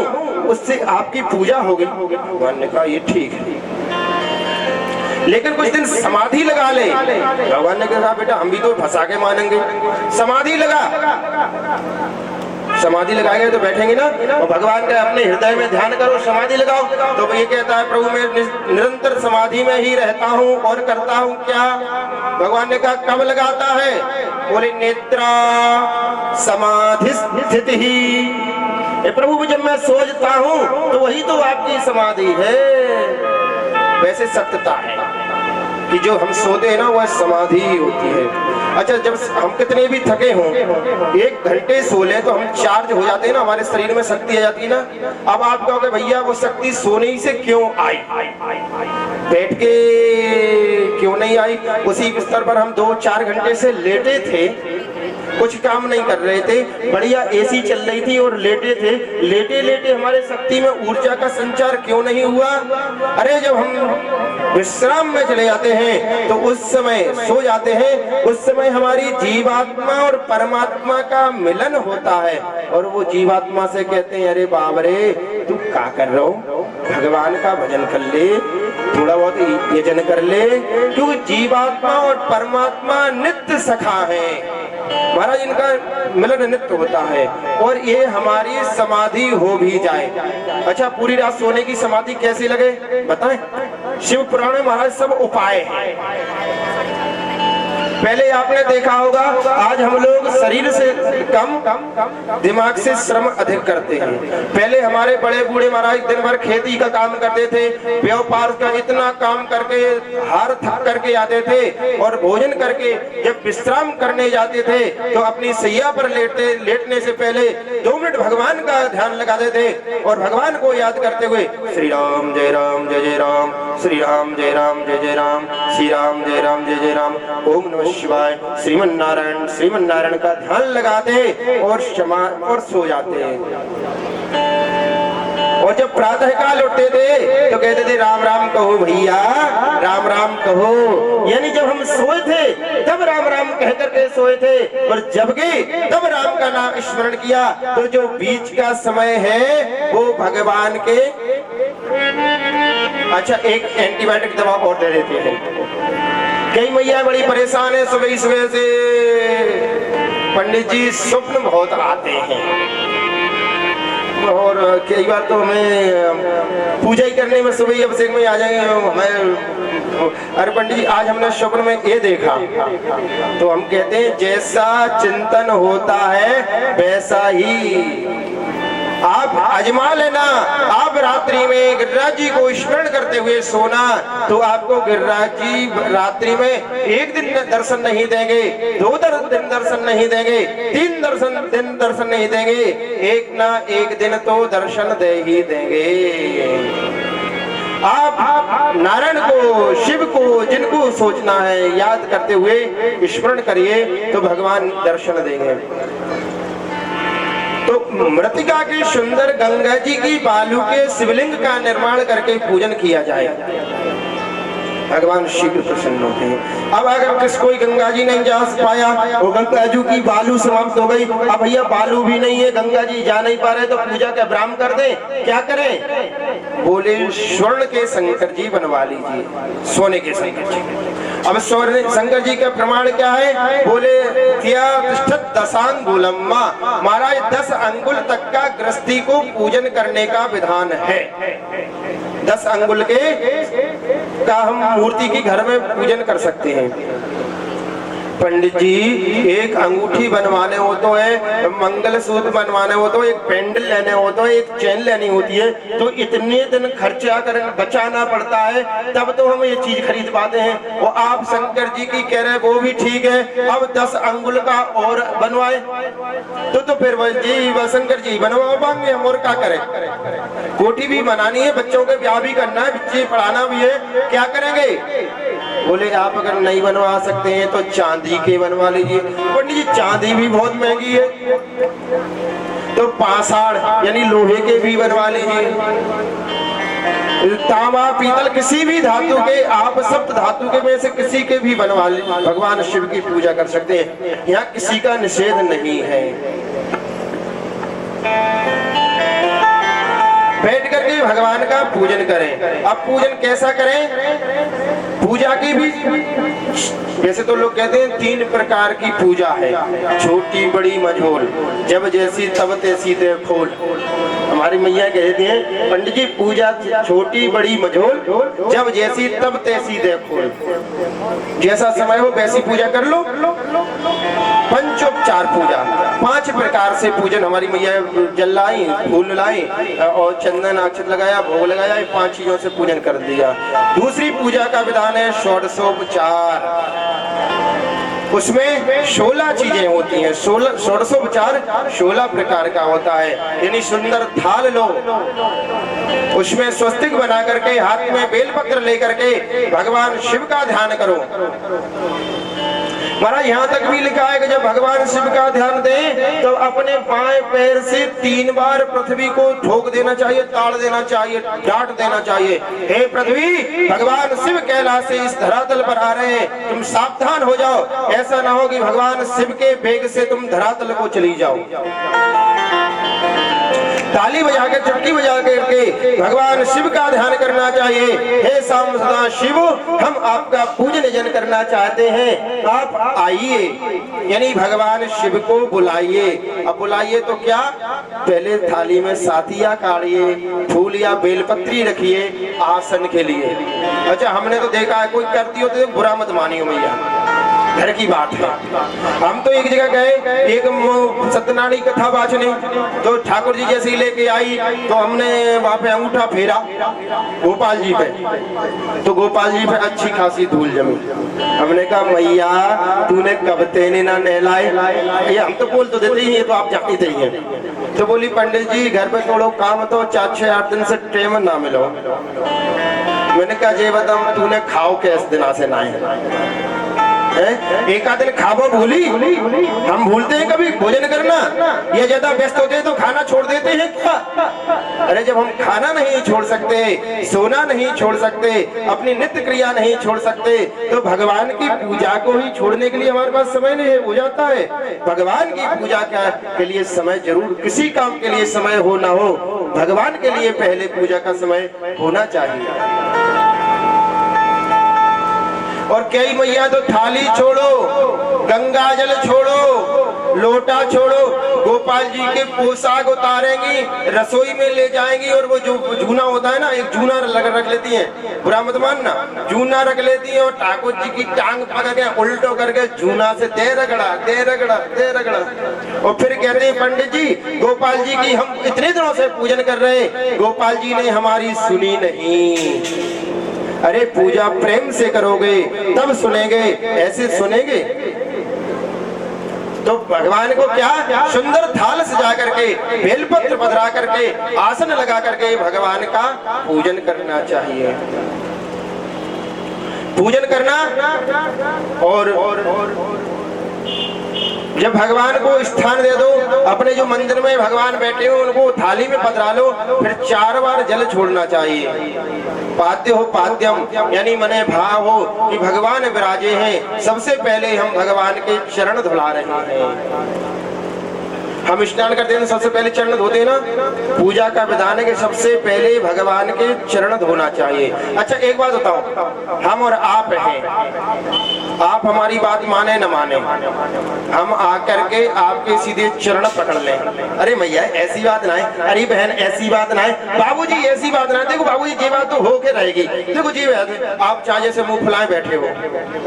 S1: उससे आपकी पूजा होगी। भगवान ने कहा ये ठीक है, लेकिन कुछ दिन समाधि लगा ले। भगवान ने कहा बेटा हम भी तो फंसा के मानेंगे, समाधि लगा। समाधि लगाएंगे तो बैठेंगे ना, और भगवान का अपने हृदय में ध्यान करो, समाधि लगाओ। तो ये कहता है प्रभु मैं निरंतर समाधि में ही रहता हूँ और करता हूँ क्या? भगवान ने कहा कब लगाता है? बोले नेत्रा समाधि स्थिति ही। प्रभु जब मैं सोचता हूँ तो वही तो आपकी समाधि है। वैसे सत्यता है कि जो हम सोते हैं ना वह समाधि होती है। अच्छा जब हम कितने भी थके हों, 1 घंटे सो लें तो हम चार्ज हो जाते हैं ना, हमारे शरीर में शक्ति आ जाती है ना। अब आप कहोगे भैया वो शक्ति सोने ही से क्यों आई, बैठ के क्यों नहीं आई? उसी बिस्तर पर हम 2-4 घंटे से लेटे थे, कुछ काम नहीं कर रहे थे, बढ़िया एसी चल रही थी और लेटे थे, लेटे लेटे हमारे शक्ति में ऊर्जा का संचार क्यों नहीं हुआ? अरे जब हम विश्राम में चले जाते हैं तो उस समय सो जाते हैं, उस समय हमारी जीवात्मा और परमात्मा का मिलन होता है, और वो जीवात्मा से कहते हैं अरे बाप रे तू क्या कर रहा हो, भगवान का भजन कर ले, थोड़ा बहुत यजन कर ले, क्योंकि जीवात्मा और परमात्मा नित्य सखा है महाराज, इनका मिलन नित्य होता है। और ये हमारी समाधि हो भी जाए। अच्छा पूरी रात सोने की समाधि कैसे लगे बताएं? शिव पुराण में महाराज सब उपाय हैं। पहले आपने देखा होगा, आज हम लोग लोग शरीर से कम दिमाग से श्रम अधिक करते हैं। पहले हमारे बड़े बूढ़े महाराज दिन भर खेती का काम करते थे, व्यापार का इतना काम करके हार थक करके आते थे और भोजन करके जब विश्राम करने जाते थे तो अपनी सैया पर लेटने से पहले 2 मिनट भगवान का ध्यान लगाते थे और भगवान को याद करते हुए श्री राम जय राम जय जय राम, श्री राम जय राम जय जय राम, श्री राम जय राम जय जय राम, ओम नमः शिवाय, श्रीमन नारायण का ध्यान लगाते और क्षमा और सो जाते हैं। और जब प्रातः काल उठते थे तो कहते थे राम राम कहो भैया, राम राम कहो। यानी जब हम सोए थे तब राम राम कह करके सोए थे और जब गए तब राम का नाम स्मरण किया। तो जो बीच का समय है वो भगवान के अच्छा एक एंटीबायोटिक दवा और दे देते हैं। कई मैया बड़ी परेशान है, सुबह सुबह से पंडित जी स्वप्न बहुत आते हैं और कई बार तो हमें पूजा ही करने में सुबह अभिषेक में आ जाएंगे हमें, अरे पंडित जी आज हमने स्वप्न में ये देखा। तो हम कहते हैं जैसा चिंतन होता है वैसा ही आप आजमा लेना। आप रात्रि में गिरिराज जी को स्मरण करते हुए सोना तो आपको गिरिराज जी रात्रि में एक दिन दर्शन नहीं देंगे, 2 दिन दर्शन नहीं देंगे, 3 दिन दर्शन नहीं देंगे, एक ना एक दिन तो दर्शन दे ही देंगे। आप नारायण को, शिव को, जिनको सोचना है याद करते हुए स्मरण करिए तो भगवान दर्शन देंगे। तो मृतिका की सुंदर गंगा जी की बालू के शिवलिंग का निर्माण करके पूजन किया जाए, भगवान शीघ्र प्रसन्न होते हैं। अब अगर किस कोई गंगा जी नहीं जा पाया, वो गंगा जी की बालू समाप्त हो गई, अब भैया बालू भी नहीं है, गंगा जी जा नहीं पा रहे तो पूजा का विराम कर दें, क्या करें? बोले स्वर्ण के शंकर जी बनवा लीजिए, सोने के शंकर जी। अब स्वर्ण शंकर जी का प्रमाण क्या है? बोले दशांगुलम्मा, महाराज 10 अंगुल तक का गृहस्थी को पूजन करने का विधान है। 10 अंगुल के का हम मूर्ति की घर में पूजन कर सकते हैं। पंडित जी एक अंगूठी बनवाने हो तो है, मंगलसूत्र बनवाने हो तो, एक पेंडल लेने हो तो, एक चेन लेनी होती है, तो इतने दिन खर्चा कर बचाना पड़ता है तब तो हम ये चीज खरीद पाते हैं। और आप शंकर जी की कह रहे वो भी ठीक है, अब 10 अंगुल का और बनवाए तो फिर शंकर जी बनवा पाएंगे हम, और क्या करें? कोठी भी बनानी है, बच्चों के ब्याह भी करना है, बच्चे पढ़ाना भी है, क्या करेंगे? बोले आप अगर नहीं बनवा सकते हैं तो चांदी के बनवा लीजिए। पंडित जी चांदी भी बहुत महंगी है, तो पाषाण यानी लोहे के भी बनवा लीजिए। तांबा पीतल किसी भी धातु के, आप सप्त धातु के में से किसी के भी बनवा लीजिए, भगवान शिव की पूजा कर सकते हैं, यहाँ किसी का निषेध नहीं है। बैठ करके भगवान का पूजन करें। अब पूजन कैसा करें? पूजा की भी वैसे तो लोग कहते हैं 3 प्रकार की पूजा है, छोटी बड़ी मझोल, जब जैसी तब तैसी दे खोल। हमारी मैया कहते हैं पंडित जी पूजा छोटी बड़ी मझोल, जब जैसी तब तैसी दे खोल, जैसा समय हो वैसी पूजा कर लो। पंचोपचार पूजा, 5 प्रकार से पूजन हमारी मैया जल लाई, फूल लाई और चंदन अक्षत लगाया, भोग लगाया, 5 चीजों से पूजन कर दिया। दूसरी पूजा का विधान है षोडशोपचार, उसमें 16 चीजें होती हैं। 16 प्रकार का होता है। यानी सुंदर थाल लो, उसमें स्वस्तिक बना करके हाथ में बेलपत्र लेकर के भगवान शिव का ध्यान करो। महाराज यहाँ तक भी लिखा है कि जब भगवान शिव का ध्यान दें तो अपने बाएं पैर से 3 बार पृथ्वी को ठोक देना चाहिए, ताड़ देना चाहिए, डांट देना चाहिए। हे पृथ्वी, भगवान शिव कैलाश से इस धरातल पर आ रहे हैं, तुम सावधान हो जाओ, ऐसा ना हो कि भगवान शिव के वेग से तुम धरातल को चली जाओ। ताली बजा के, चुटकी बजा करके भगवान शिव का ध्यान करना चाहिए। हे शाम सदा शिव, हम आपका पूजन जन करना चाहते हैं, आप आइए। यानी भगवान शिव को बुलाइए। अब बुलाइए तो क्या, पहले थाली में साथिया काढ़िए, फूल या बेलपत्री रखिए आसन के लिए। अच्छा हमने तो देखा है कोई करती हो तो बुरा मत मानियो भैया, घर की बात है। हम तो एक जगह गए, एक सत्यनारायण की कथा बाचने, तो ठाकुर जी जैसी लेके आई तो हमने वहां पे अंगूठा फेरा गोपाल जी पे, तो गोपाल जी पे अच्छी खासी धूल जमी। हमने कहा मैया तूने कब तेने ना नहलाए, ये हम तो बोल तो देते ही, ये तो आप जानते ही हैं। तो बोली पंडित जी घर पे थोड़ा काम तो 4-6-8 दिन से टाइम ना मिलो। मैंने कहा जे बताओ तूने खाओ कैस दिना से ना एक आध दिन खाबो भूली, हम भूलते हैं कभी भोजन करना, ये ज्यादा व्यस्त होते हैं तो खाना छोड़ देते हैं क्या? अरे जब हम खाना नहीं छोड़ सकते, सोना नहीं छोड़ सकते, अपनी नित्य क्रिया नहीं छोड़ सकते, तो भगवान की पूजा को ही छोड़ने के लिए हमारे पास समय नहीं हो जाता है। भगवान की पूजा के लिए समय जरूर, किसी काम के लिए समय हो ना हो, भगवान के लिए पहले पूजा का समय होना चाहिए। और कई मैया तो थाली छोड़ो, गंगा जल छोड़ो, लोटा छोड़ो, गोपाल जी के पोशाक उतारेंगी, रसोई में ले जाएंगी और वो जो जूना होता है ना, एक जूना रख लेती हैं, बुरा मत मानना, जूना रख लेती हैं और ठाकुर जी की टांग पकड़ के उल्टो करके जूना से दे रगड़ा दे रगड़ा दे रगड़ा, और फिर कहते हैं पंडित जी गोपाल जी की हम इतने दिनों से पूजन कर रहे, गोपाल जी ने हमारी सुनी नहीं। अरे पूजा प्रेम से करोगे तब सुनेंगे, ऐसे सुनेंगे तो भगवान को क्या सुंदर थाल सजा करके, बेलपत्र पधरा करके, आसन लगा करके भगवान का पूजन करना चाहिए। पूजन करना और जब भगवान को स्थान दे दो, अपने जो मंदिर में भगवान बैठे हो उनको थाली में पधरा लो, फिर 4 बार जल छोड़ना चाहिए। पाद्य हो पाद्यम, यानी मने भाव हो कि भगवान विराजे हैं, सबसे पहले हम भगवान के चरण धुला रहे हैं। हम स्नान करते हैं तो सबसे पहले चरण धोते हैं ना, पूजा का विधान है कि सबसे पहले भगवान के चरण धोना चाहिए। अच्छा एक बात बताओ, हम और आप हैं, आप हमारी बात माने न माने, हम आकर के आपके सीधे चरण पकड़ लें, अरे भैया ऐसी बात ना है, अरे बहन ऐसी बात ना है, बाबूजी ऐसी बात ना है, देखो बाबूजी ये बात तो होके रहेगी, देखो जी आप चाहे जैसे मुंह फुलाए बैठे हो,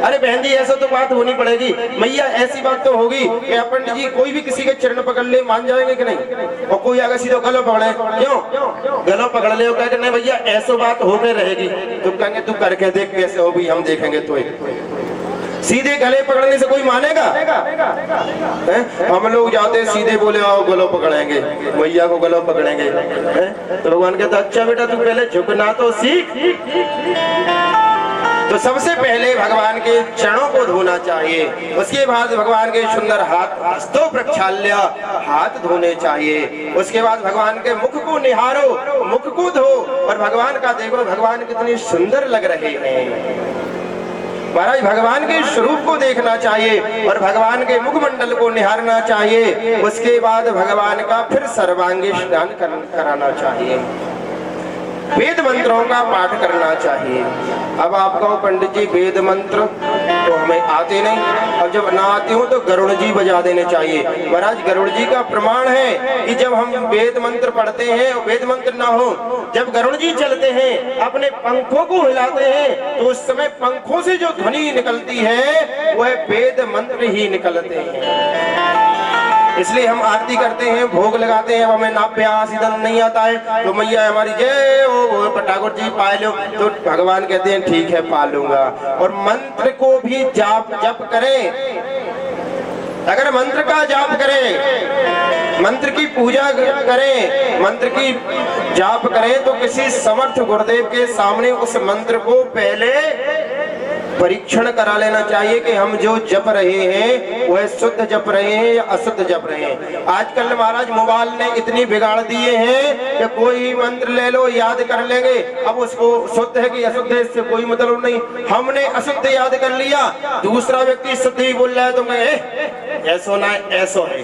S1: अरे बहन जी ऐसा तो बात होनी पड़ेगी, भैया ऐसी बात तो होगी। पंडित जी कोई भी किसी के चरण पकड़ ले मान जाएंगे कि नहीं? और कोई अगर सीधे गलो पकड़े, क्यों गलो पकड़ ले, कहे नहीं भैया ऐसा बात होके रहेगी, तो कहेंगे तू करके देख कैसे हो भी, हम देखेंगे। तो सीधे गले पकड़ने से कोई मानेगा? हम लोग जाते सीधे बोले आओ गलो पकड़ेंगे, भैया को गलो पकड़ेंगे, तो भगवान कहता अच्छा बेटा तू पहले झुकना तो सीख। तो सबसे पहले भगवान के चरणों को धोना चाहिए, उसके बाद भगवान के सुंदर हस्तों प्रक्षाल्य हाथ धोने चाहिए, उसके बाद भगवान के मुख को निहारो, मुख को धो और भगवान का देखो भगवान कितने सुंदर लग रहे हैं। महाराज भगवान के स्वरूप को देखना चाहिए और भगवान के मुखमंडल को निहारना चाहिए, उसके बाद भगवान का फिर सर्वांगी स्नान कराना चाहिए, वेद मंत्रों का पाठ करना चाहिए। अब आप कहो पंडित जी वेद मंत्र तो हमें आते नहीं, अब जब ना आते हो तो गरुड़ जी बजा देने चाहिए। महाराज गरुड़ जी का प्रमाण है कि जब हम वेद मंत्र पढ़ते हैं और वेद मंत्र ना हो, जब गरुड़ जी चलते हैं अपने पंखों को हिलाते हैं तो उस समय पंखों से जो ध्वनि निकलती है वह वेद मंत्र ही निकलते हैं। इसलिए हम आरती करते हैं, भोग लगाते हैं, अब हमें नाप्य आसीदन नहीं आता है तो मैया हमारी जय हो ठाकुर जी पा लो, तो भगवान कहते हैं ठीक है पा लूंगा। और मंत्र को भी जप करें, अगर मंत्र का जाप करें, मंत्र की पूजा करें, मंत्र की जाप करें तो किसी समर्थ गुरुदेव के सामने उस मंत्र को पहले परीक्षण करा लेना चाहिए कि हम जो जप रहे हैं वह शुद्ध जप रहे हैं या अशुद्ध जप रहे हैं। आजकल महाराज मोबाइल ने इतनी बिगाड़ दिए हैं कि कोई मंत्र ले लो याद कर लेंगे, अब उसको शुद्ध है कि अशुद्ध है इससे कोई मतलब नहीं। हमने अशुद्ध याद कर लिया, दूसरा व्यक्ति शुद्ध ही बोल रहा है तो मैं ऐसा ना ऐसा है,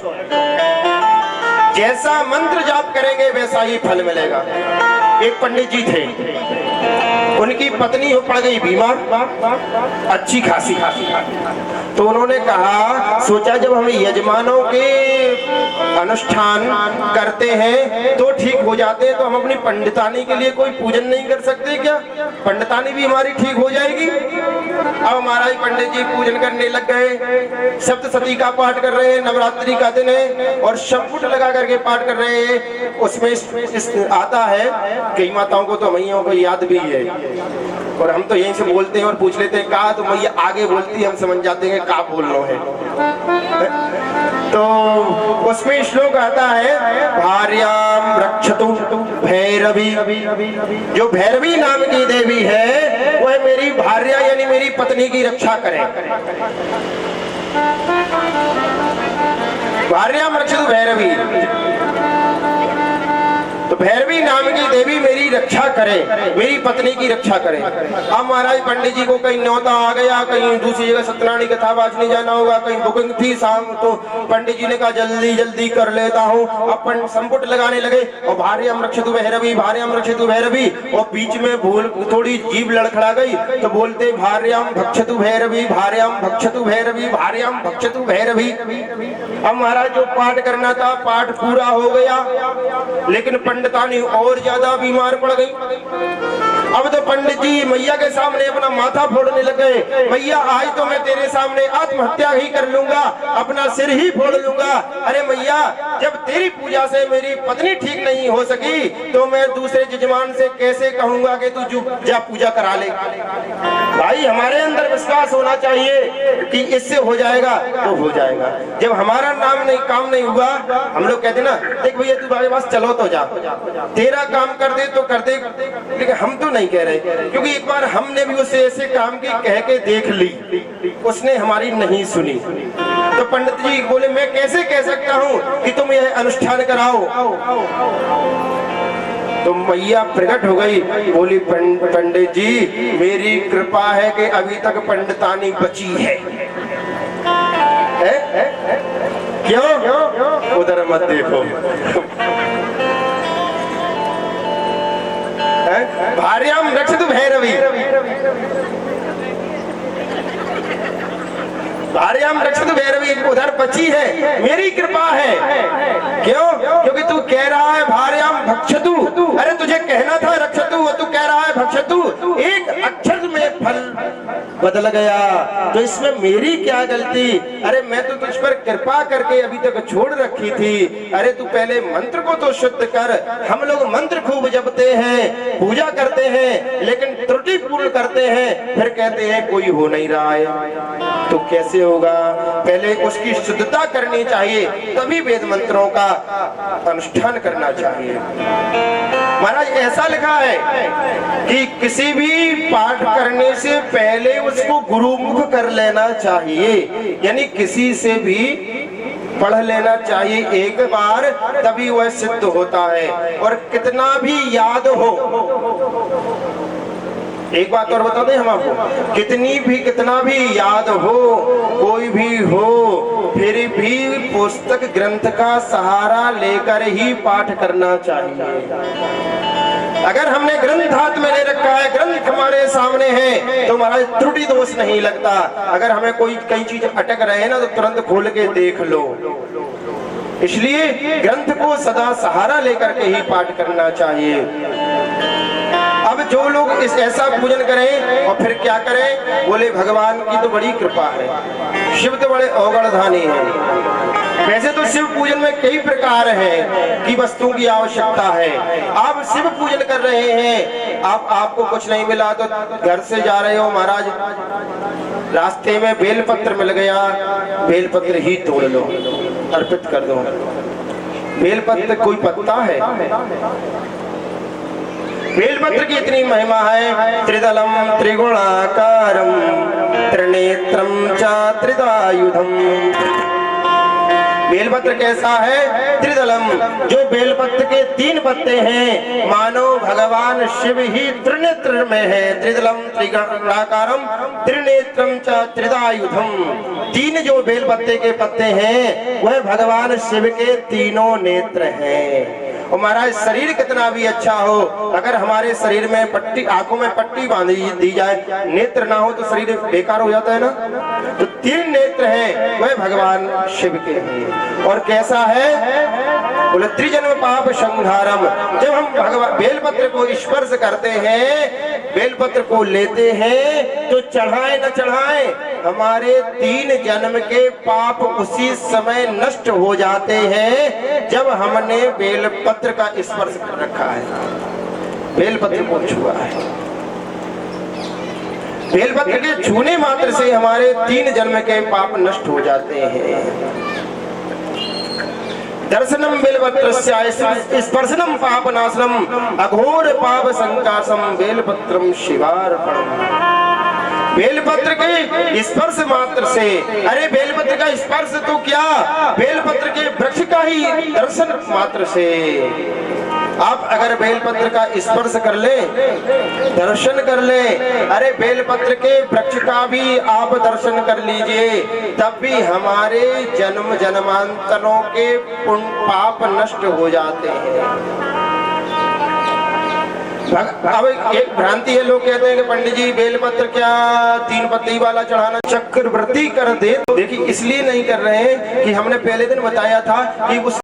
S1: जैसा मंत्र जाप करेंगे वैसा ही फल मिलेगा। एक पंडित जी थे, उनकी पत्नी हो पड़ गई बीमार, अच्छी खासी, तो उन्होंने कहा, सोचा जब हम यजमानों के अनुष्ठान करते हैं तो ठीक हो जाते हैं, तो हम अपनी पंडितानी के लिए कोई पूजन नहीं कर सकते क्या? पंडितानी भी हमारी ठीक हो जाएगी। अब महाराज पंडित जी पूजन करने लग गए, सप्तशती का पाठ कर रहे हैं, नवरात्रि का दिन है और शंकुट लगा करके पाठ कर रहे हैं। उसमें आता है, कई माताओं को तो मैयाओं को याद भी है और हम तो यहीं से बोलते हैं और पूछ लेते हैं कहा, तो मैया आगे बोलती है, हम समझ जाते हैं कहा बोलना है। तो उसमें श्लोक आता है, भार्याम रक्षतु भैरवी, जो भैरवी नाम की देवी है वह मेरी भार्या यानी मेरी पत्नी की रक्षा करे। भार्याम रक्षतु भैरवी, तो भैरवी नाम की देवी मेरी रक्षा करे, मेरी पत्नी की रक्षा करे। अब महाराज पंडित जी को कहीं न्योता आ गया, कहीं दूसरी जगह सत्यनारायण कथा वाचने जाना होगा, कहीं बुकिंग थी शाम, तो पंडित जी ने कहा जल्दी जल्दी कर लेता हूँ। अपन संपुट लगाने लगे और भार्याम रक्षतु भैरवी, भार्याम रक्षतु भैरवी, और बीच में भूल थोड़ी जीभ लड़खड़ा गई तो बोलते भार्याम भक्षतु भैरवी, भार्याम भक्षतु भैरवी, भार्याम भक्षतु भैरवी। अब महाराज जो पाठ करना था पाठ पूरा हो गया, लेकिन पंडितानी और ज्यादा बीमार पड़ गई। अब तो पंडित जी मैया के सामने अपना माथा फोड़ने लगे, मैया आज तो मैं तेरे सामने आत्महत्या ही कर लूंगा, अपना सिर ही फोड़ लूंगा। अरे मैया, जब तेरी पूजा से मेरी पत्नी ठीक नहीं हो सकी तो मैं दूसरे जजमान से कैसे कहूंगा कि तू जा पूजा करा ले। भाई हमारे अंदर विश्वास होना चाहिए कि इससे हो जाएगा तो हो जाएगा। जब हमारा नाम नहीं काम नहीं हुआ, हम लोग कहते ना, देख भैया तू मेरे पास चलो तो जा, तेरा काम कर दे तो कर दे, लेकिन हम तो नहीं कह रहे, क्योंकि एक बार हमने भी उसे ऐसे काम की कह के देख ली, उसने हमारी नहीं सुनी। तो पंडित जी बोले मैं कैसे कह सकता हूँ कि तुम यह अनुष्ठान कराओ। तो मैया प्रकट हो गई, बोली पंडित जी मेरी कृपा है कि अभी तक पंडितानी बची है। क्यों? उधर मत देखो। भार्याम रक्षतु भैरवी, भार्याम रक्षतु भैरवी, उधर बची है, मेरी कृपा है। क्यों? क्योंकि तू कह रहा है भार्याम भक्षतु, अरे तुझे कहना था रक्षतु, तू कह रहा है भक्षतु, एक अक्षर में फल बदल गया, तो इसमें मेरी क्या गलती? अरे मैं तो तुझ पर कृपा करके अभी तक छोड़ रखी थी। अरे तू पहले मंत्र को तो शुद्ध कर। हम लोग मंत्र खूब जपते हैं, पूजा करते हैं, लेकिन त्रुटि पूर्ण करते हैं, फिर कहते हैं कोई हो नहीं रहा है। तो कैसे होगा? पहले उसकी शुद्धता करनी चाहिए, तभी वेद मंत्रों का अनुष्ठान करना चाहिए। महाराज ऐसा लिखा है कि किसी भी पाठ करने से पहले उसको गुरुमुख कर लेना चाहिए, यानी किसी से भी पढ़ लेना चाहिए एक बार, तभी वह सिद्ध होता है। और कितना भी याद हो, एक बात और बता दें हम आपको, कितना भी याद हो, कोई भी हो, फिर भी पुस्तक ग्रंथ का सहारा लेकर ही पाठ करना चाहिए। अगर हमने ग्रंथ हाथ में ले रखा है, ग्रंथ हमारे सामने है, तो हमारा त्रुटि दोष नहीं लगता। अगर हमें कई चीज अटक रहे हैं ना, तो तुरंत खोल के देख लो। इसलिए ग्रंथ को सदा सहारा लेकर के ही पाठ करना चाहिए। अब जो लोग ऐसा पूजन करें और फिर क्या करें, बोले भगवान की तो बड़ी कृपा है, शिव तो बड़े अवगणधानी हैं। वैसे तो शिव पूजन में कई प्रकार हैं कि वस्तुओं की आवश्यकता है। आप शिव पूजन कर रहे हैं, आपको कुछ नहीं मिला तो घर से जा रहे हो, महाराज रास्ते में बेलपत्र मिल गया, बेलपत्र ही तोड़ लो, अर्पित कर दो। बेलपत्र कोई पत्ता है? बेलपत्र की इतनी महिमा है, त्रिदलम त्रिगुणाकारम त्रिनेत्रम च त्रिदायुधम। बेलपत्र कैसा है? त्रिदलम, जो बेलपत्र के 3 पत्ते हैं, मानो भगवान शिव ही त्रिनेत्र में है। त्रिदलम त्रिगुणाकारम त्रिनेत्रम च त्रिदायुधम, 3 जो बेलपत्ते के पत्ते हैं वह भगवान शिव के 3 नेत्र हैं। और महाराज शरीर कितना भी अच्छा हो, अगर हमारे शरीर में पट्टी, आंखों में पट्टी बांधी दी जाए, नेत्र ना हो तो शरीर बेकार हो जाता है ना। तो 3 नेत्र हैं वह भगवान शिव के हैं। और कैसा है बोले त्रिजन्म पाप संहारम। जब हम भगवान बेलपत्र को स्पर्श करते हैं, बेलपत्र को लेते हैं, तो चढ़ाए न चढ़ाए हमारे 3 जन्म के पाप उसी समय नष्ट हो जाते हैं जब हमने बेलपत्र का स्पर्श कर रखा है, बेलपत्र को छुआ है। बेलपत्र के छूने मात्र से हमारे 3 जन्म के पाप नष्ट हो जाते हैं। दर्शनम बेलपत्रस्य स्पर्शनम पापनाशनम अघोर पाप संकाशम बेलपत्रम शिवार्पणम। बेलपत्र के स्पर्श मात्र से, अरे बेलपत्र का स्पर्श तो क्या, बेलपत्र के वृक्ष का ही दर्शन मात्र से आप अगर बेलपत्र का स्पर्श कर ले, दर्शन कर ले, अरे बेलपत्र के वृक्ष का भी आप दर्शन कर लीजिए, तब भी हमारे जन्म जन्मांतरों के पुण्य पाप नष्ट हो जाते हैं। अब एक भ्रांति है, लोग कहते हैं कि पंडित जी बेलपत्र क्या 3 पत्ती वाला चढ़ाना चक्रवृद्धि कर दे। देखिए इसलिए नहीं कर रहे हैं कि हमने पहले दिन बताया था कि उस